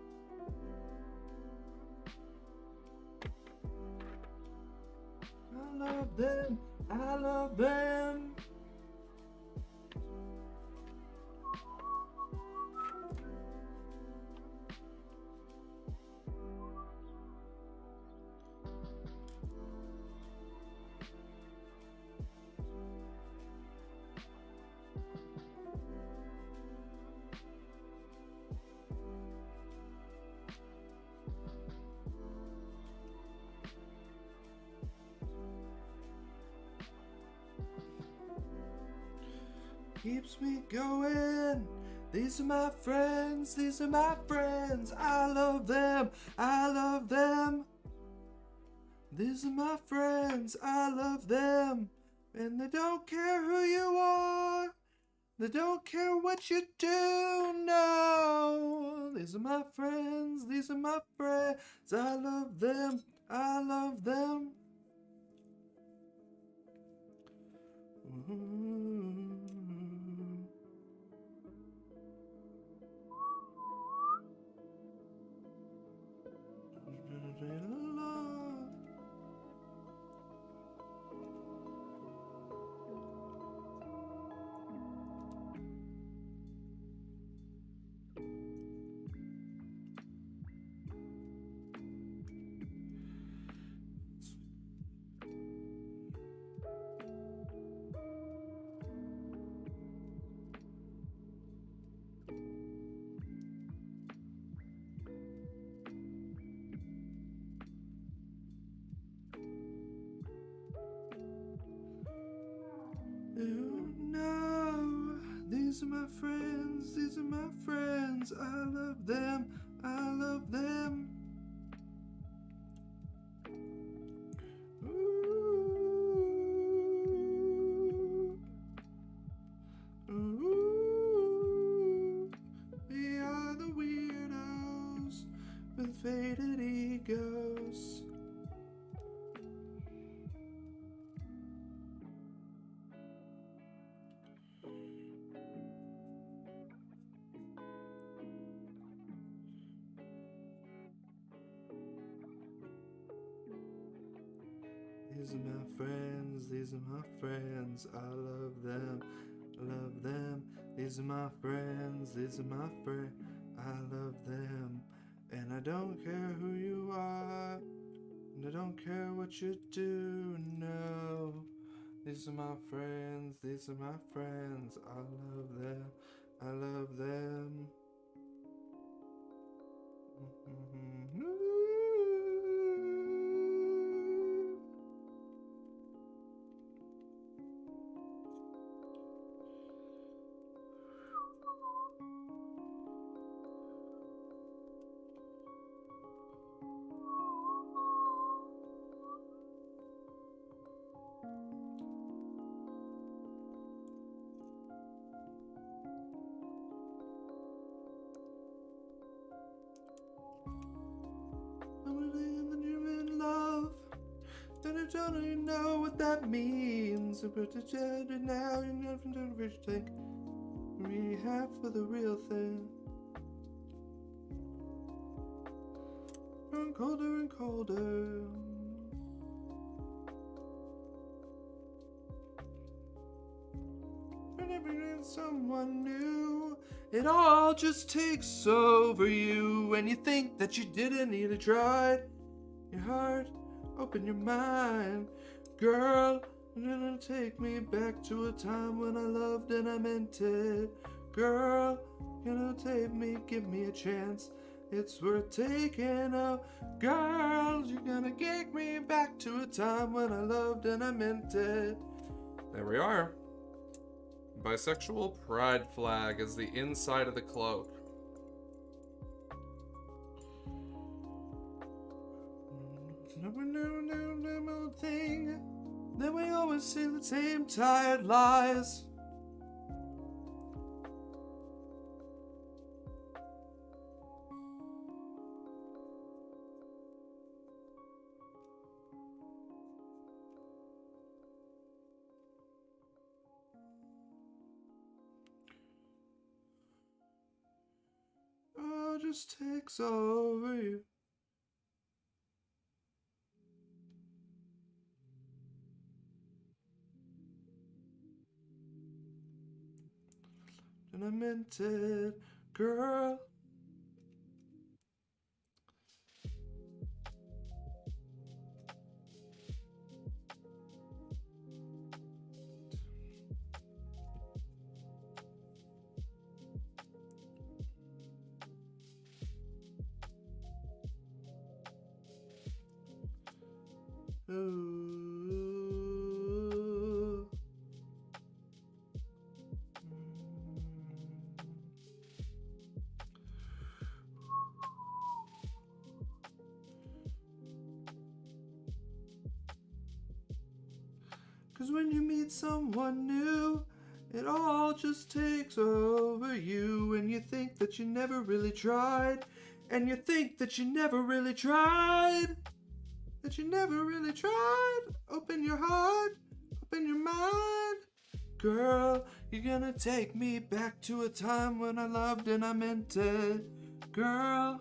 I love them, I love them. Keeps me going. These are my friends, these are my friends. I love them, I love them. These are my friends, I love them. And they don't care who you are. They don't care what you do, no. These are my friends, these are my friends. I love them, I love them. You know, these are my friends, these are my friends. I love them, I love them. Ooh, ooh, we are the weirdos with faded egos. These are my friends, these are my friends, I love them, These are my friends, these are my friends, I love them. And I don't care who you are, and I don't care what you do, no. These are my friends, these are my friends, I love them, I love them. don't even know what that means. But now you're nothing to rich think. We have for the real thing. Growing colder and colder. Whenever you're in someone new, it all just takes over you. And you think that you didn't need to try. Your heart, open your mind. Girl, you're gonna take me back to a time when I loved and I meant it. Girl, you're gonna take me, give me a chance. It's worth taking out. Girl, you're gonna get me back to a time when I loved and I meant it. There we are. Bisexual pride flag is the inside of the cloak. No thing. Then we always see the same tired lies. Oh, just takes over you. And I meant it, girl. Ooh. Cause when you meet someone new, it all just takes over you. And you think that you never really tried. And you think that you never really tried. That you never really tried. Open your heart, open your mind. Girl, you're gonna take me back to a time when I loved and I meant it. Girl,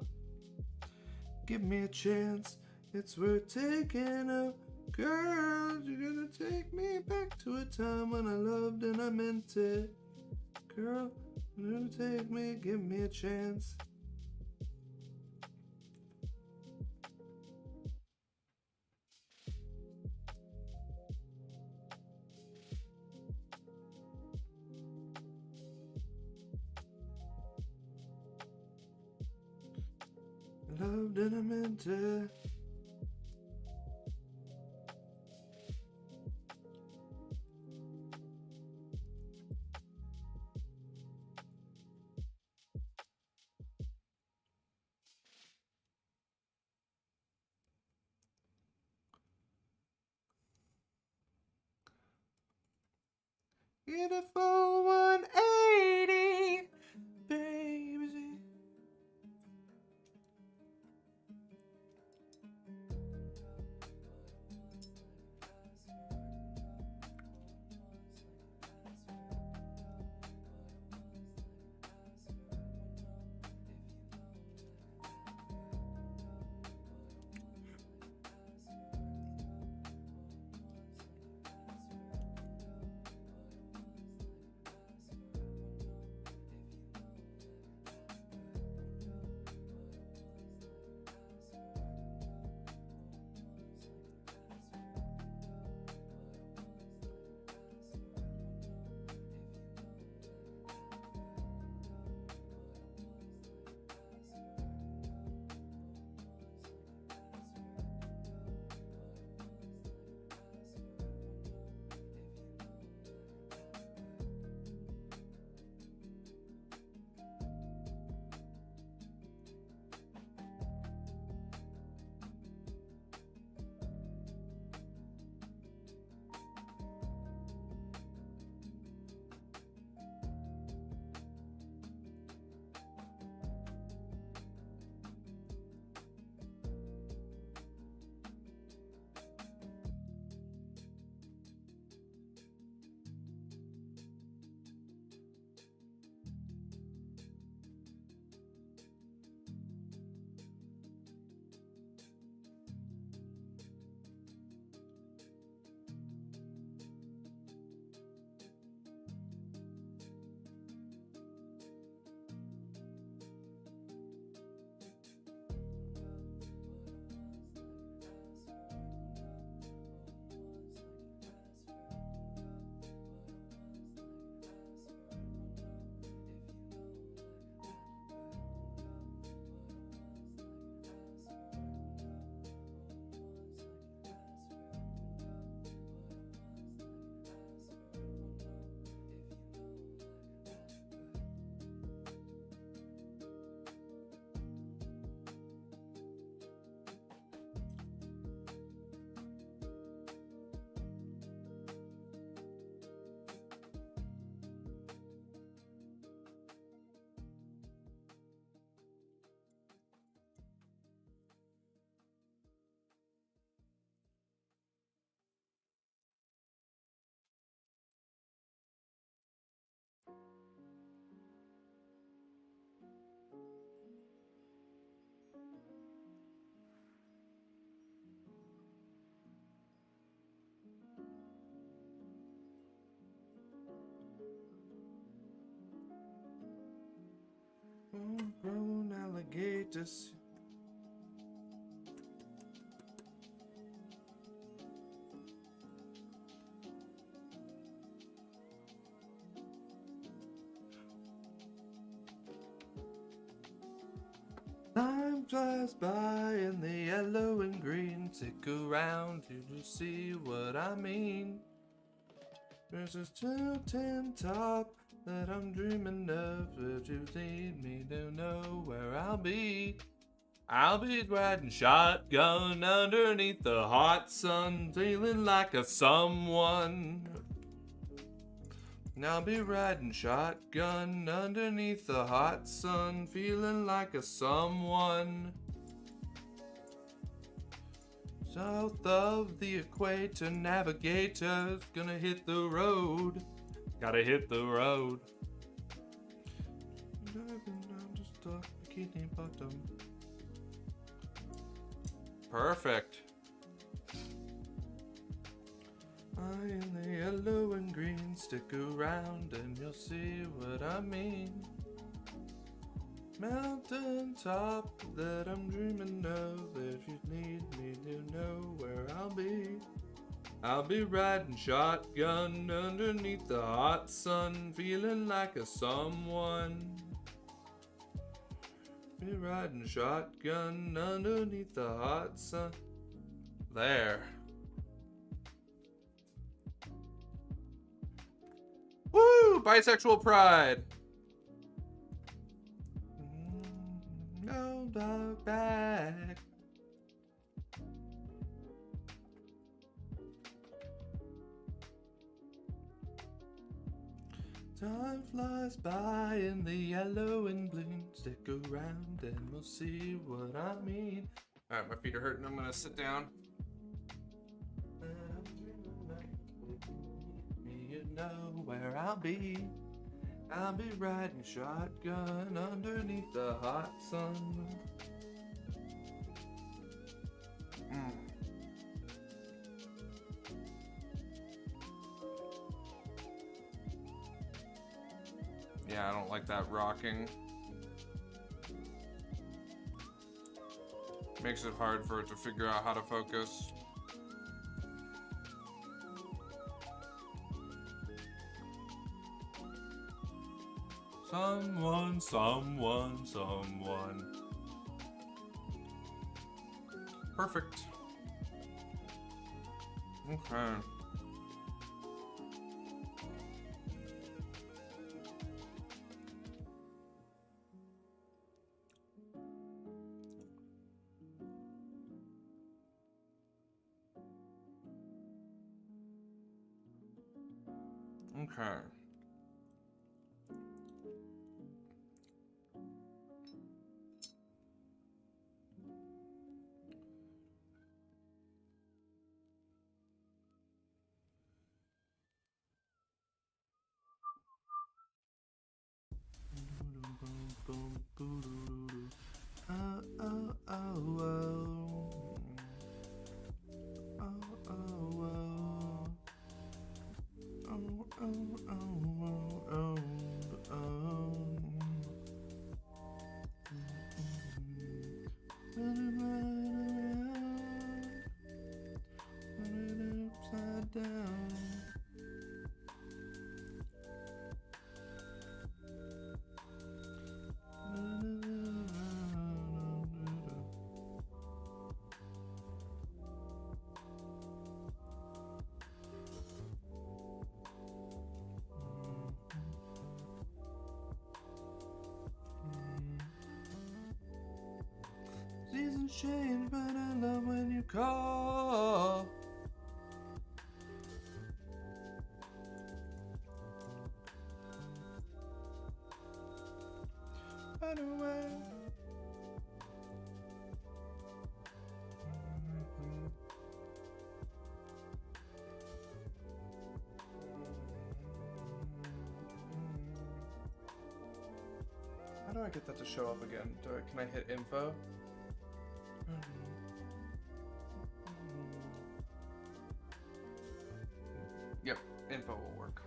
give me a chance, it's worth taking a. Girl, you're gonna take me back to a time when I loved and I meant it. Girl, you're gonna take me, give me a chance. Loved and I meant it. In a full 180, baby. navigators. Time flies by in the yellow and green. Stick around you to see what I mean. There's this tin top that I'm dreaming of. If you need me to know where I'll be. I'll be riding shotgun underneath the hot sun, feeling like a someone. I'll be riding shotgun underneath the hot sun, feeling like a someone. South of the equator, navigator's gonna hit the road. Gotta hit the road. Just a bikini bottom. Perfect. I in the yellow and green, stick around and you'll see what I mean. Mountain top that I'm dreaming of. If you need me to know where I'll be riding shotgun underneath the hot sun, feeling like a someone. Be riding shotgun underneath the hot sun. There. Woo! Bisexual pride. No dog back. Time flies by in the yellow and blue. Stick around and we'll see what I mean. Alright, my feet are hurting. I'm gonna sit down. You know where I'll be. I'll be riding shotgun underneath the hot sun. Yeah, I don't like that rocking. Makes it hard for it to figure out how to focus. Someone. Perfect. Okay. Okay. Upside down. Seasons change, but I love when you call. Run away. How do I get that to show up again? Can I hit info? Yep, info will work.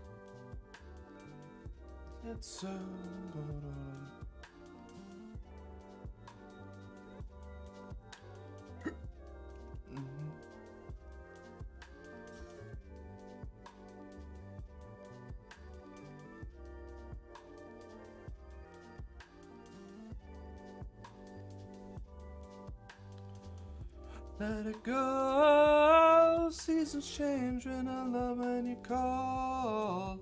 It's so Let it go. Seasons change when I love when you call.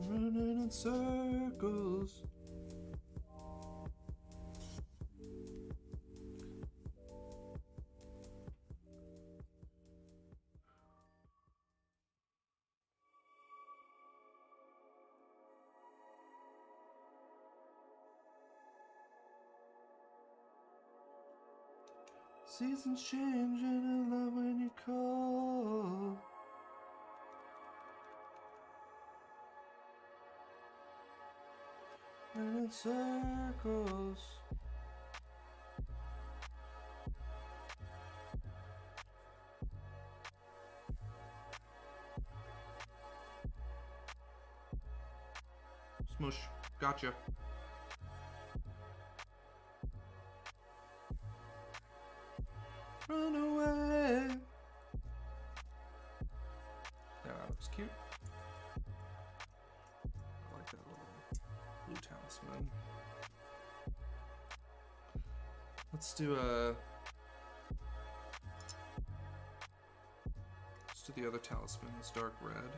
Running in circles. Seasons change and I love when you call. And in circles. Smush. Gotcha. Run away. Yeah, that looks cute. I like that little blue talisman. Let's do the other talisman. It's dark red.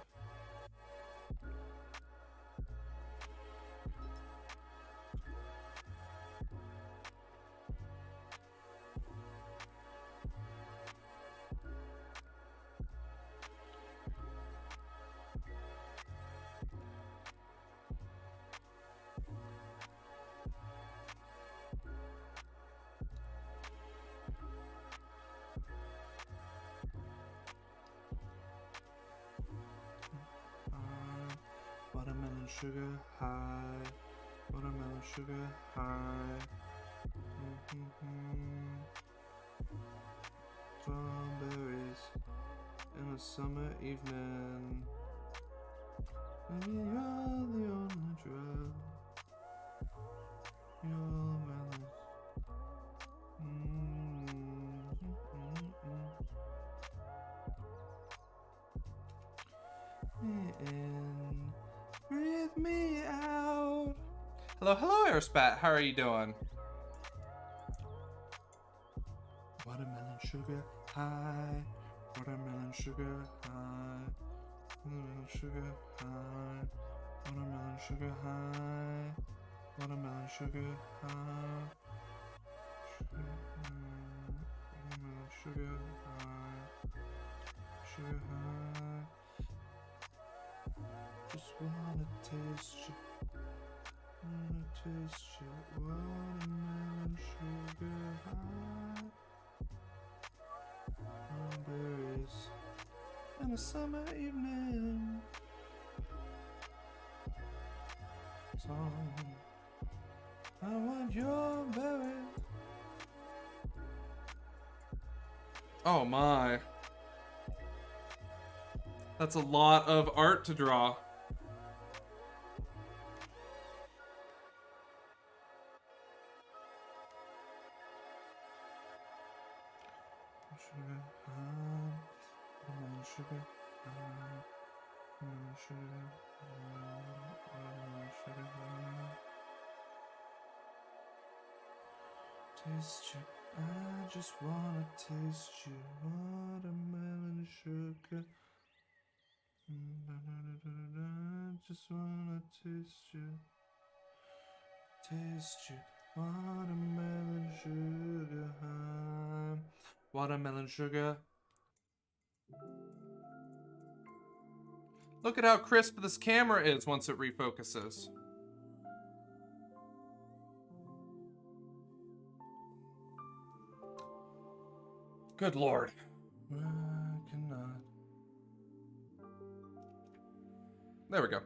Watermelon sugar high, watermelon sugar high. Strawberries in a summer evening. Maybe you're the only drug. Your melons. In, breathe me out. Hello, Airspat. How are you doing? Watermelon sugar high, watermelon sugar high, watermelon sugar high, watermelon sugar high, watermelon sugar high, watermelon sugar high, sugar high. Just wanna taste you, watermelon sugar high. Berries in a summer evening. Song. I want your berries. Oh my. That's a lot of art to draw. Sugar high, lemon sugar high, lemon sugar high, lemon sugar high. Taste you, I just wanna taste you, watermelon sugar. Just wanna taste you, watermelon sugar high. Watermelon sugar. Look at how crisp this camera is once it refocuses. Good Lord. I cannot. There we go.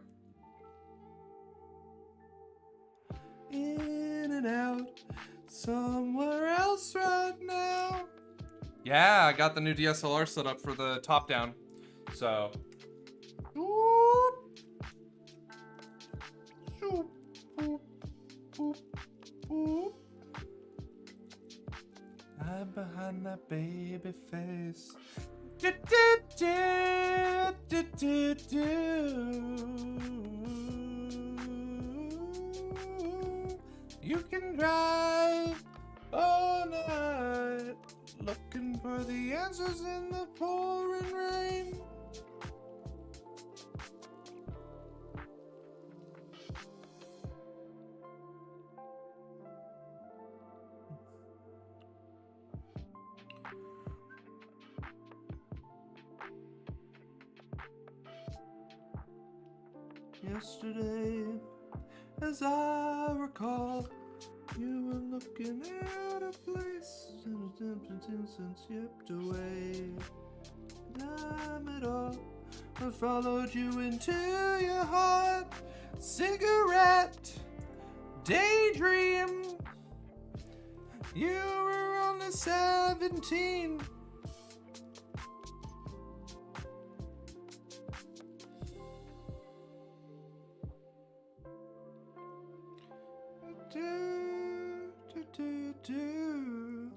In and out, somewhere else right now. Yeah, I got the new DSLR set up for the top down. So. boop, boop. I'm behind that baby face. Do, do, do, do, do, do. You can drive all night looking for the answers in the pouring rain. Yesterday, as I recall, you were looking at a place and since yipped away. Damn it all, I followed you into your heart. Cigarette, daydream. You were only 17. Do.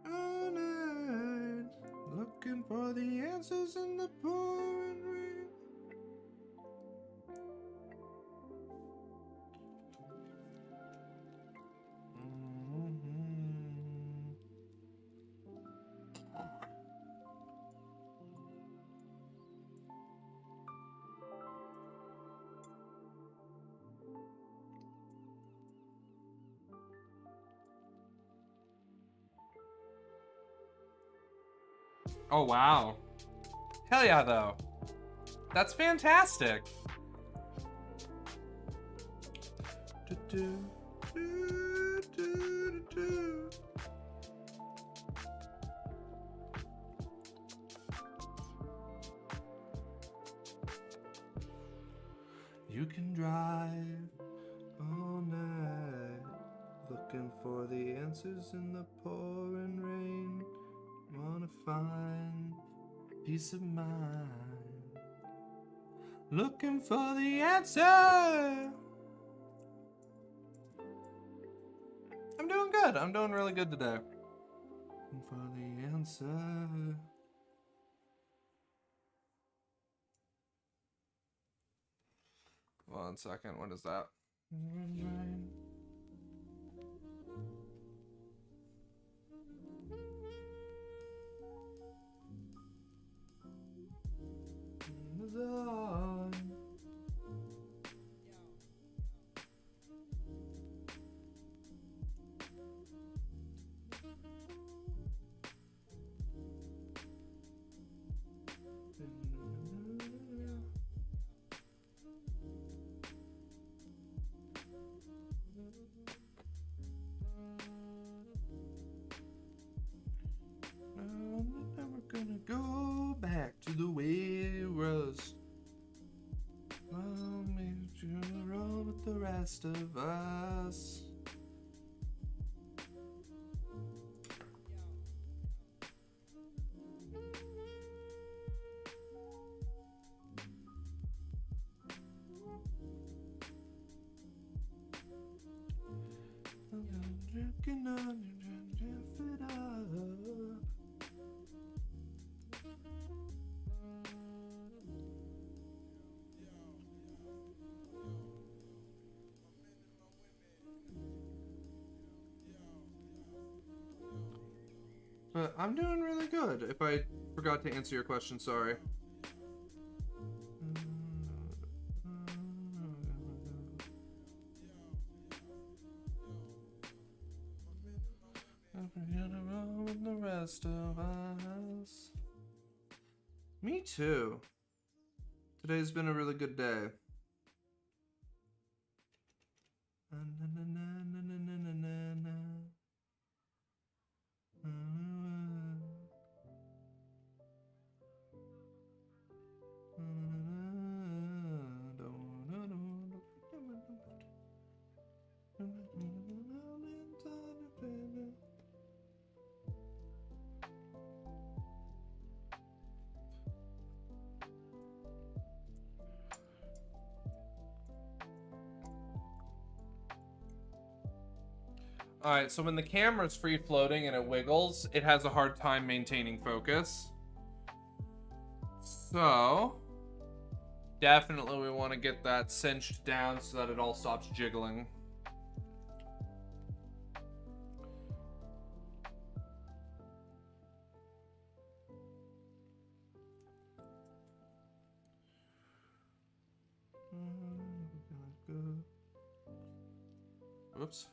All night, looking for the answers in the pouring rain. Oh, wow. Hell yeah, though. That's fantastic. You can drive all night looking for the answers in the pouring rain. Wanna find peace of mind, looking for the answer. I'm doing good. I'm doing really good today. Looking for the answer. One second. What is that? On. I'm never gonna go back to the way it was. I'll make you roll with the rest of us. I'm drinking on you, drift it up. But I'm doing really good. If I forgot to answer your question, sorry. With the rest of us. Me too. Today's been a really good day. Alright, so when the camera's free floating and it wiggles, it has a hard time maintaining focus. So, definitely we want to get that cinched down so that it all stops jiggling. Oops.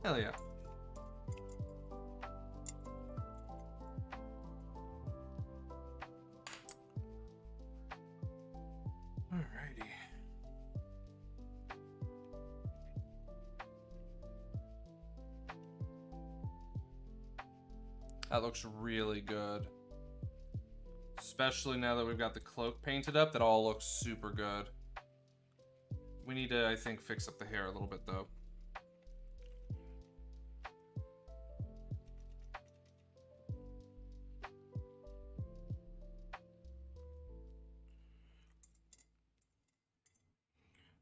Hell yeah. Alrighty. That looks really good. Especially now that we've got the cloak painted up, that all looks super good. We need to, I think, fix up the hair a little bit though.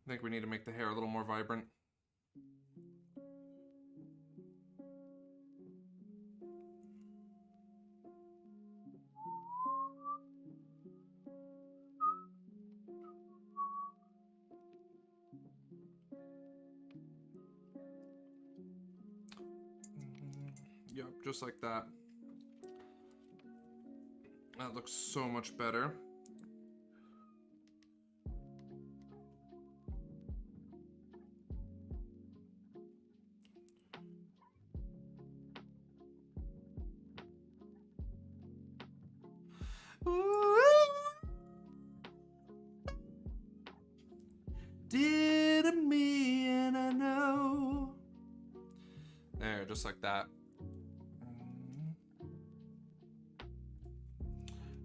I think we need to make the hair a little more vibrant. Yep, just like that. That looks so much better. Did me and I know. There, just like that.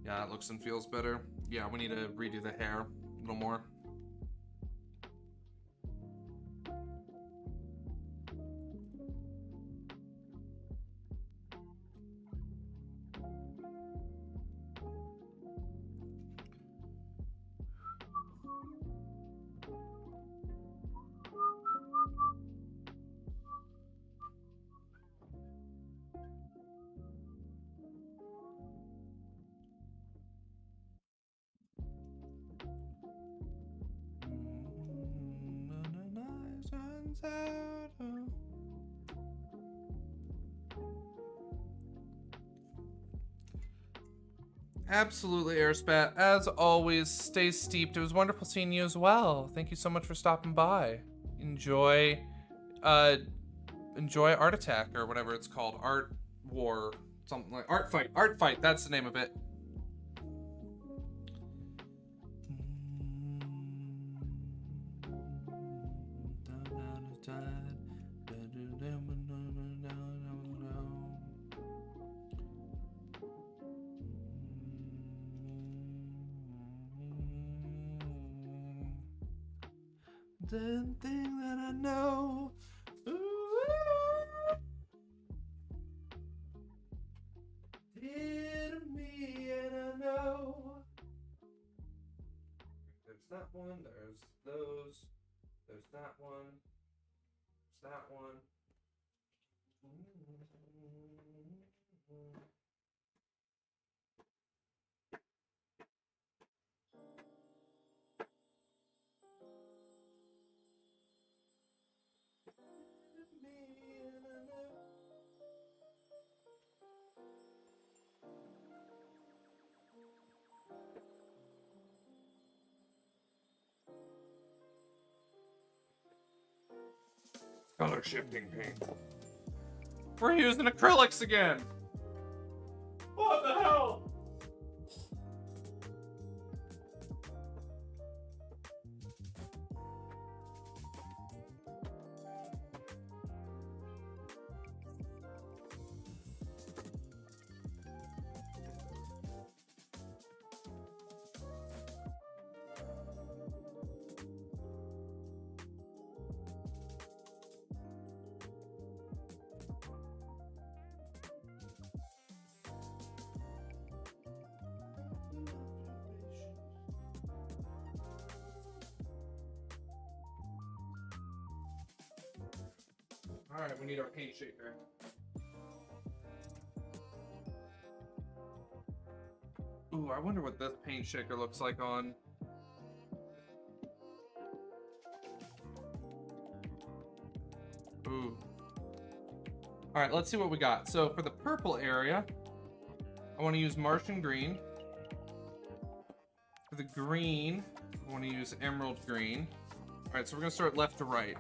Yeah, it looks and feels better. Yeah, we need to redo the hair a little more. Absolutely, Airspat. As always, stay steeped. It was wonderful seeing you as well. Thank you so much for stopping by. Enjoy Art Attack or whatever it's called. Art War, something like Art Fight. Art Fight, that's the name of it. The thing that I know. Did me and I know. There's that one, there's those, there's that one, there's that one. Color shifting paint. We're using acrylics again. What the hell? All right, we need our paint shaker. Ooh, I wonder what this paint shaker looks like on. Ooh. All right, let's see what we got. So for the purple area, I want to use Martian green. For the green, I want to use emerald green. All right, so we're gonna start left to right.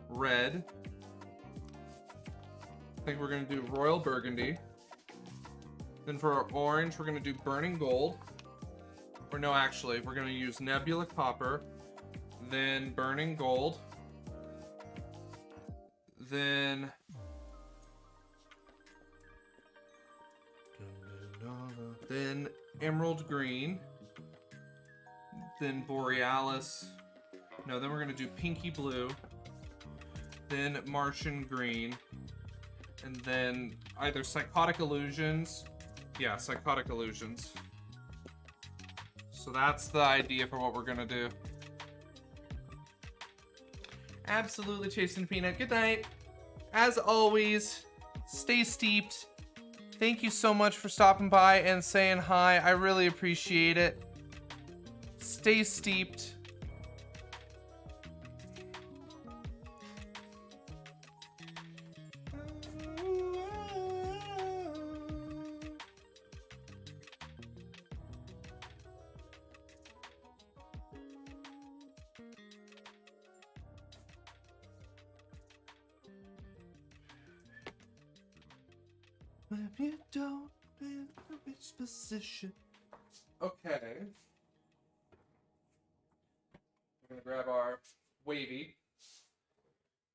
Red. I think we're gonna do royal burgundy. Then for our orange, we're gonna do burning gold. Or no, actually, we're gonna use nebula copper. Then burning gold. Then emerald green. Then borealis. No, then we're gonna do pinky blue. Then Martian green, and then either Psychotic Illusions. Yeah, Psychotic Illusions. So that's the idea for what we're gonna do. Absolutely, Chasing Peanut. Good night. As always, stay steeped. Thank you so much for stopping by and saying hi. I really appreciate it. Stay steeped. If you don't in which position. Okay. We're gonna grab our wavy.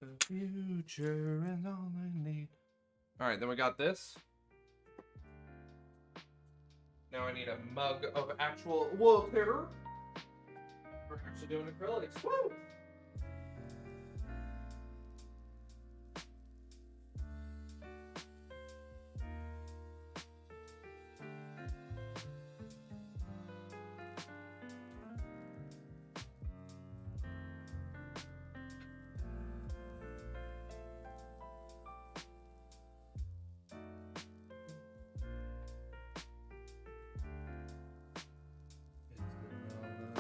The future and all I need. Alright, then we got this. Now I need a mug of actual water. We're actually doing acrylics. Woo!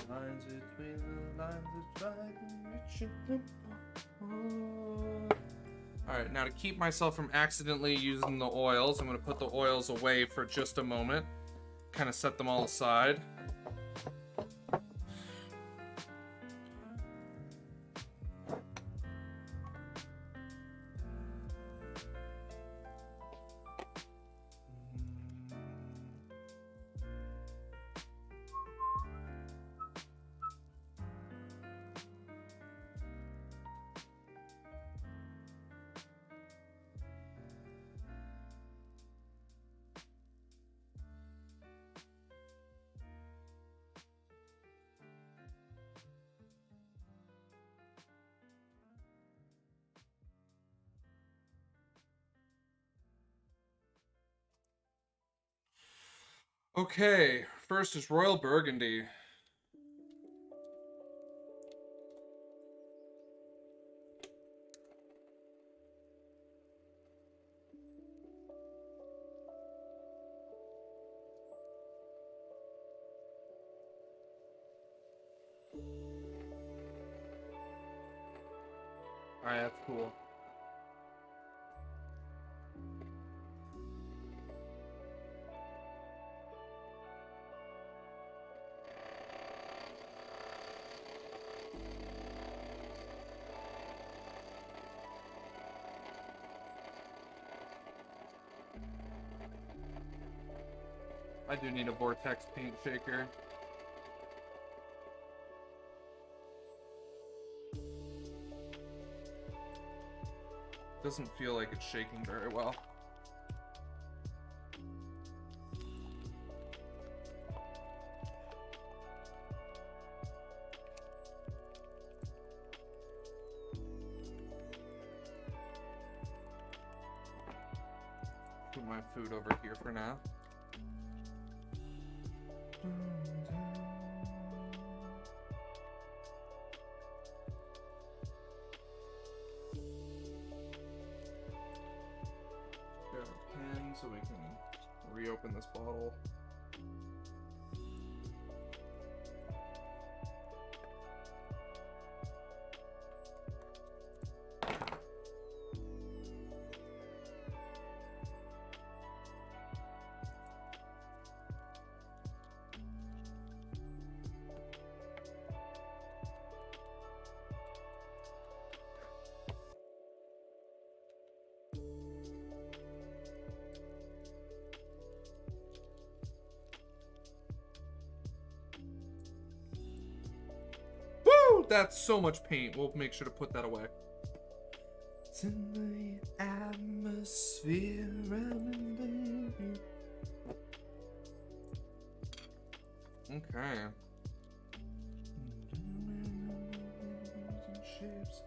Lines between the lines that try to reach them. Alright, now to keep myself from accidentally using the oils, I'm going to put the oils away for just a moment. Kind of set them all aside. Okay, first is Royal Burgundy. Alright, that's cool. I do need a vortex paint shaker. Doesn't feel like it's shaking very well. Put my food over here for now. Grab a pen so we can reopen this bottle. That's so much paint. We'll make sure to put that away. It's in the atmosphere, okay. Shapes.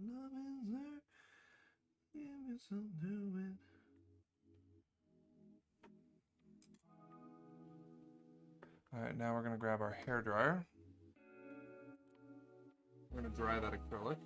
Love is there. Give me some doing. All right, now we're gonna grab our hair dryer. We're gonna dry that acrylic.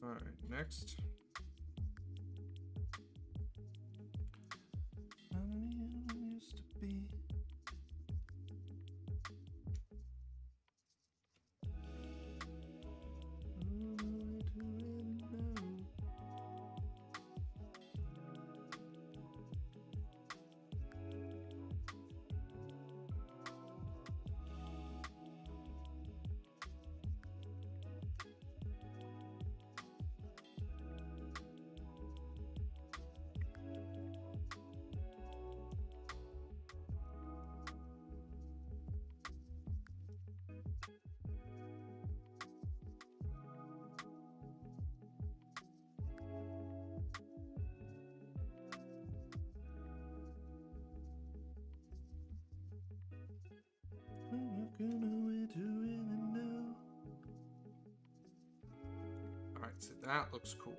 All right, next. Used to be. All right, so that looks cool.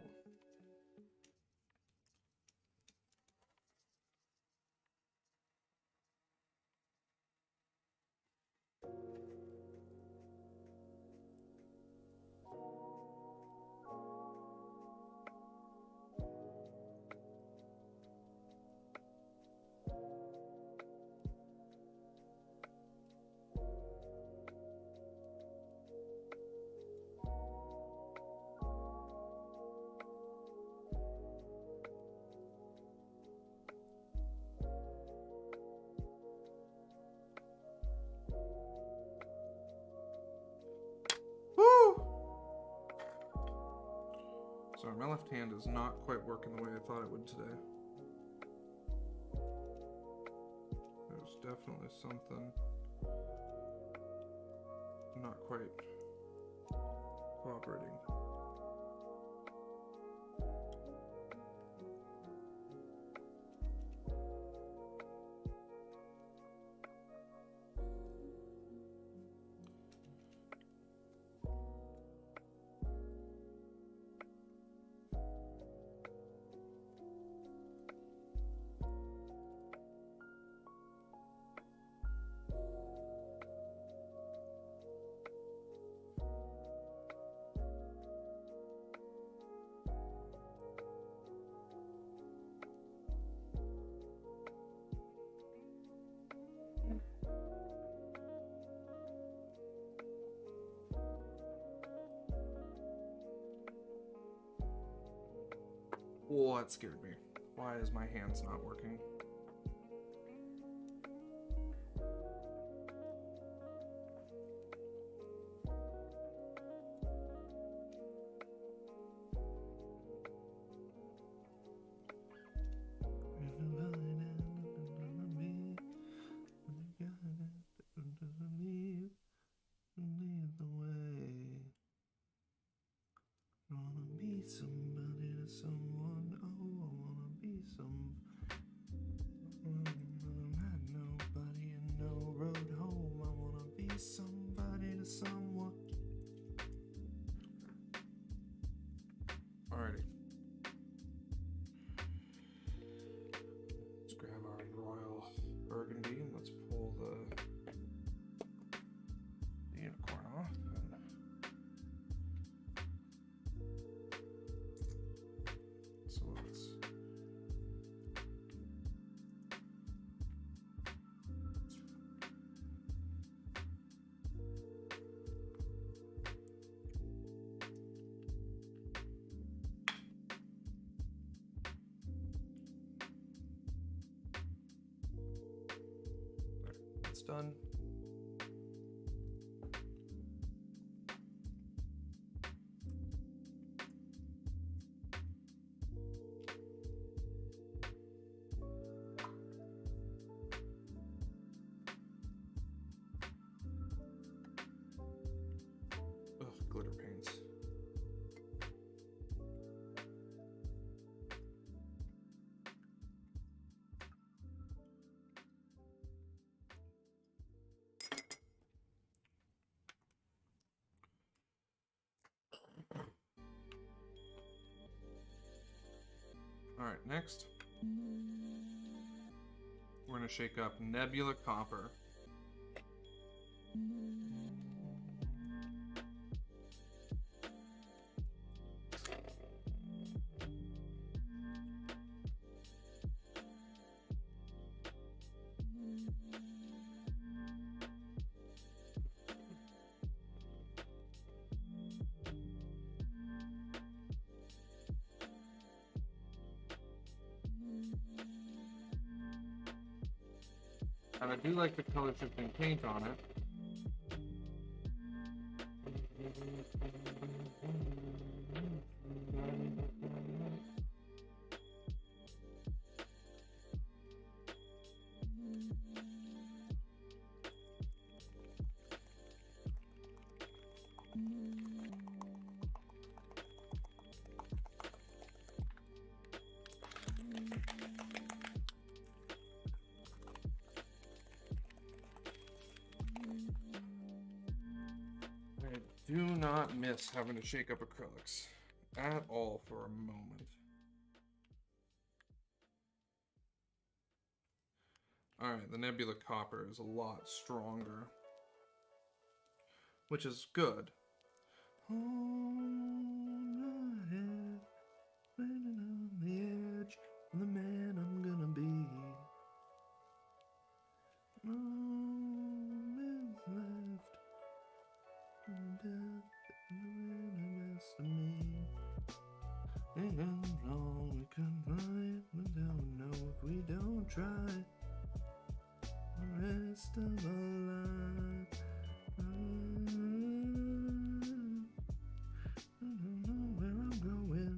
Sorry, my left hand is not quite working the way I thought it would today. There's definitely something not quite cooperating. Oh, that scared me. Why is my hands not working? Somebody to someone, oh, I wanna be some. Not nobody and no road home. I wanna be somebody to someone. Alrighty. Let's grab our Royal Burgundy and let's pull the unicorn off. So let's it's done. Ugh, glitter paints. All right, next, we're gonna shake up Nebula Copper. And I do like the color shifting paint on it. I do not miss having to shake up acrylics at all for a moment. Alright, the Nebula Copper is a lot stronger, which is good. On my head, standing on the edge of the man I'm gonna be. No man's left, death and the rest of me. And long we can fly, but don't know if we don't try. The rest of our life. I don't know where I'm going.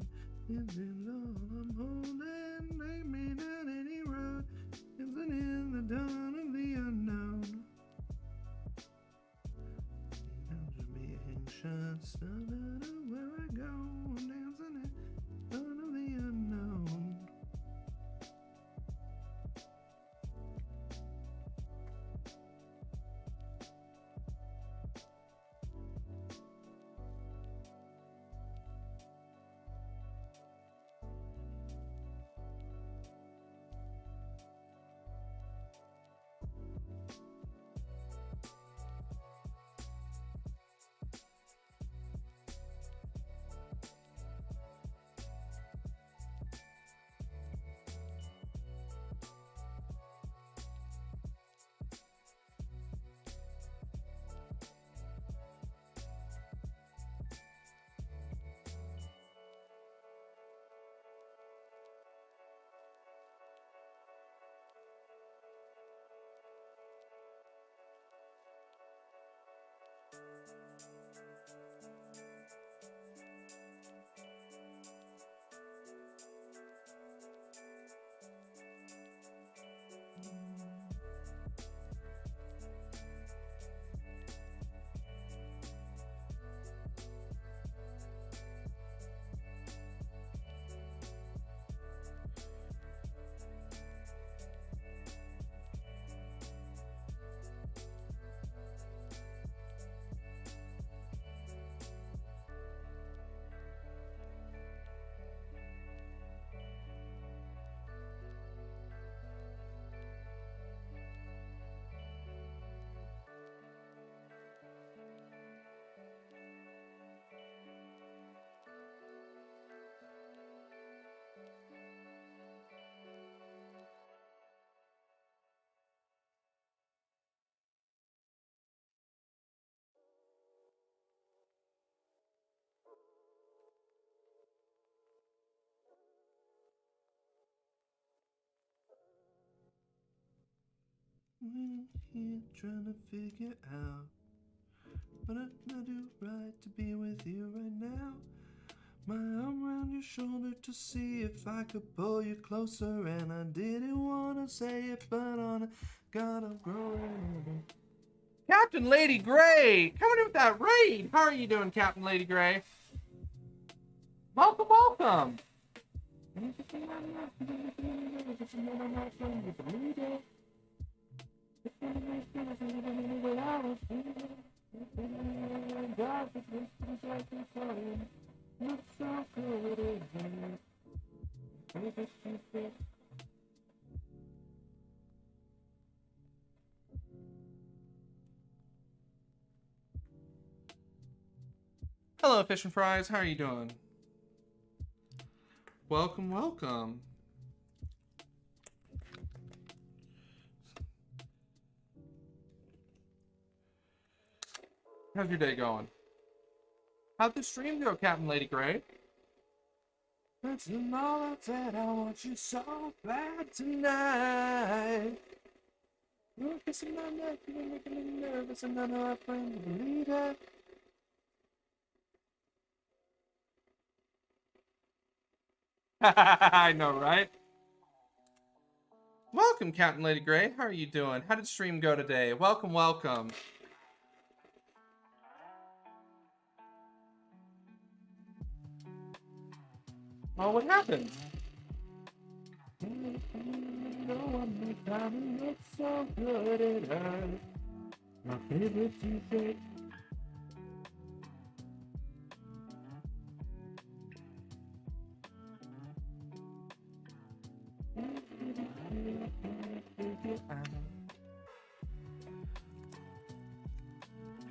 Here trying to figure out what I do right to be with you right now. My arm around your shoulder to see if I could pull you closer, and I didn't want to say it, but on God, I'm growing. Captain Lady Gray, coming in with that raid. How are you doing, Captain Lady Gray? Welcome, welcome. Hello, Fish and Fries. How are you doing? Welcome, welcome. How's your day going? How'd the stream go, Captain Lady Gray? That's the moment that I want you so bad tonight. You're kissing my neck, you're making me nervous, and I know I plan to believe it. I know, right? Welcome, Captain Lady Gray. How are you doing? How did stream go today? Welcome, welcome. Oh, what happened? So good it hurts. My favorite t-shirt.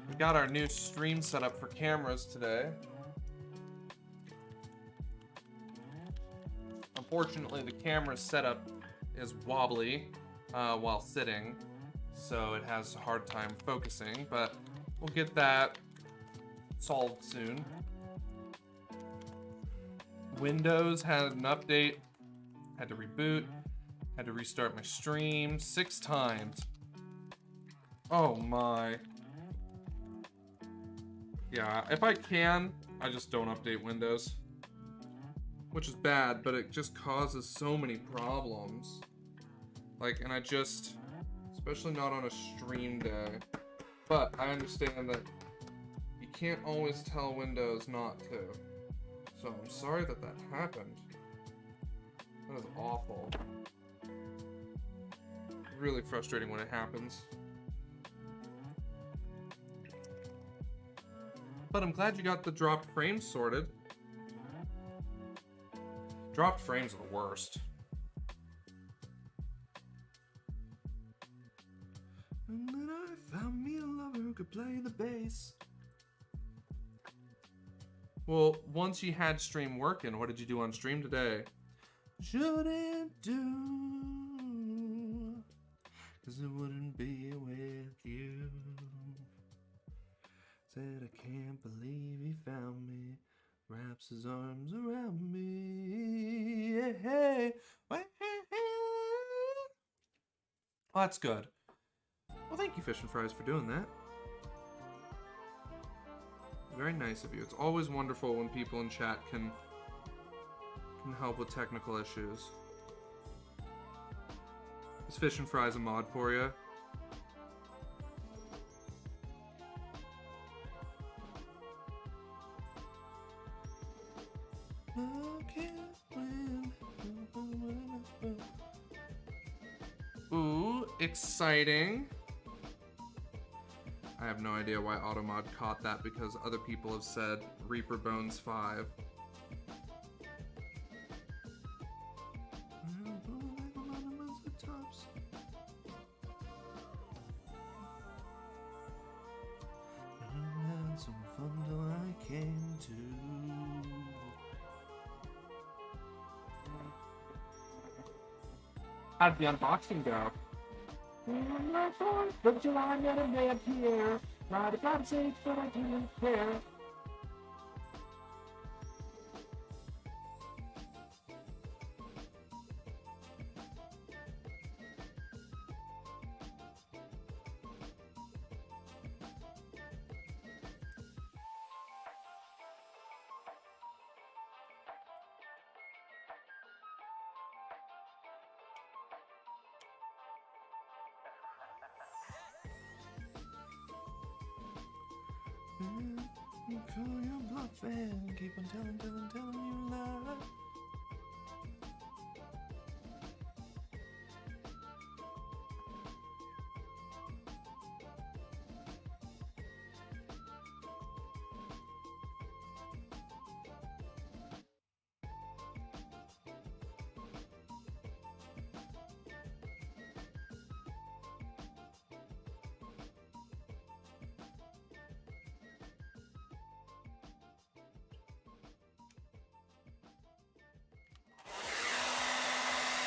We got our new stream set up for cameras today. Unfortunately, the camera setup is wobbly while sitting, so it has a hard time focusing, but we'll get that solved soon. Windows had an update, had to reboot, had to restart my stream 6 times. Oh my. Yeah, if I can, I just don't update Windows. Which is bad, but it just causes so many problems. Like, and I just, especially not on a stream day. But I understand that you can't always tell Windows not to. So I'm sorry that that happened. That is awful. Really frustrating when it happens. But I'm glad you got the dropped frames sorted. Dropped frames are the worst. And then I found me a lover who could play the bass. Well, once you had stream working, what did you do on stream today? Shouldn't do, 'cause it wouldn't be with you. Said I can't believe he found me. Wraps his arms around me. Yeah, hey. Well, that's good. Well, thank you, Fish and Fries, for doing that. Very nice of you. It's always wonderful when people in chat can help with technical issues. Is Fish and Fries a mod for you? Ooh, exciting. I have no idea why Automod caught that, because other people have said Reaper Bones 5. Some fun till I came to. How'd the unboxing go? From July, met a man here. Right about his age, but I didn't care. Call your bluff and keep on telling you lies.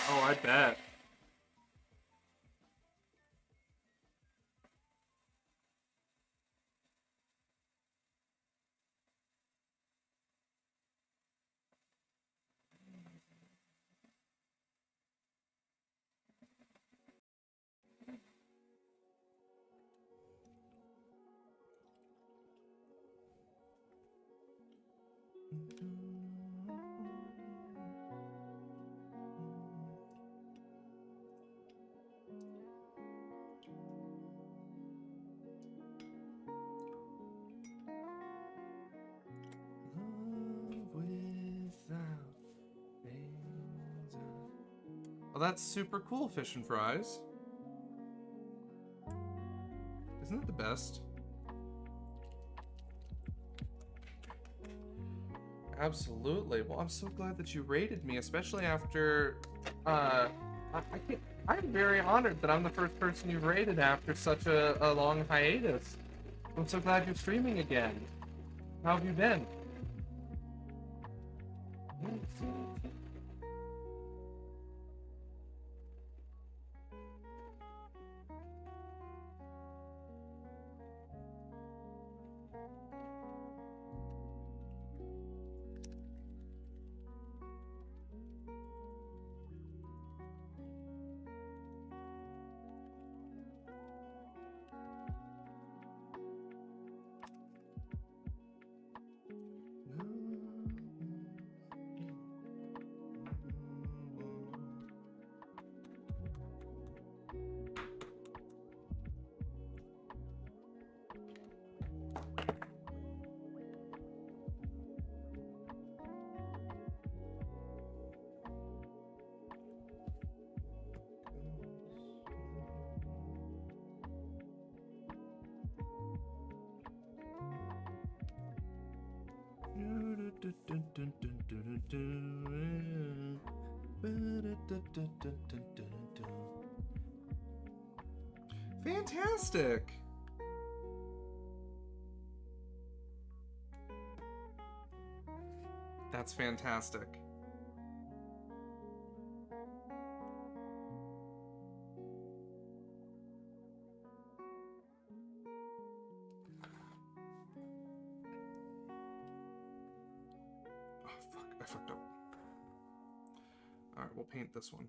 Oh, I bet. Well, that's super cool, fish and fries. Isn't it the best? Absolutely. Well, I'm so glad that you rated me, especially after, I'm very honored that I'm the first person you've rated after such a long hiatus. I'm so glad you're streaming again. How have you been? Fantastic! That's fantastic. Oh, fuck. I fucked up. Alright, we'll paint this one.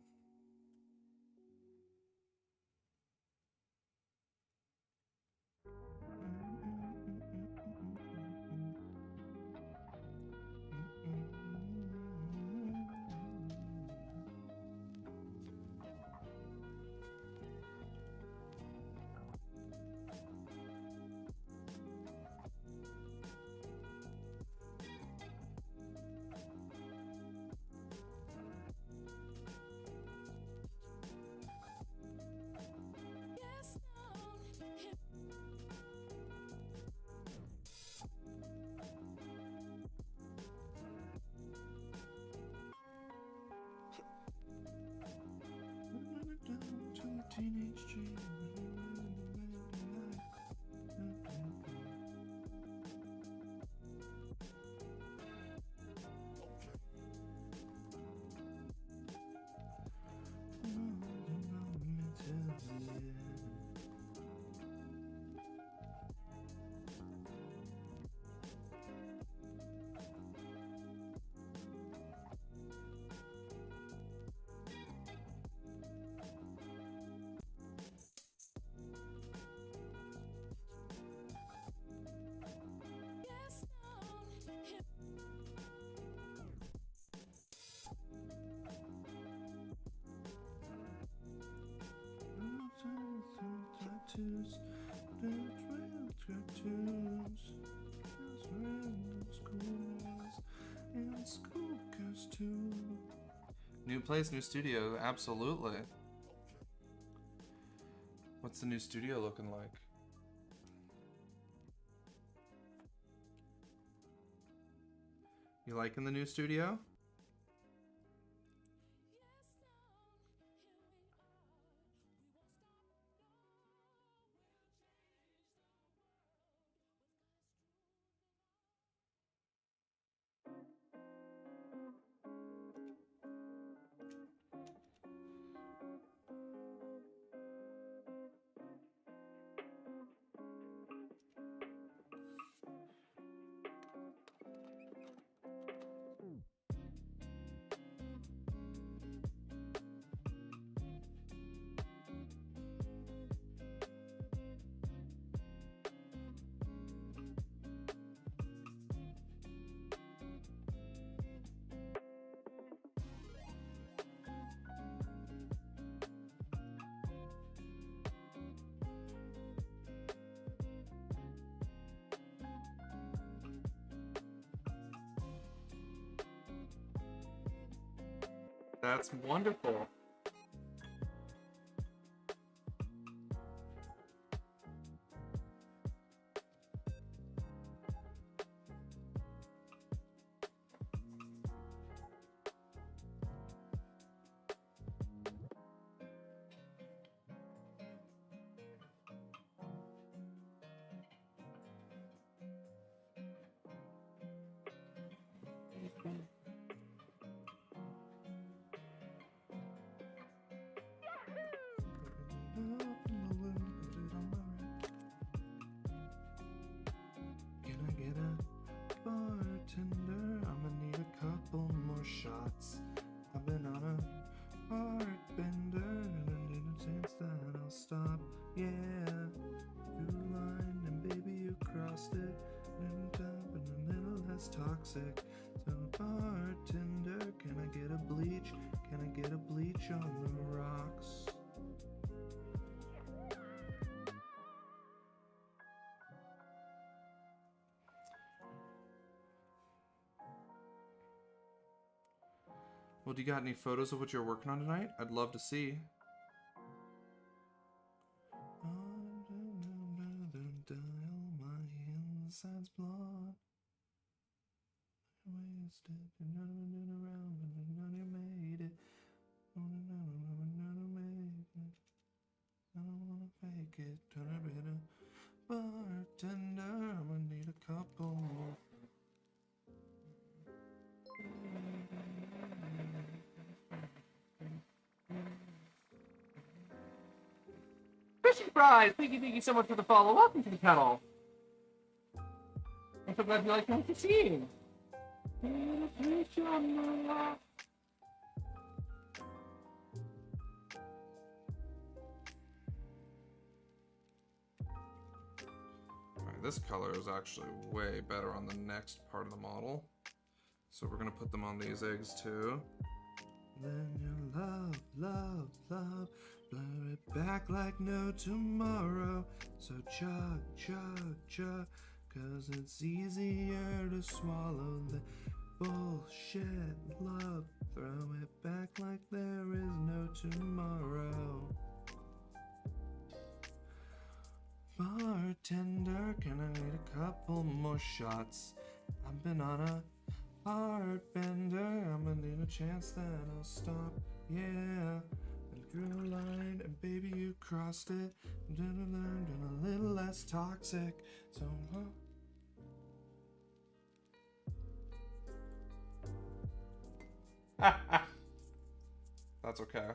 Teenage dream. Tattoos, cartoons. New place, new studio, absolutely. What's the new studio looking like? You liking the new studio? That's wonderful. Can I get a bartender? I'ma need a couple more shots. I've been on a heart bender, and I need a chance that I'll stop. Yeah, you line and baby you crossed it. And a little less toxic. So bartender, can I get a bleach? Can I get a bleach on the rocks? Well, do you got any photos of what you're working on tonight? I'd love to see. My inside's blonde. Wasted, around, you made it. I don't wanna fake it. Turn a bit of bartender. I'm gonna need a couple more. Fishy fries! Thank you so much for the follow. Welcome to the channel. I'm so glad you like what you're seeing. Alright, this color is actually way better on the next part of the model. So we're gonna put them on these eggs too. Then your love, love, love, blur it back like no tomorrow. So chug, chug, chug, 'cause it's easier to swallow the bullshit love. Throw it back like there is no tomorrow. Bartender, can I need a couple more shots? I've been on a heart bender. I'm gonna need a chance that I'll stop. Yeah, I drew a line and baby you crossed it. Done a little less toxic. So that's okay.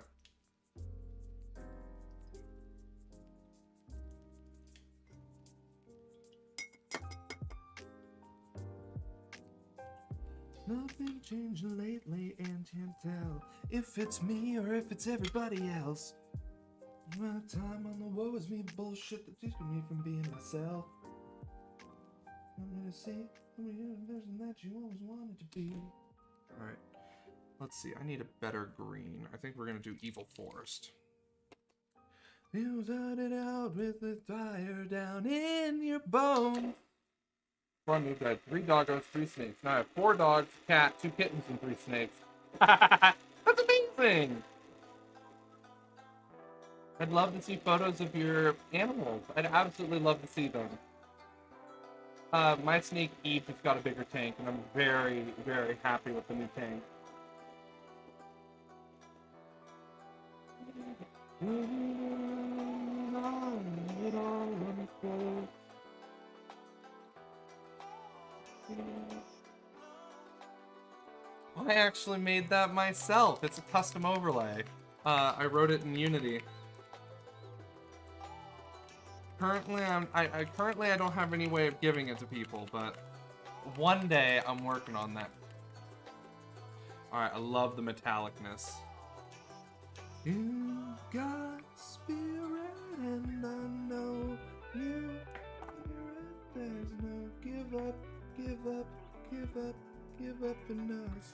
Nothing changed lately and can't tell if it's me or if it's everybody else. My time on the woe is me bullshit that keeps me from being myself. I'm gonna see who you person that you always wanted to be. Alright, let's see. I need a better green. I think we're gonna do Evil Forest. You started out with the fire down in your bone. Before I moved, I had 3 doggos, 3 snakes. Now I have 4 dogs, a cat, 2 kittens, and 3 snakes. That's amazing! I'd love to see photos of your animals. I'd absolutely love to see them. My snake Eve has got a bigger tank, and I'm very, very happy with the new tank. I actually made that myself. It's a custom overlay. I wrote it in Unity. Currently, I don't have any way of giving it to people, but one day I'm working on that. All right, I love the metallicness. You got spirit, and I know you. There's no give up, give up, give up, give up in us.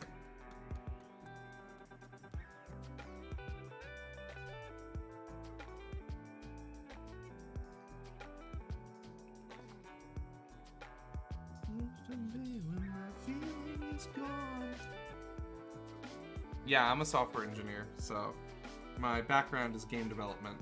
Yeah, I'm a software engineer, so my background is game development.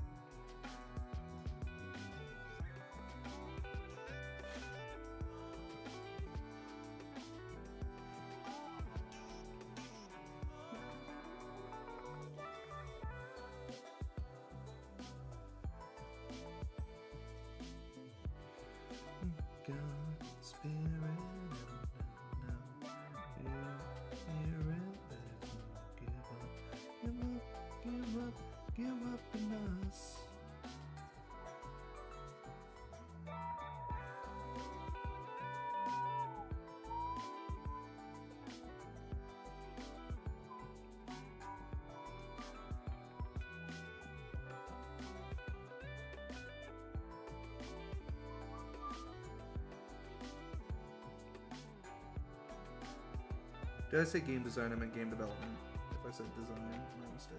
Did I say game design? I meant game development. If I said design, my mistake.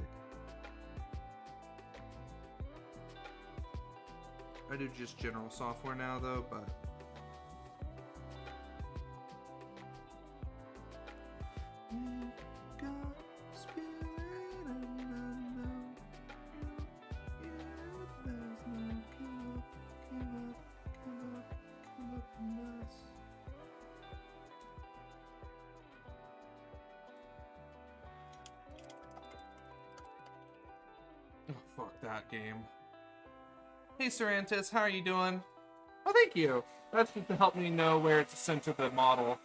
I do just general software now, though, but... Oh, fuck that game. Hey, Serantis, how are you doing? Oh, thank you. That's just to help me know where to center the model.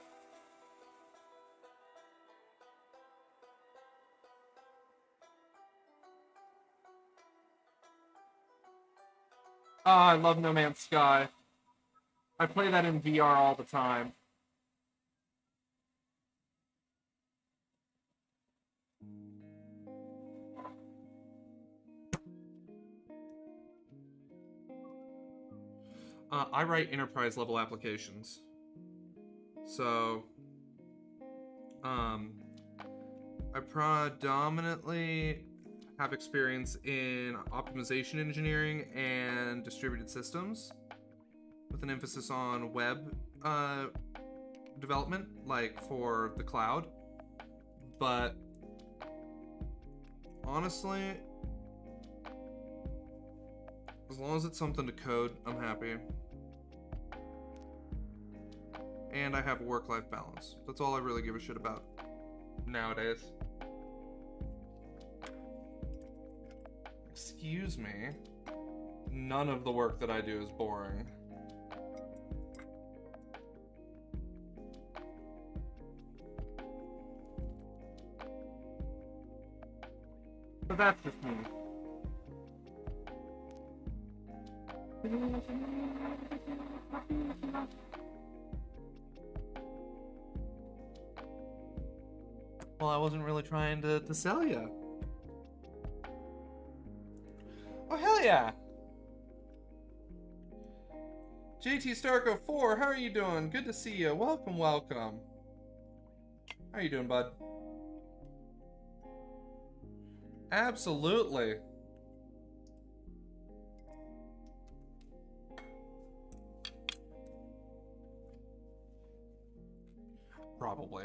Ah, I love No Man's Sky. I play that in VR all the time. I write enterprise level applications. So, I predominantly have experience in optimization engineering and distributed systems, with an emphasis on web development, like for the cloud. But honestly, as long as it's something to code, I'm happy. And I have a work-life balance. That's all I really give a shit about nowadays. Excuse me. None of the work that I do is boring. But that's just me. Well, I wasn't really trying to sell you. Oh, hell yeah! JT Starco 4, how are you doing? Good to see you. Welcome, welcome. How are you doing, bud? Absolutely. probably.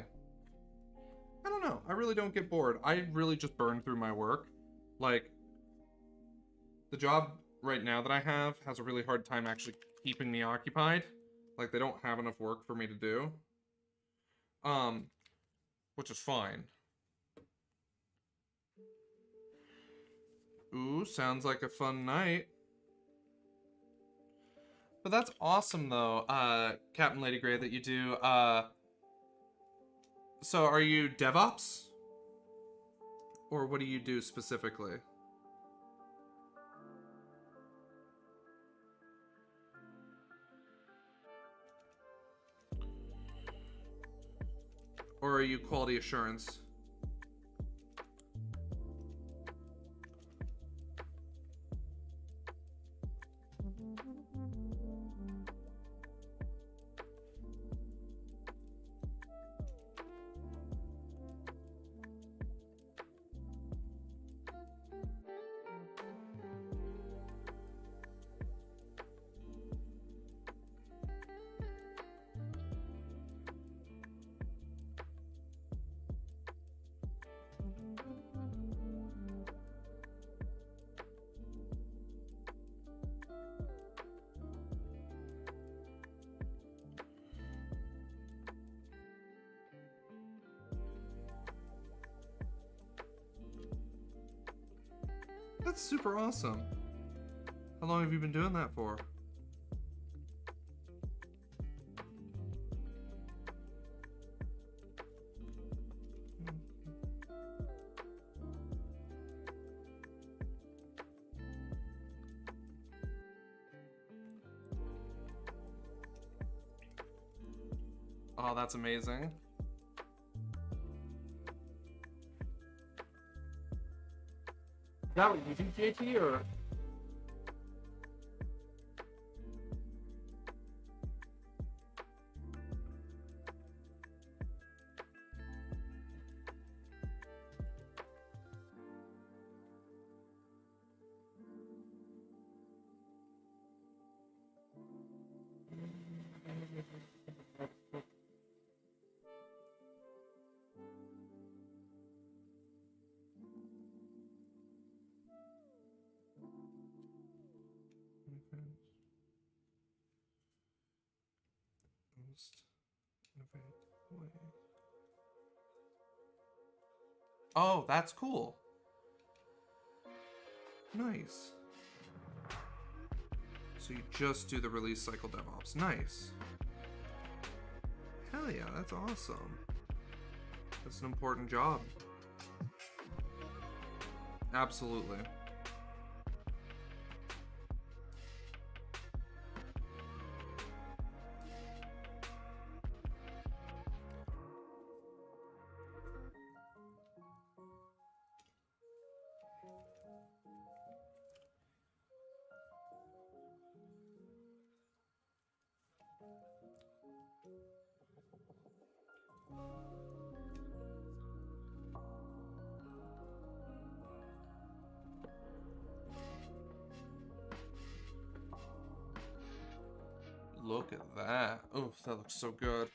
I don't know. I really don't get bored. I really just burn through my work. Like, the job right now that I have has a really hard time actually keeping me occupied. Like, they don't have enough work for me to do. Which is fine. Ooh, sounds like a fun night. But that's awesome, though, Captain Lady Grey, that you do. So are you DevOps? Or what do you do specifically? Or are you quality assurance? That's super awesome. How long have you been doing that for? Oh, that's amazing. Is that what you do, JT, or? Most innovative way. Oh, that's cool. Nice. So you just do the release cycle DevOps. Nice. Hell yeah, that's awesome. That's an important job. Absolutely. Look at that. Oh, that looks so good.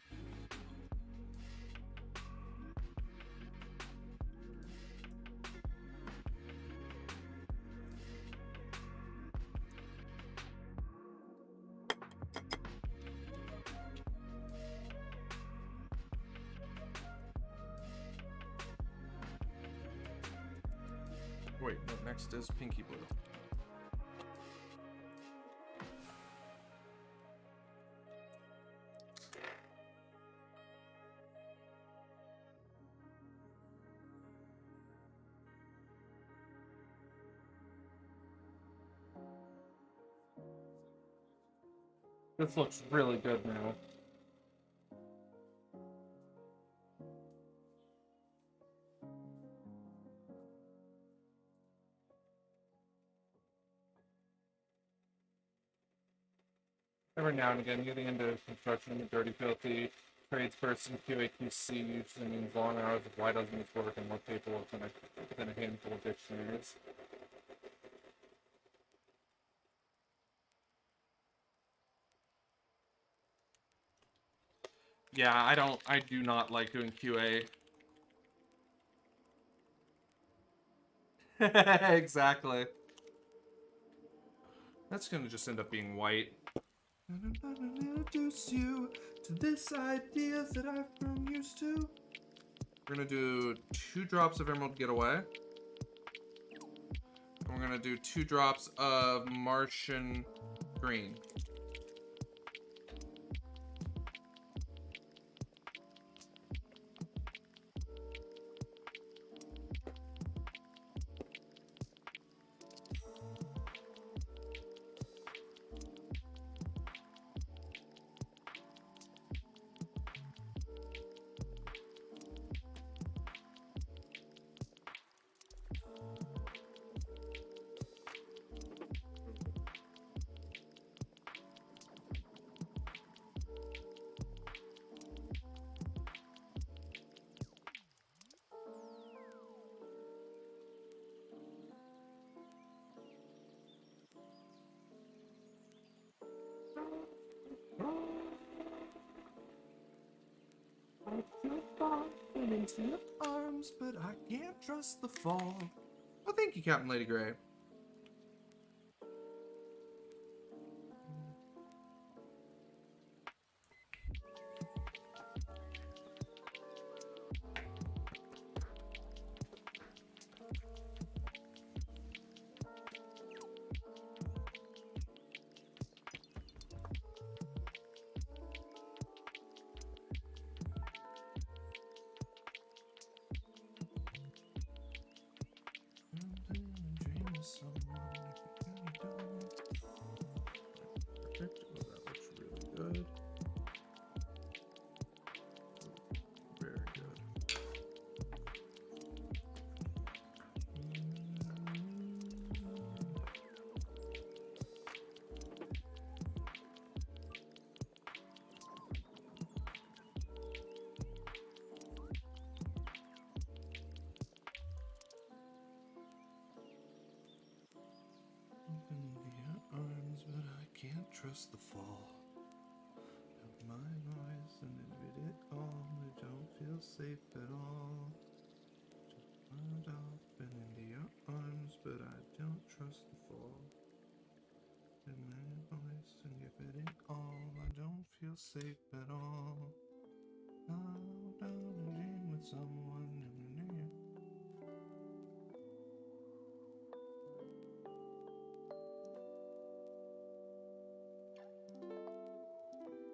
Wait, no, next is Pinky Blue. This looks really good now. Every now and again, getting into construction in the dirty, filthy tradesperson QAQC usually means long hours of why doesn't this work and more paperwork than a handful of dictionaries. Yeah, I do not like doing QA. Exactly. That's gonna just end up being white. I'm gonna introduce you to this ideas that I've grown used to. We're gonna do 2 drops of Emerald Getaway. And we're gonna do 2 drops of Martian Green. Into your arms, but I can't trust the fall. Oh, thank you, Captain Lady Gray. Perfect. Oh, that looks really good. Very good. Open the arms, but I can't trust the fall. Of my voice and admit it all. I don't feel safe at all. Just open into your arms, but I don't trust the fall. In my voice and give it all. I don't feel safe at all. Out down a dream with someone in the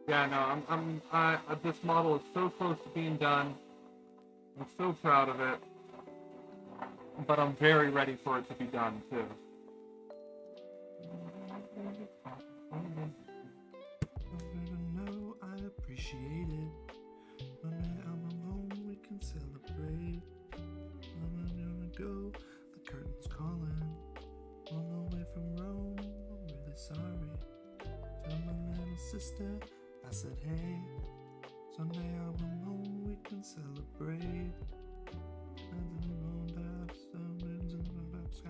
Yeah, no, this model is so close to being done. I'm so proud of it, but I'm very ready for it to be done too. No, I appreciate it. When I'm home, we can celebrate. I'm gonna go, the curtain's calling. On the way from Rome, I'm really sorry. Tell my little sister, I said, hey, someday I'll come home, we can celebrate. And then we won't have some winds in the sky.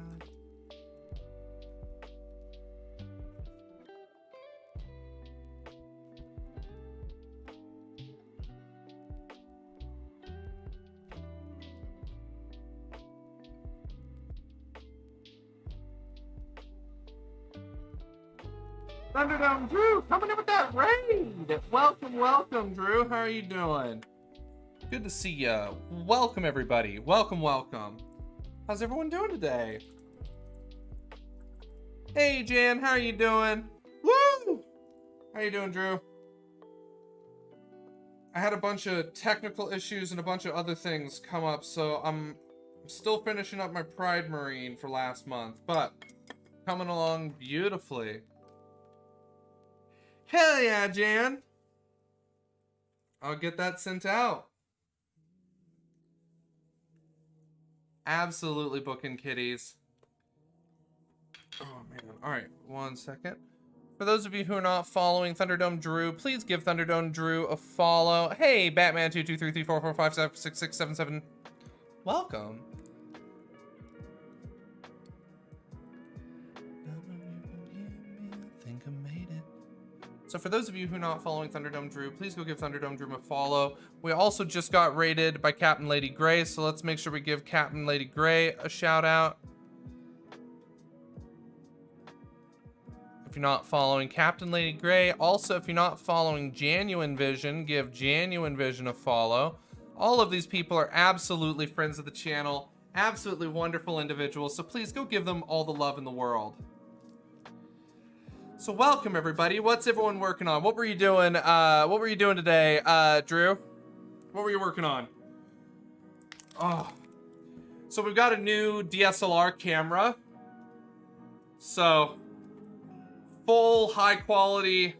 Thunderdome Drew coming in with that raid! Welcome, welcome, Drew. How are you doing? Good to see ya. Welcome, everybody. Welcome, welcome. How's everyone doing today? Hey, Jan. How are you doing? Woo! How you doing, Drew? I had a bunch of technical issues and a bunch of other things come up, so I'm still finishing up my Pride Marine for last month, but coming along beautifully. Hell yeah, Jan! I'll get that sent out. Absolutely booking kitties. Oh man. Alright, 1 second. For those of you who are not following Thunderdome Drew, please give Thunderdome Drew a follow. Hey, Batman 22334456667. Welcome. I think I made it. So for those of you who are not following Thunderdome Drew, please go give Thunderdome Drew a follow. We also just got rated by Captain Lady Gray, so let's make sure we give Captain Lady Gray a shout out. If you're not following Captain Lady Gray, also if you're not following Genuine Vision, give Genuine Vision a follow. All of these people are absolutely friends of the channel, absolutely wonderful individuals, so please go give them all the love in the world. So welcome everybody. What's everyone working on? What were you doing? What were you doing today, Drew? What were you working on? Oh, so we've got a new DSLR camera. So full high quality,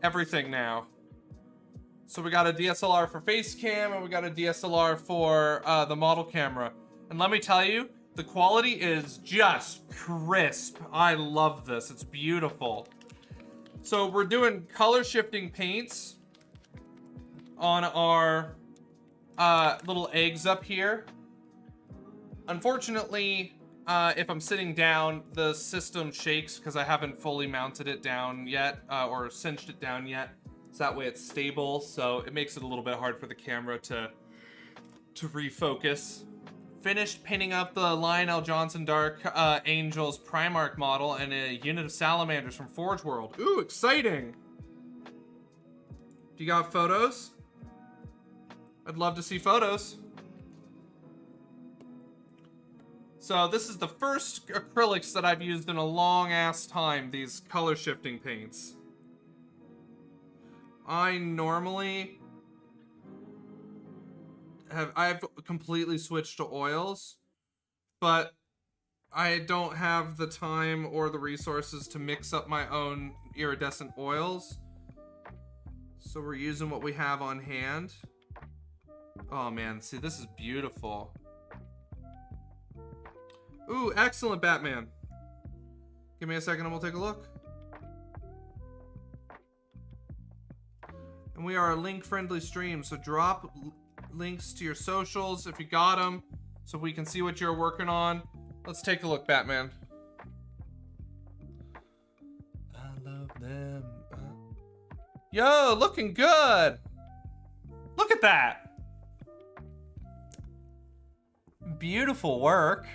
everything now. So we got a DSLR for face cam and we got a DSLR for the model camera. And let me tell you, the quality is just crisp. I love this. It's beautiful. So we're doing color shifting paints on our little eggs up here. Unfortunately, if I'm sitting down, the system shakes because I haven't fully mounted it down yet, or cinched it down yet. So that way it's stable. So it makes it a little bit hard for the camera to refocus. Finished painting up the Lionel Johnson Dark Angels Primarch model and a unit of salamanders from Forge World. Ooh, exciting! Do you got photos? I'd love to see photos. So this is the first acrylics that I've used in a long ass time, these color shifting paints. I normally I've completely switched to oils, but I don't have the time or the resources to mix up my own iridescent oils. So we're using what we have on hand. Oh man, see, this is beautiful. Ooh, excellent, Batman. Give me a second and we'll take a look. And we are a link-friendly stream, so drop links to your socials if you got them, so we can see what you're working on. Let's take a look, Batman. I love them. Yo, looking good. Look at that. Beautiful work.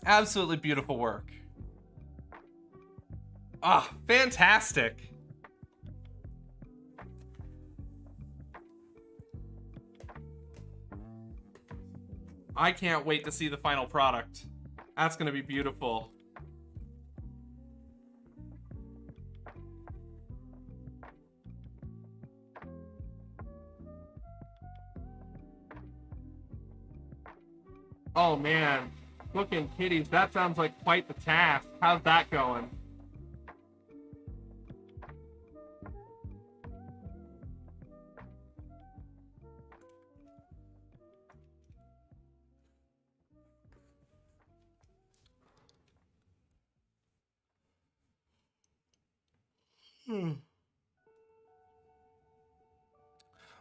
Absolutely beautiful work. Ah, fantastic. I can't wait to see the final product. That's gonna be beautiful. Oh man, cooking kitties, that sounds like quite the task. How's that going?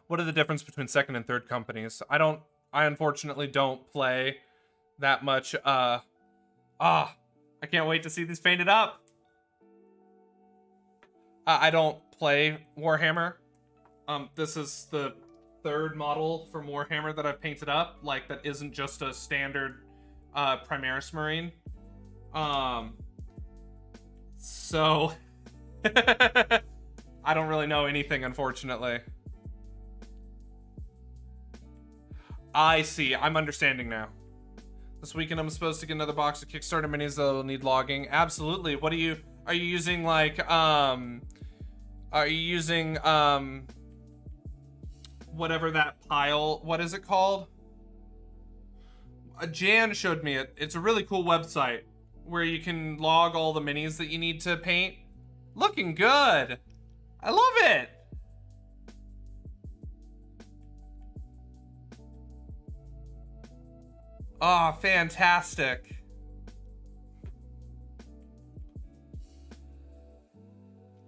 What are the difference between second and third companies? I unfortunately don't play that much. I can't wait to see these painted up. I don't play Warhammer. This is the third model from Warhammer that I've painted up, like that isn't just a standard Primaris Marine. So I don't really know anything, unfortunately. I see. I'm understanding now. This weekend I'm supposed to get another box of Kickstarter minis that'll need logging. Absolutely. What are you using, like, are you using, whatever that pile, what is it called? Jan showed me it. It's a really cool website where you can log all the minis that you need to paint. Looking good. I love it. Oh, fantastic.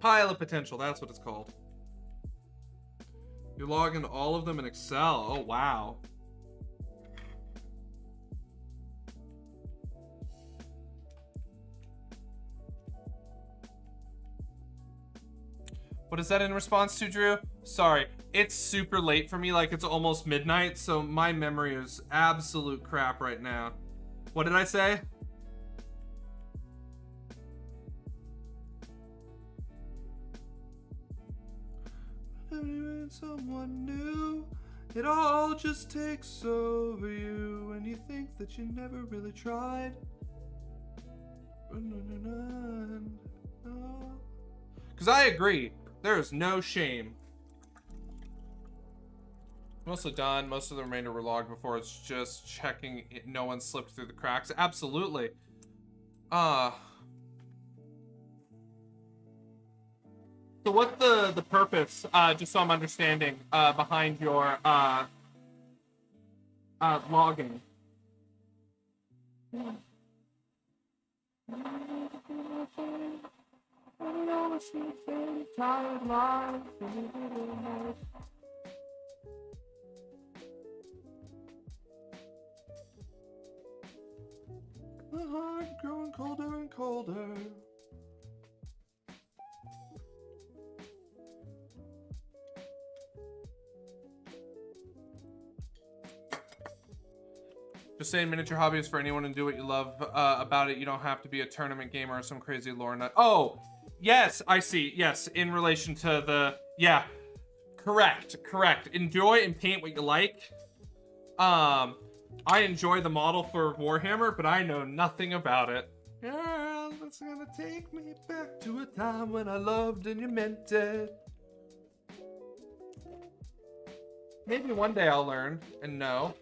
Pile of potential, that's what it's called. You log into all of them in Excel. Oh, wow. What is that in response to, Drew? Sorry, it's super late for me, like it's almost midnight, so my memory is absolute crap right now. What did I say? Someone new, it all just takes over you, and you think that you never really tried. Because I agree, there is no shame. Mostly done. Most of the remainder were logged before. It's just checking no one slipped through the cracks. Absolutely. So what's the purpose, just so I'm understanding, behind your logging? The heart growing colder and colder. Just saying, miniature hobby is for anyone and do what you love about it. You don't have to be a tournament gamer or some crazy lore nut. Oh, yes, I see. Yes, in relation to the... Yeah, correct. Enjoy and paint what you like. I enjoy the model for Warhammer, but I know nothing about it. Girl, it's gonna take me back to a time when I loved and you meant it. Maybe one day I'll learn and know.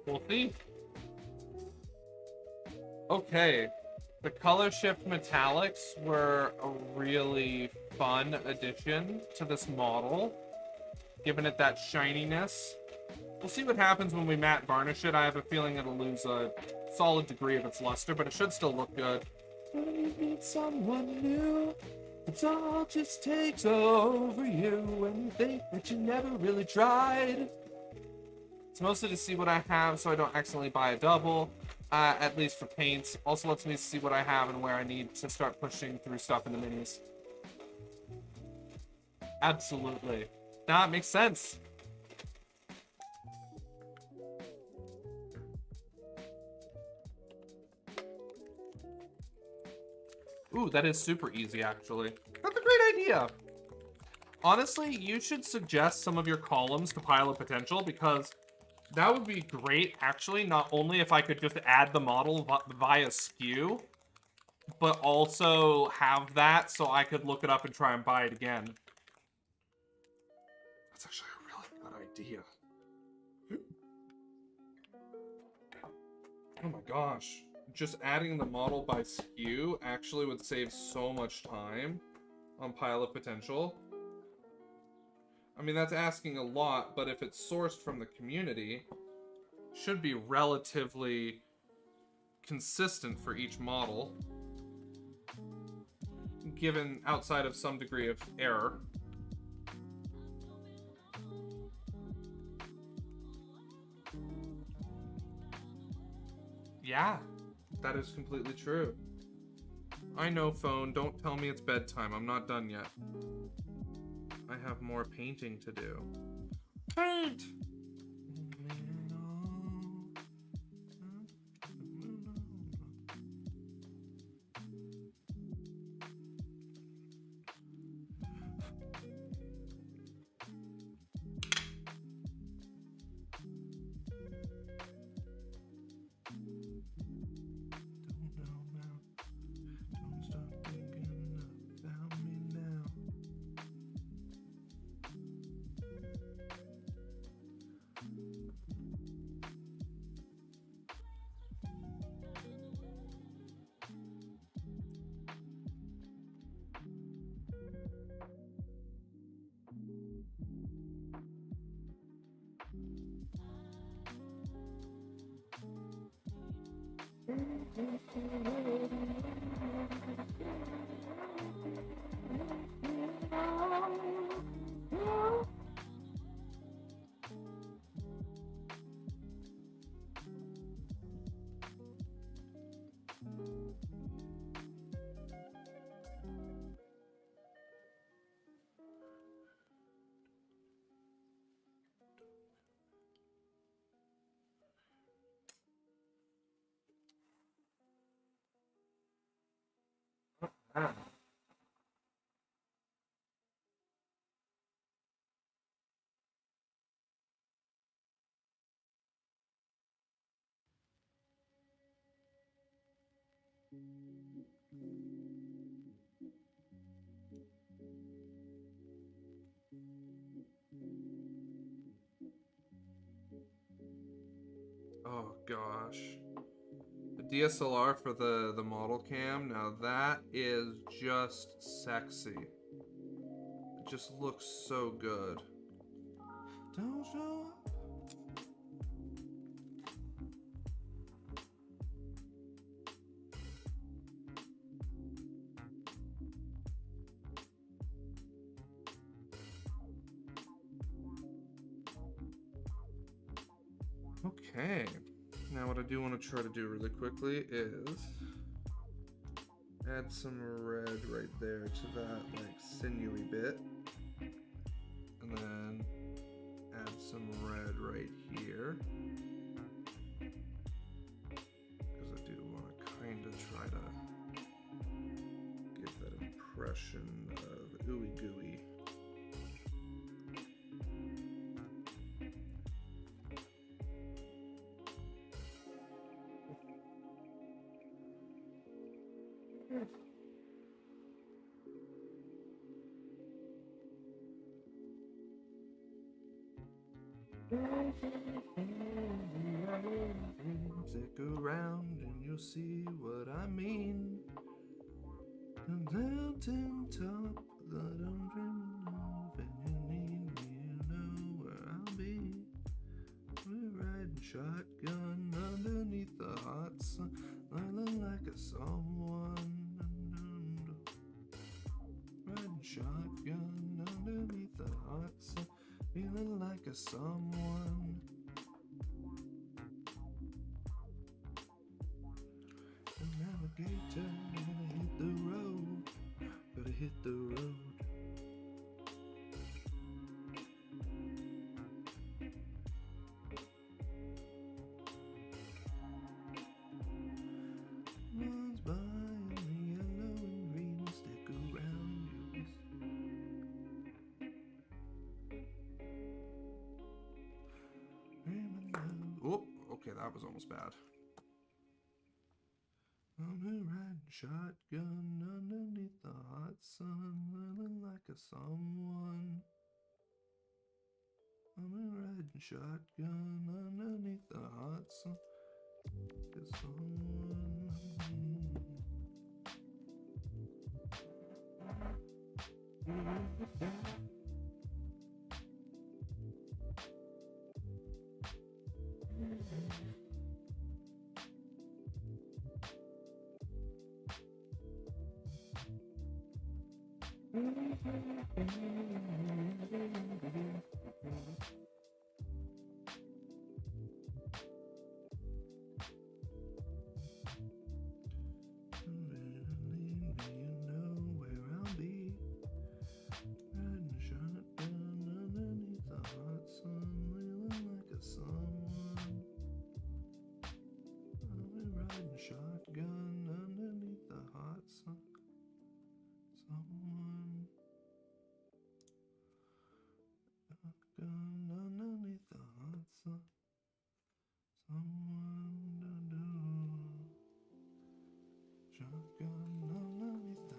We'll see. Okay. The color shift metallics were a really fun addition to this model, giving it that shininess. We'll see what happens when we matte varnish it. I have a feeling it'll lose a solid degree of its luster, but it should still look good. When you meet someone new, it all just takes over you when you think that you never really tried. It's mostly to see what I have so I don't accidentally buy a double, at least for paints. Also lets me see what I have and where I need to start pushing through stuff in the minis. Absolutely. Nah, it makes sense. Ooh, that is super easy, actually. That's a great idea. Honestly, you should suggest some of your columns to Pile of Potential, because that would be great, actually, not only if I could just add the model via SKU, but also have that so I could look it up and try and buy it again. That's actually a really good idea. Oh my gosh. Just adding the model by SKU actually would save so much time on Pile of Potential. I mean, that's asking a lot, but if it's sourced from the community, should be relatively consistent for each model, given outside of some degree of error. Yeah, that is completely true. I know, phone, don't tell me it's bedtime. I'm not done yet. I have more painting to do. Paint! Ah. Oh gosh. The DSLR for the model cam, now that is just sexy. It just looks so good. Don't show up. Okay. Now what I do want to try to do really quickly is add some red right there to that like sinewy bit. And then add some red right here. Because I do want to kind of try to give that impression of ooey gooey. Stick around and you'll see what I mean. The mountain top that I'm dreaming of, and you need me, you know where I'll be. We're riding shotgun underneath the hot sun, smiling like a someone. Riding shotgun underneath the hot sun, feeling like a someone. Navigator, gonna hit the road, gotta hit the road. Runs by in the yellow and green, stick around you. Oh, okay, that was almost bad. I'm riding shotgun underneath the hot sun, feeling like a someone. I'm riding shotgun underneath the hot sun, like a someone. Shotgun underneath the hot sun. Someone. Shotgun underneath the hot sun. Someone to do. Shotgun underneath the.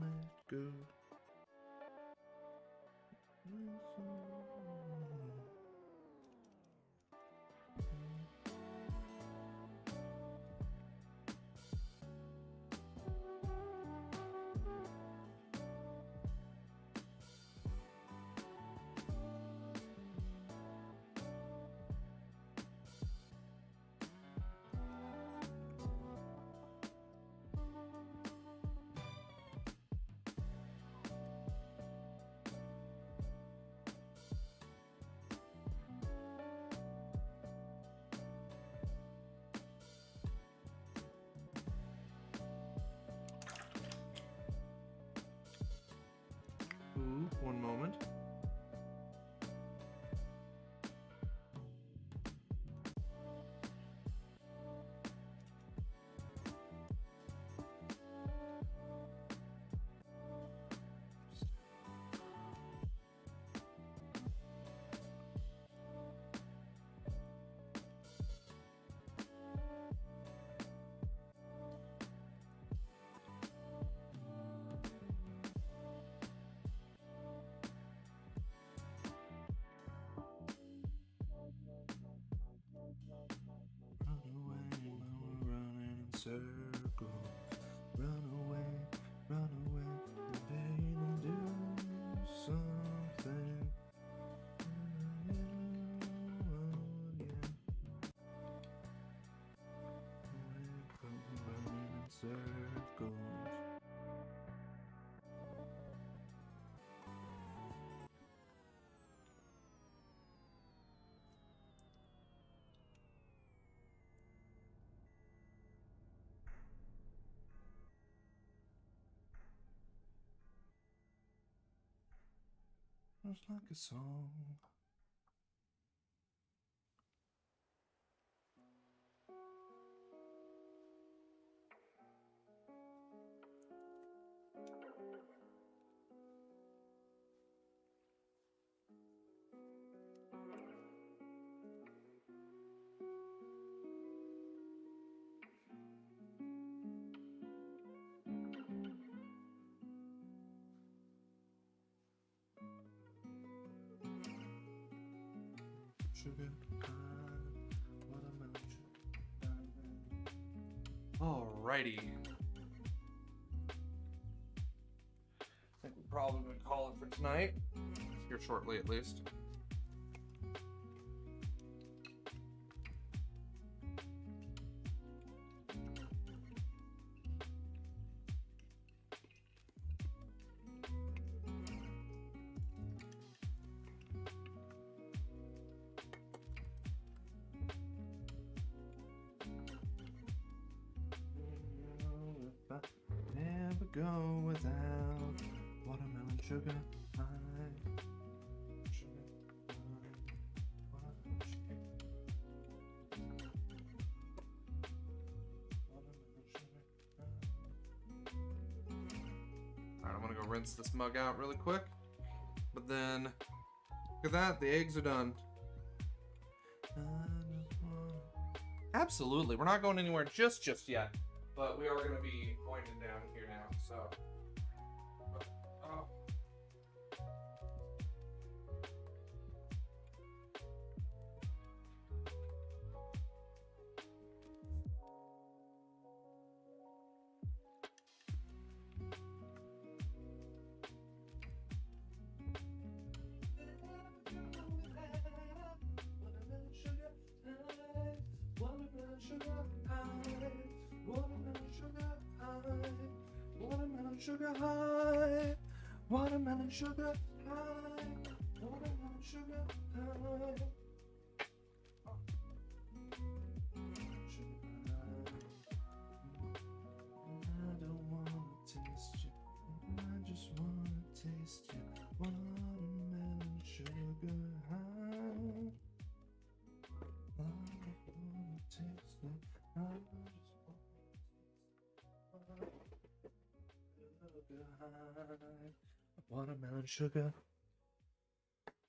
Let go. Ooh, one moment. Circle, run away, and then do something. Running in circles. Just like a song. Sugar high, watermelon sugar high. Alrighty. I think we're probably gonna call it for tonight. Here shortly, at least. If I never go without watermelon sugar high. Sugar high, watermelon sugar. Watermelon sugar high. Alright, I'm gonna go rinse this mug out really quick. But then, look at that, the eggs are done. Absolutely, we're not going anywhere just yet. But we are going to be pointing down here now, so. Oh. Sugar high, watermelon sugar high, watermelon sugar high. Sugar high. I don't wanna taste you, I just wanna taste you. Watermelon sugar high. I don't wanna taste you, I just wanna taste high. Watermelon sugar.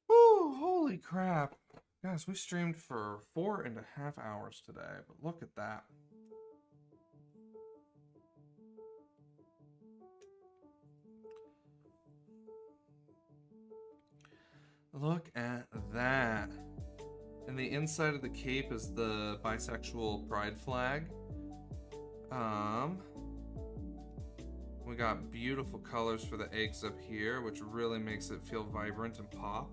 Woo! Holy crap. Guys, we streamed for 4.5 hours today, but look at that. Look at that. And the inside of the cape is the bisexual pride flag. We got beautiful colors for the eggs up here, which really makes it feel vibrant and pop.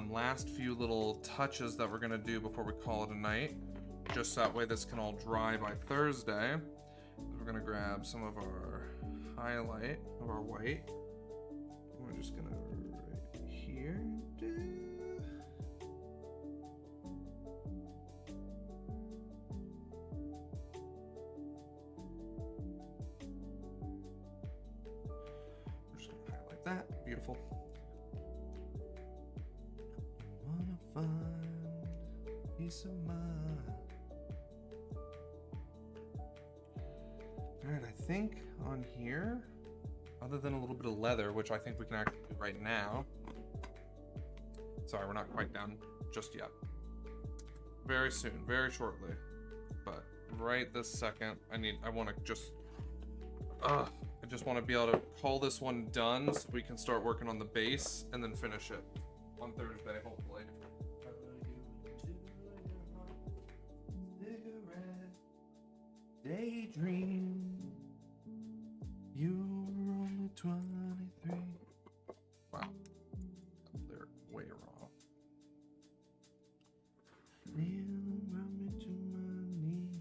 Last few little touches that we're gonna do before we call it a night, just that way this can all dry by Thursday. We're gonna grab some of our highlight of our white. We're just gonna right here do. We're just gonna highlight that. Beautiful. Wanna find peace of mind. All right, I think on here, other than a little bit of leather, which I think we can actually do right now. Sorry, we're not quite done just yet. Very soon, very shortly. But right this second, I want to just, I just want to be able to call this one done so we can start working on the base and then finish it on Thursday, hopefully. Daydream, you were only 23. Wow, that lyric way wrong. You brought me to my knee.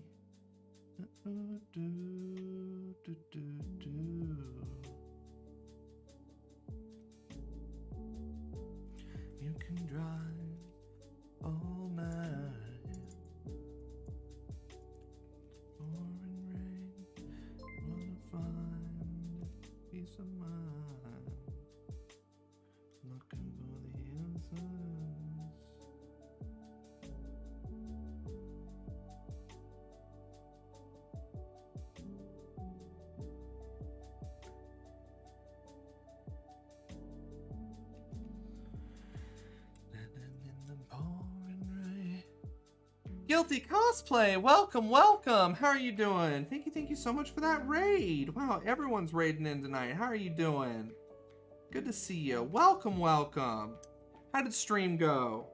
You can drive all night. Pouring rain, wanna find peace of mind. Looking for the answers. In the pouring rain. Guilty Cosplay, welcome, welcome. How are you doing? Thank you so much for that raid. Wow, everyone's raiding in tonight. How are you doing? Good to see you. Welcome, welcome. How did stream go?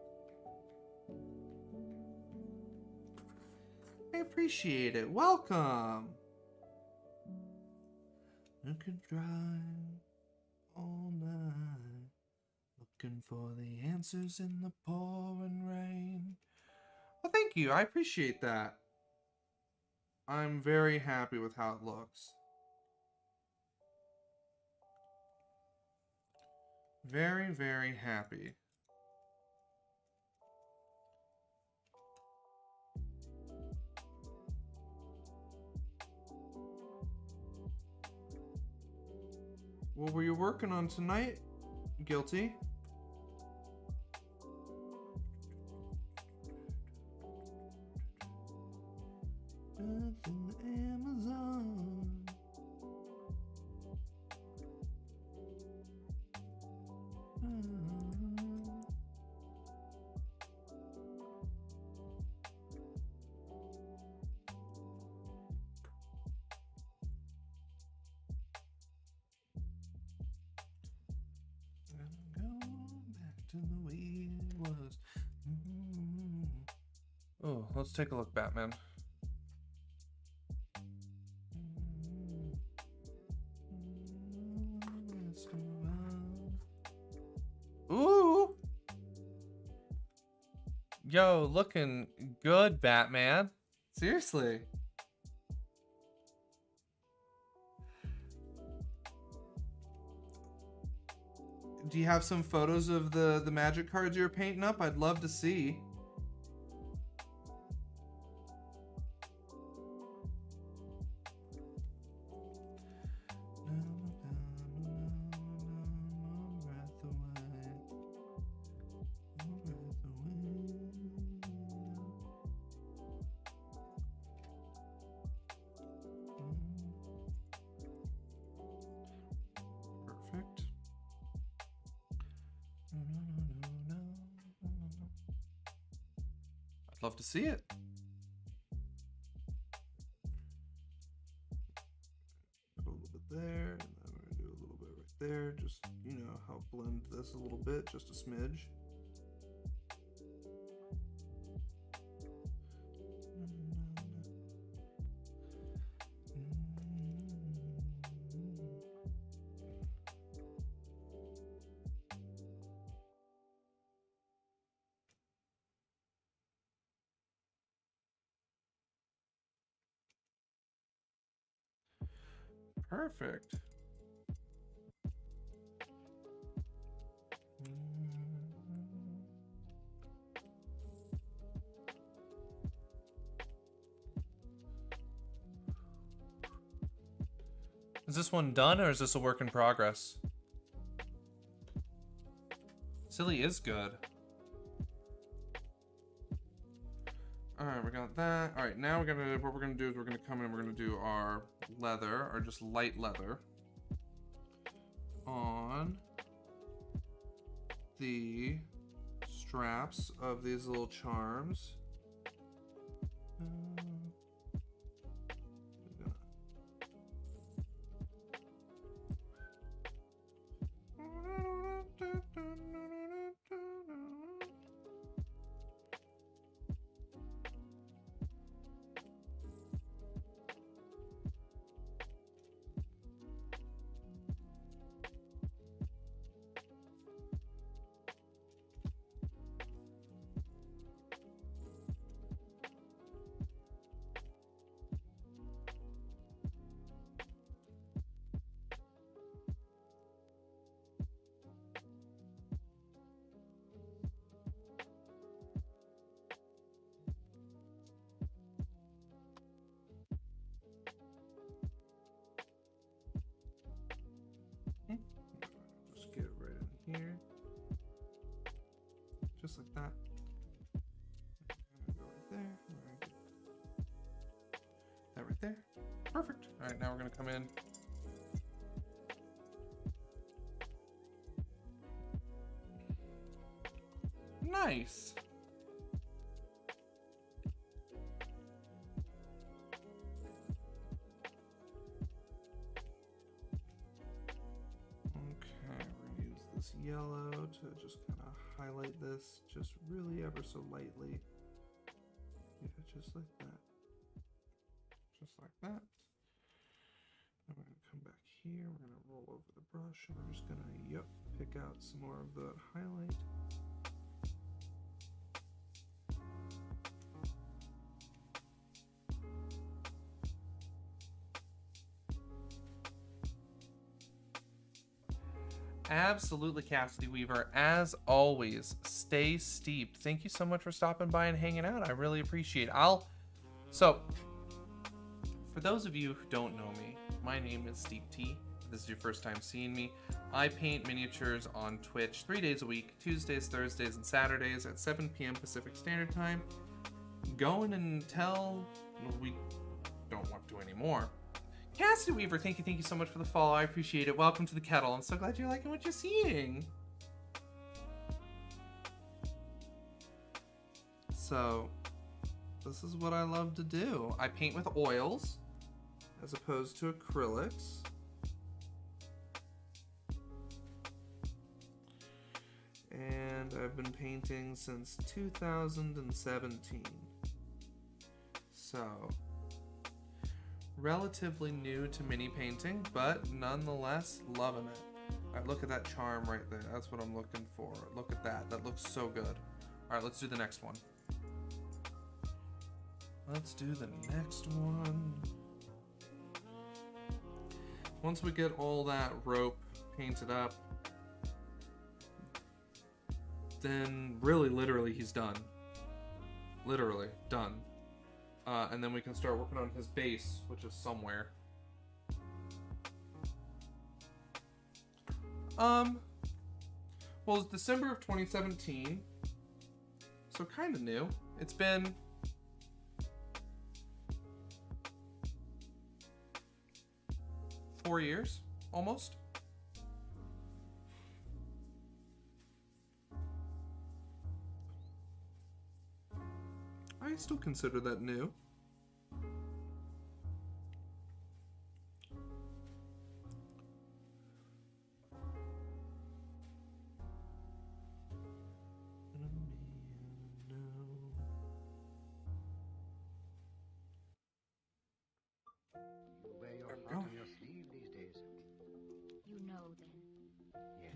I appreciate it. Welcome. You can drive all night, looking for the answers in the pouring rain. Well, thank you. I appreciate that. I'm very happy with how it looks. Very, very happy. What were you working on tonight, Guilty? Amazon. Go back to the way it was. Oh, let's take a look, Batman. Ooh! Yo, looking good, Batman. Seriously. Do you have some photos of the magic cards you're painting up? I'd love to see. Perfect. I'd love to see it. Put a little bit there, and then we're gonna do a little bit right there. Just, you know, help blend this a little bit, just a smidge. Perfect. Is this one done or is this a work in progress? Silly is good. Alright, we got that. Alright, now what we're gonna do is we're gonna come in and we're gonna do our leather, or just light leather, on the straps of these little charms. Just get it right in here. Just like that. I'm gonna go right there. We're gonna get that right there. Perfect. Alright, now we're gonna come in. Nice. Yellow to just kind of highlight this just really ever so lightly. Yeah, just like that. Just like that. And we're going to come back here. We're going to roll over the brush and we're just going to, pick out some more of the highlight. Absolutely, Cassidy Weaver. As always, stay steeped. Thank you so much for stopping by and hanging out. I really appreciate it. So, for those of you who don't know me, my name is Steep T. If this is your first time seeing me, I paint miniatures on Twitch 3 days a week, Tuesdays, Thursdays, and Saturdays at 7 p.m. Pacific Standard Time. Going until we don't want to anymore. Cassidy Weaver, thank you so much for the follow. I appreciate it. Welcome to the kettle. I'm so glad you're liking what you're seeing. So, this is what I love to do. I paint with oils as opposed to acrylics. And I've been painting since 2017. So, relatively new to mini painting, but nonetheless loving it. Alright, look at that charm right there. That's what I'm looking for. Look at that. That looks so good. Alright, let's do the next one. Let's do the next one. Once we get all that rope painted up, then really, literally, he's done. Literally, done. And then we can start working on his base, which is somewhere. Well, it's December of 2017, so kind of new. It's been four years, almost. I still consider that new.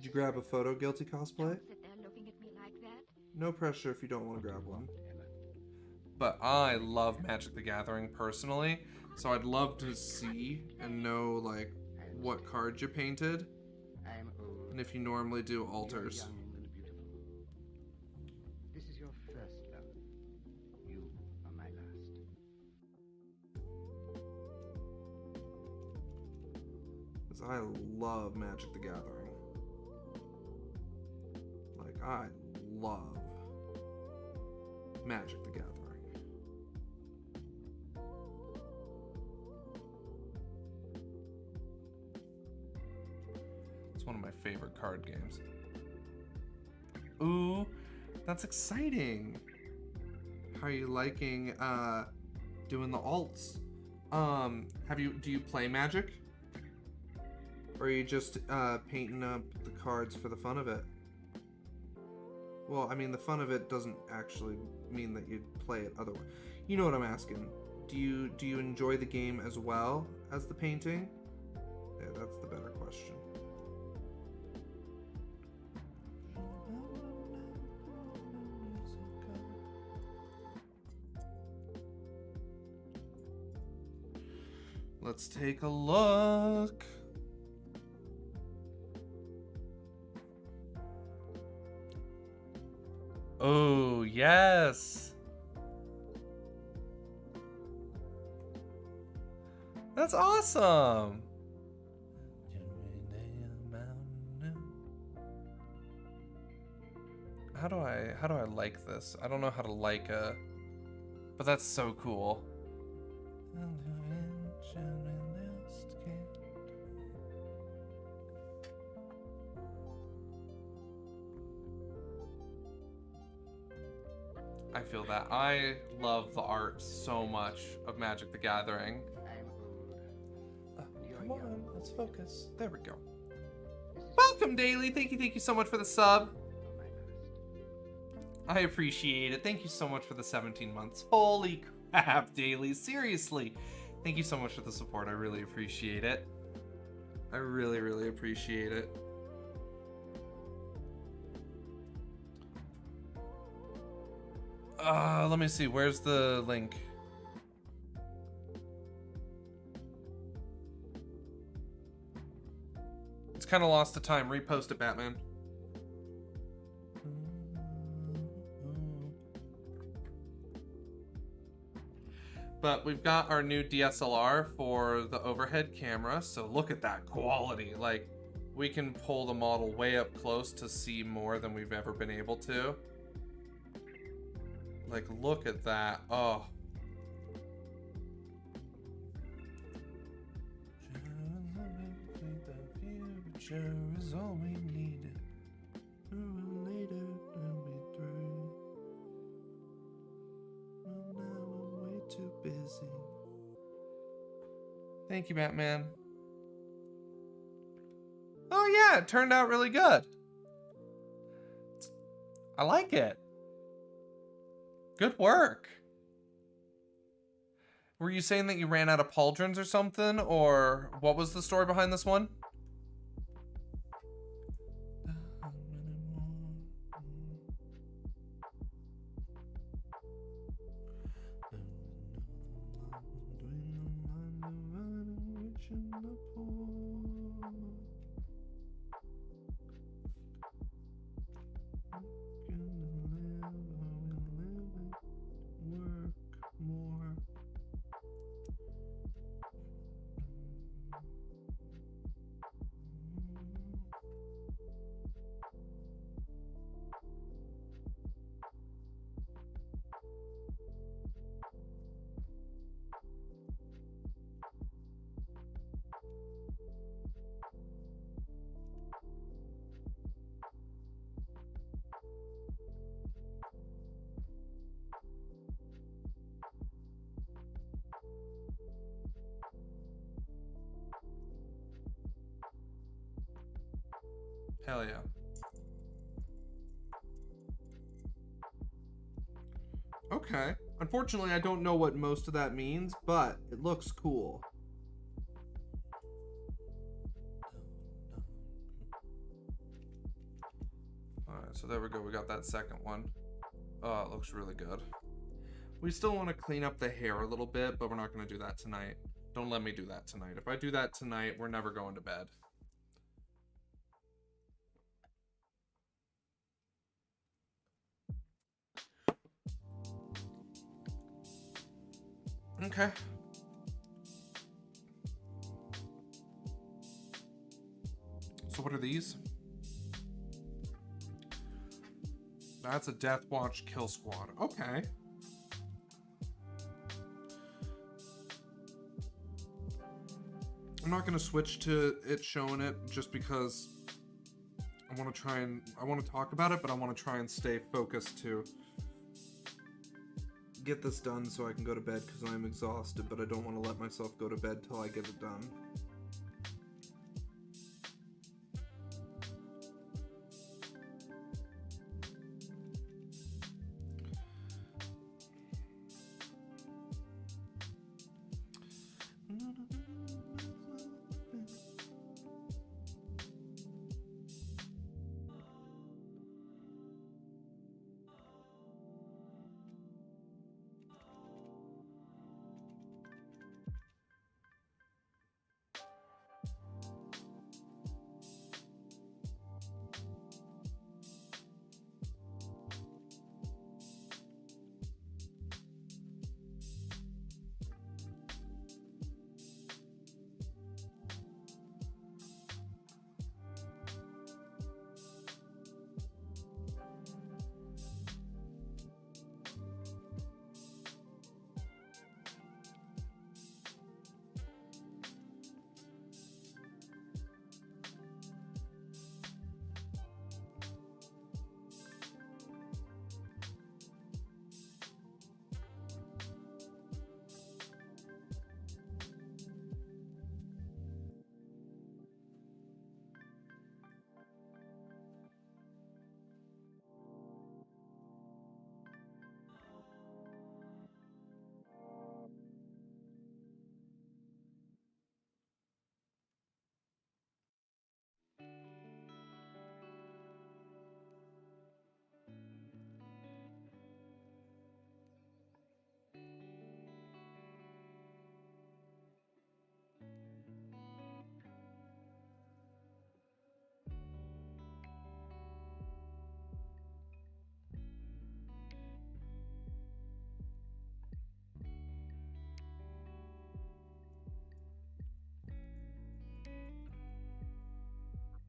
Did you grab a photo, Guilty Cosplay? Don't sit there looking at me like that. No pressure if you don't want to grab one. Emma, But I love Magic the Gathering personally, so I'd love to see and know like what cards you painted, I am old. and if you normally do You are alters. young and beautiful. This is your first love. You are my last. 'Cause I love Magic the Gathering. Like, I love Magic the Gathering. It's one of my favorite card games. Ooh, that's exciting. How are you liking doing the alts? Do you play Magic? Or are you just painting up the cards for the fun of it? Well, I mean, the fun of it doesn't actually mean that you'd play it otherwise. You know what I'm asking. Do you enjoy the game as well as the painting? Yeah, that's the better question. Let's take a look. Oh, yes. That's awesome. How do I like this? I don't know how to like a, but that's so cool. I feel that. I love the art so much of Magic the Gathering. I am old. You are Come on, young. let's focus. There we go. This is Welcome, Daily. Thank you so much for the sub. my last. I appreciate it. Thank you so much for the 17 months. Holy crap, Daily. Seriously. Thank you so much for the support. I really appreciate it. I really appreciate it. Let me see. Where's the link? It's kind of lost to time. Repost it, Batman. But we've got our new DSLR for the overhead camera, so look at that quality. Like, we can pull the model way up close to see more than we've ever been able to. Like, look at that. Oh. The future is all we need. Sooner or later, we'll be through. Well, now I'm way too busy. Thank you, Batman. Oh yeah, it turned out really good. I like it. Good work. Were you saying that you ran out of pauldrons or something? Or what was the story behind this one? Hell yeah. Okay. Unfortunately, I don't know what most of that means, but it looks cool. Alright, so there we go. We got that second one. It looks really good. We still want to clean up the hair a little bit, but we're not going to do that tonight. Don't let me do that tonight. If I do that tonight, we're never going to bed. Okay. So what are these? That's a Death Watch Kill Squad. Okay. I'm not going to switch to it showing it just because I want to talk about it, but I want to try and stay focused to get this done so I can go to bed because I'm exhausted, but I don't want to let myself go to bed till I get it done.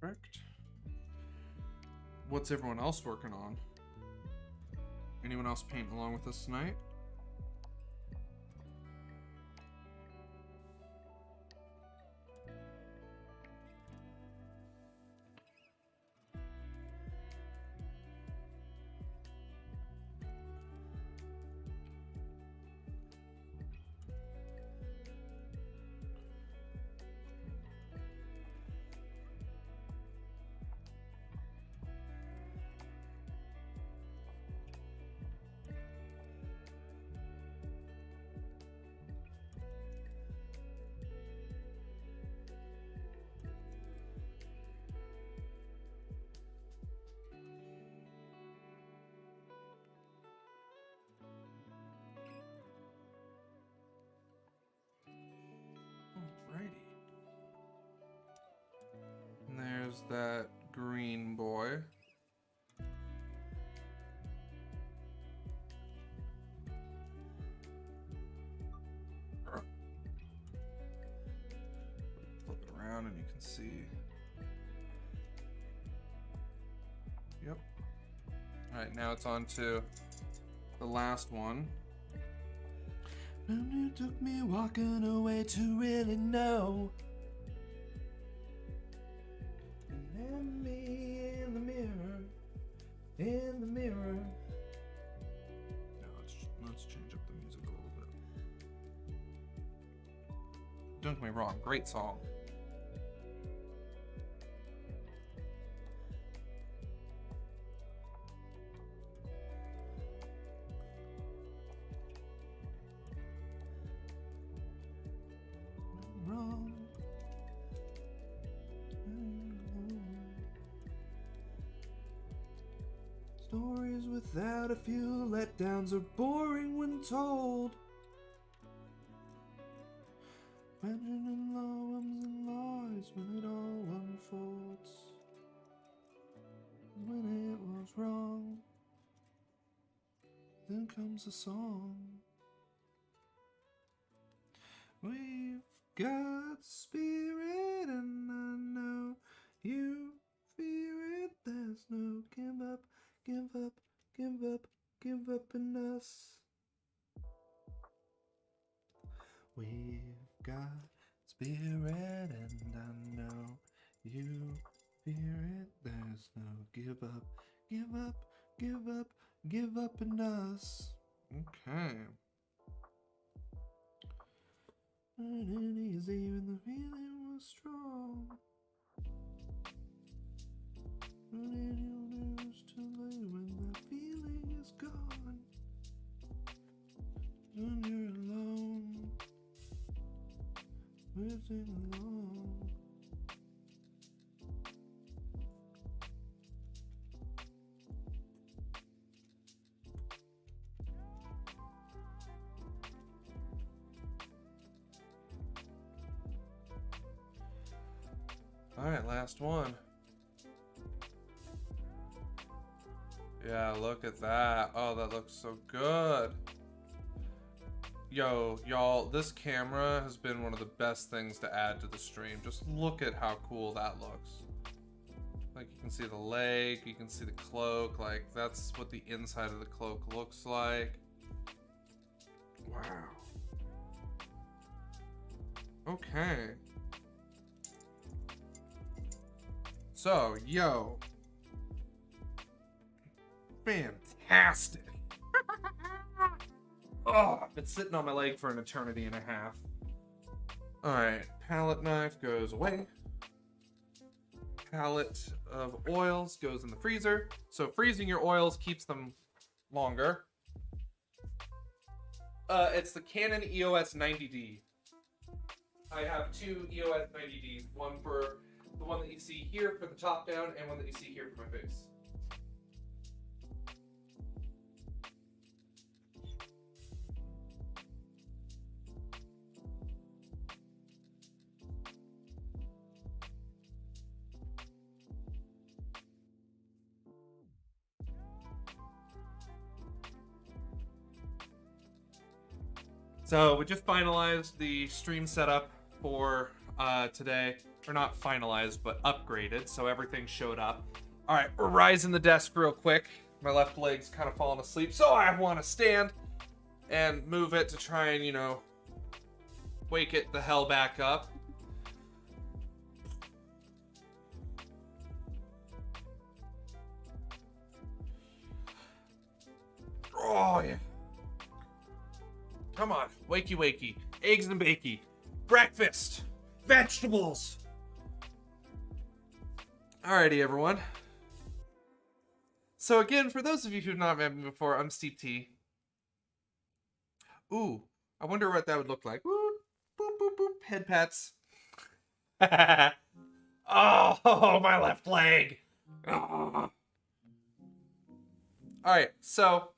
Correct. What's everyone else working on? Anyone else painting along with us tonight? Alrighty. And there's that green boy. Flip it around and you can see. Yep. Alright, now it's on to the last one. And it took me walking away to really know. And me in the mirror, in the mirror. Now let's change up the music a little bit. Don't get me wrong, great song. Wrong. Stories without a few letdowns are boring when told. Imagining lawns and lies when it all unfolds. When it was wrong, then comes a song. We've got spirit and I know you fear it. There's no give up, give up, give up, give up in us. We've got spirit and I know you fear it. There's no give up, give up, give up, give up in us. Okay. It ain't easy when the feeling was strong. But then you'll lose too late when the feeling is gone. When you're alone, drifting along. Alright, last one. Yeah, look at that. Oh, that looks so good. Yo, y'all, this camera has been one of the best things to add to the stream. Just look at how cool that looks. Like, you can see the leg, you can see the cloak. Like, that's what the inside of the cloak looks like. Wow. Okay. So, yo. Fantastic. Oh, I've been sitting on my leg for an eternity and a half. Alright, palette knife goes away. Palette of oils goes in the freezer. So freezing your oils keeps them longer. It's the Canon EOS 90D. I have two EOS 90Ds. One for the one that you see here for the top down and one that you see here for my face. So we just finalized the stream setup for today. Or not finalized, but upgraded, so everything showed up. All right, we're rising the desk real quick. My left leg's kind of falling asleep, so I want to stand and move it to try and, you know, wake it the hell back up. Oh, yeah. Come on, wakey wakey. Eggs and bakey. Breakfast. Vegetables. Alrighty, everyone. So again, for those of you who've not met me before, I'm Steve T. Ooh, I wonder what that would look like. Woo, boop, boop, boop. Head pats. Oh, my left leg. Oh. Alright, so.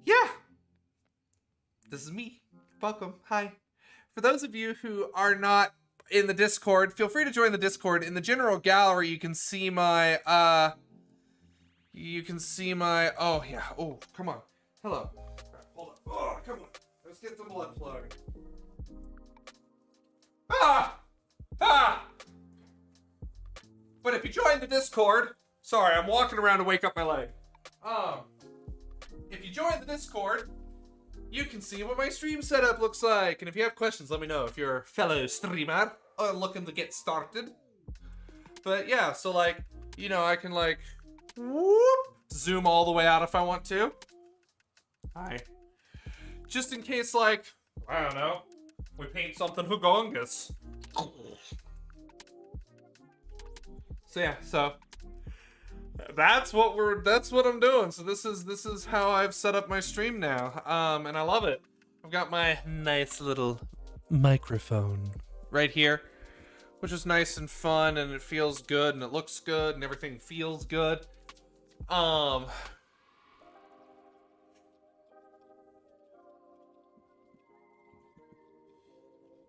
Yeah. This is me. Welcome. Hi. For those of you who are not in the Discord, feel free to join the Discord. In the general gallery, you can see my, oh, yeah. Oh, come on. Hello. Right, hold on. Oh, come on. Let's get some blood flowing. Ah! Ah! But if you join the Discord, sorry, I'm walking around to wake up my leg. If you join the Discord, you can see what my stream setup looks like. And if you have questions, let me know if you're a fellow streamer or looking to get started. But yeah, so like, you know, I can like, whoop, zoom all the way out if I want to. Hi. Just in case, like, I don't know, we paint something hugongus. So yeah, so that's what I'm doing. So this is how I've set up my stream now. And I love it. I've got my nice little microphone right here, which is nice and fun, and it feels good, and it looks good, and everything feels good.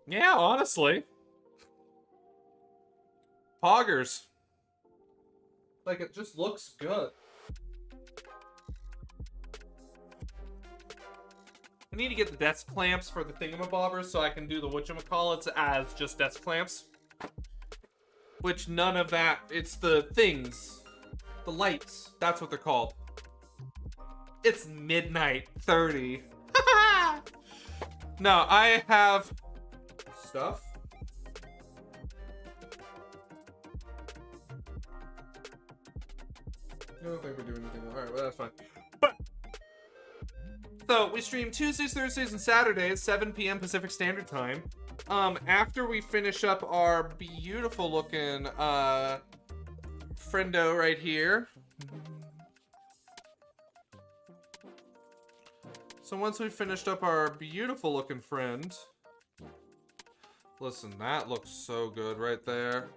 Yeah, honestly. Poggers. Like, it just looks good. I need to get the desk clamps for the thingamabobbers so I can do the whatchamacallits as just desk clamps. Which none of that, it's the things. The lights, that's what they're called. It's midnight 30. No, I have stuff. I don't think we do anything. Alright, well, that's fine. But so we stream Tuesdays, Thursdays, and Saturdays, 7 p.m. Pacific Standard Time. After we finish up our beautiful looking friendo right here. So once we've finished up our beautiful looking friend. Listen, that looks so good right there.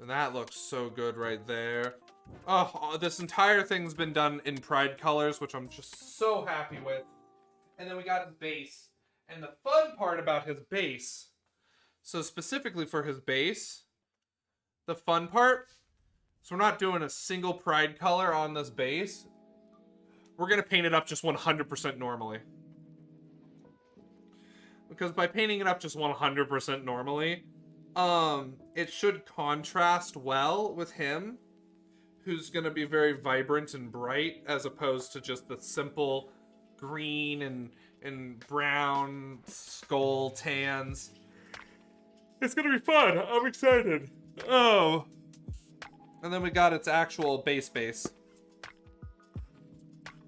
And that looks so good right there. Oh, this entire thing's been done in Pride colors, which I'm just so happy with. And then we got his base. And the fun part about his base, so specifically for his base, the fun part, so we're not doing a single Pride color on this base. We're going to paint it up just 100% normally. Because by painting it up just 100% normally, it should contrast well with him, who's going to be very vibrant and bright, as opposed to just the simple green and brown skull tans. It's going to be fun. I'm excited. Oh. And then we got its actual base.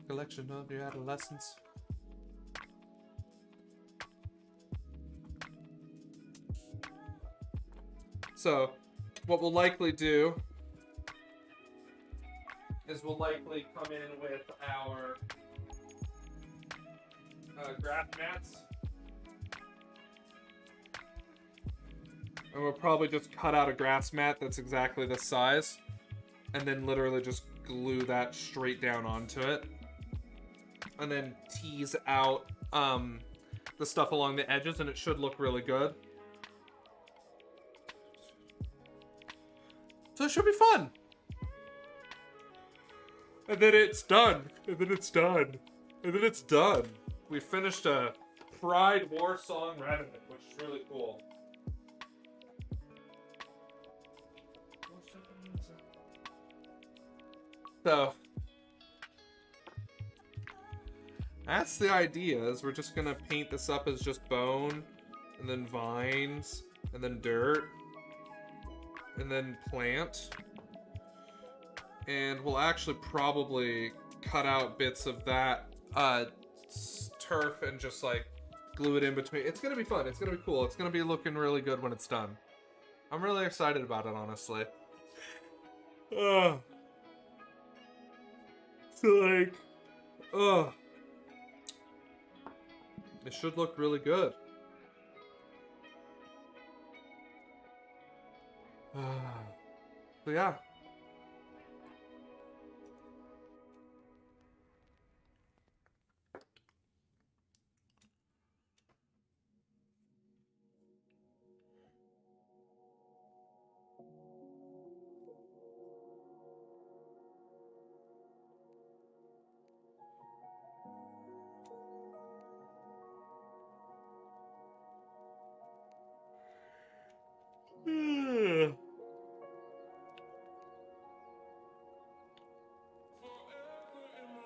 Collection of your adolescence. So, what we'll likely do is we'll likely come in with our grass mats. And we'll probably just cut out a grass mat that's exactly this size. And then literally just glue that straight down onto it. And then tease out the stuff along the edges, and it should look really good. So it should be fun. And then it's done. And then it's done. And then it's done. We finished a Pride War Song Remnant, which is really cool. So that's the idea, is we're just gonna paint this up as just bone, and then vines, and then dirt, and then plant. And we'll actually probably cut out bits of that turf and just like glue it in between. It's gonna be fun, it's gonna be cool, it's gonna be looking really good when it's done. I'm really excited about it, honestly. So like, it should look really good. So yeah.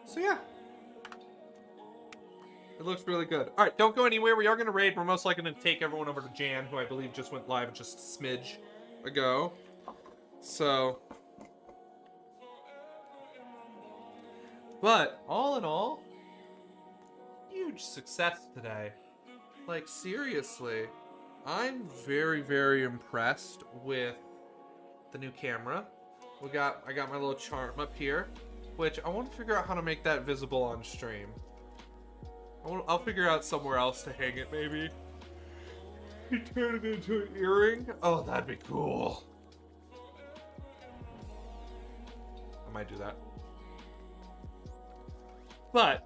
So yeah. It looks really good. Alright, don't go anywhere. We are going to raid. We're most likely going to take everyone over to Jan, who I believe just went live just a smidge ago. So. But, all in all, huge success today. Like, seriously. I'm very, very impressed with the new camera. I got my little charm up here, which I want to figure out how to make that visible on stream. I'll figure out somewhere else to hang it, maybe. Turn it into an earring. Oh, that'd be cool. I might do that. But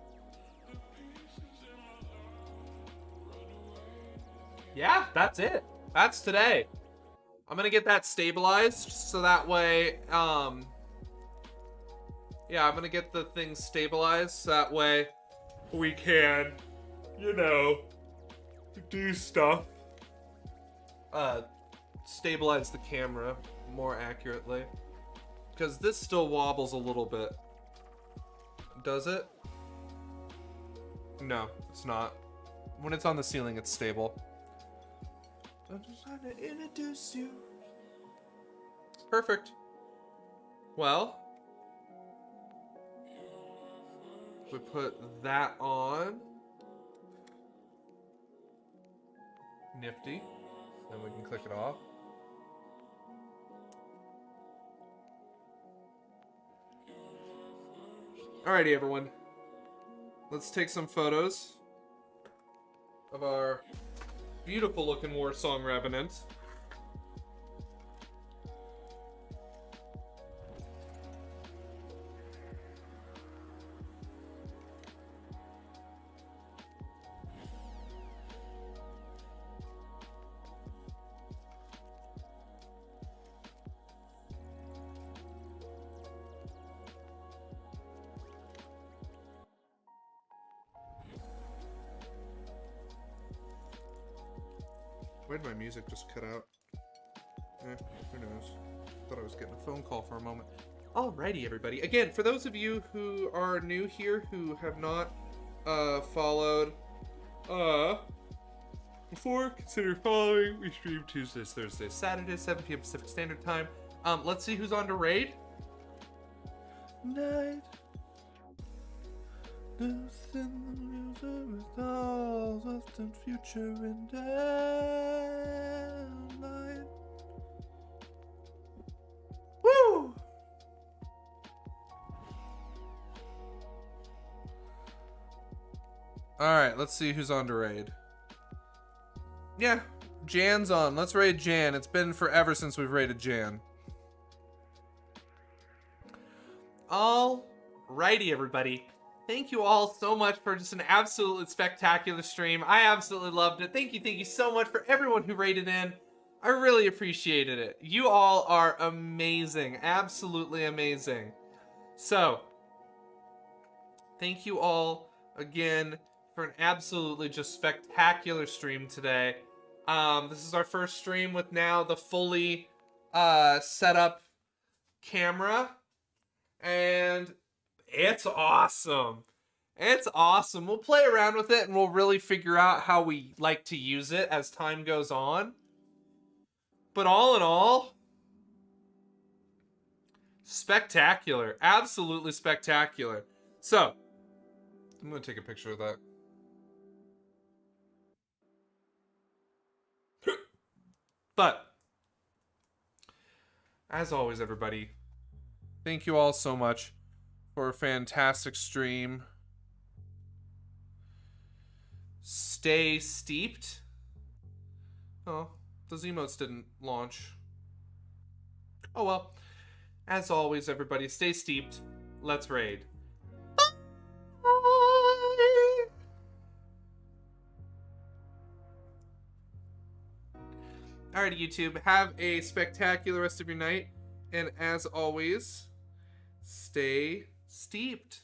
yeah, that's it. That's today. I'm gonna get that stabilized so that way, yeah, I'm gonna get the thing stabilized so that way we can, you know, do stuff. Stabilize the camera more accurately. Because this still wobbles a little bit. Does it? No, it's not. When it's on the ceiling, it's stable. I'm just trying to introduce you. Perfect. Well, we put that on. Nifty. Then we can click it off. Alrighty, everyone. Let's take some photos of our beautiful looking war song Revenant. Where did my music just cut out? Who knows? Thought I was getting a phone call for a moment. Alrighty, everybody. Again, for those of you who are new here, who have not followed before, consider following. We stream Tuesdays, Thursdays, Saturdays, 7 p.m. Pacific Standard Time. Let's see who's on to raid. Night. Loosen the music with dolls, often future and daylight. Woo! Alright, let's see who's on to raid. Yeah, Jan's on. Let's raid Jan. It's been forever since we've raided Jan. Alrighty, everybody. Thank you all so much for just an absolutely spectacular stream. I absolutely loved it. Thank you so much for everyone who raided in. I really appreciated it. You all are amazing. Absolutely amazing. So, thank you all again for an absolutely just spectacular stream today. This is our first stream with now the fully set up camera. And it's awesome. It's awesome. We'll play around with it and we'll really figure out how we like to use it as time goes on. But all in all, spectacular. Absolutely spectacular. So, I'm going to take a picture of that. But, as always, everybody, thank you all so much for a fantastic stream. Stay steeped. Oh, those emotes didn't launch. Oh well. As always, everybody, stay steeped. Let's raid. Bye. Alrighty, YouTube. Have a spectacular rest of your night. And as always, stay steeped.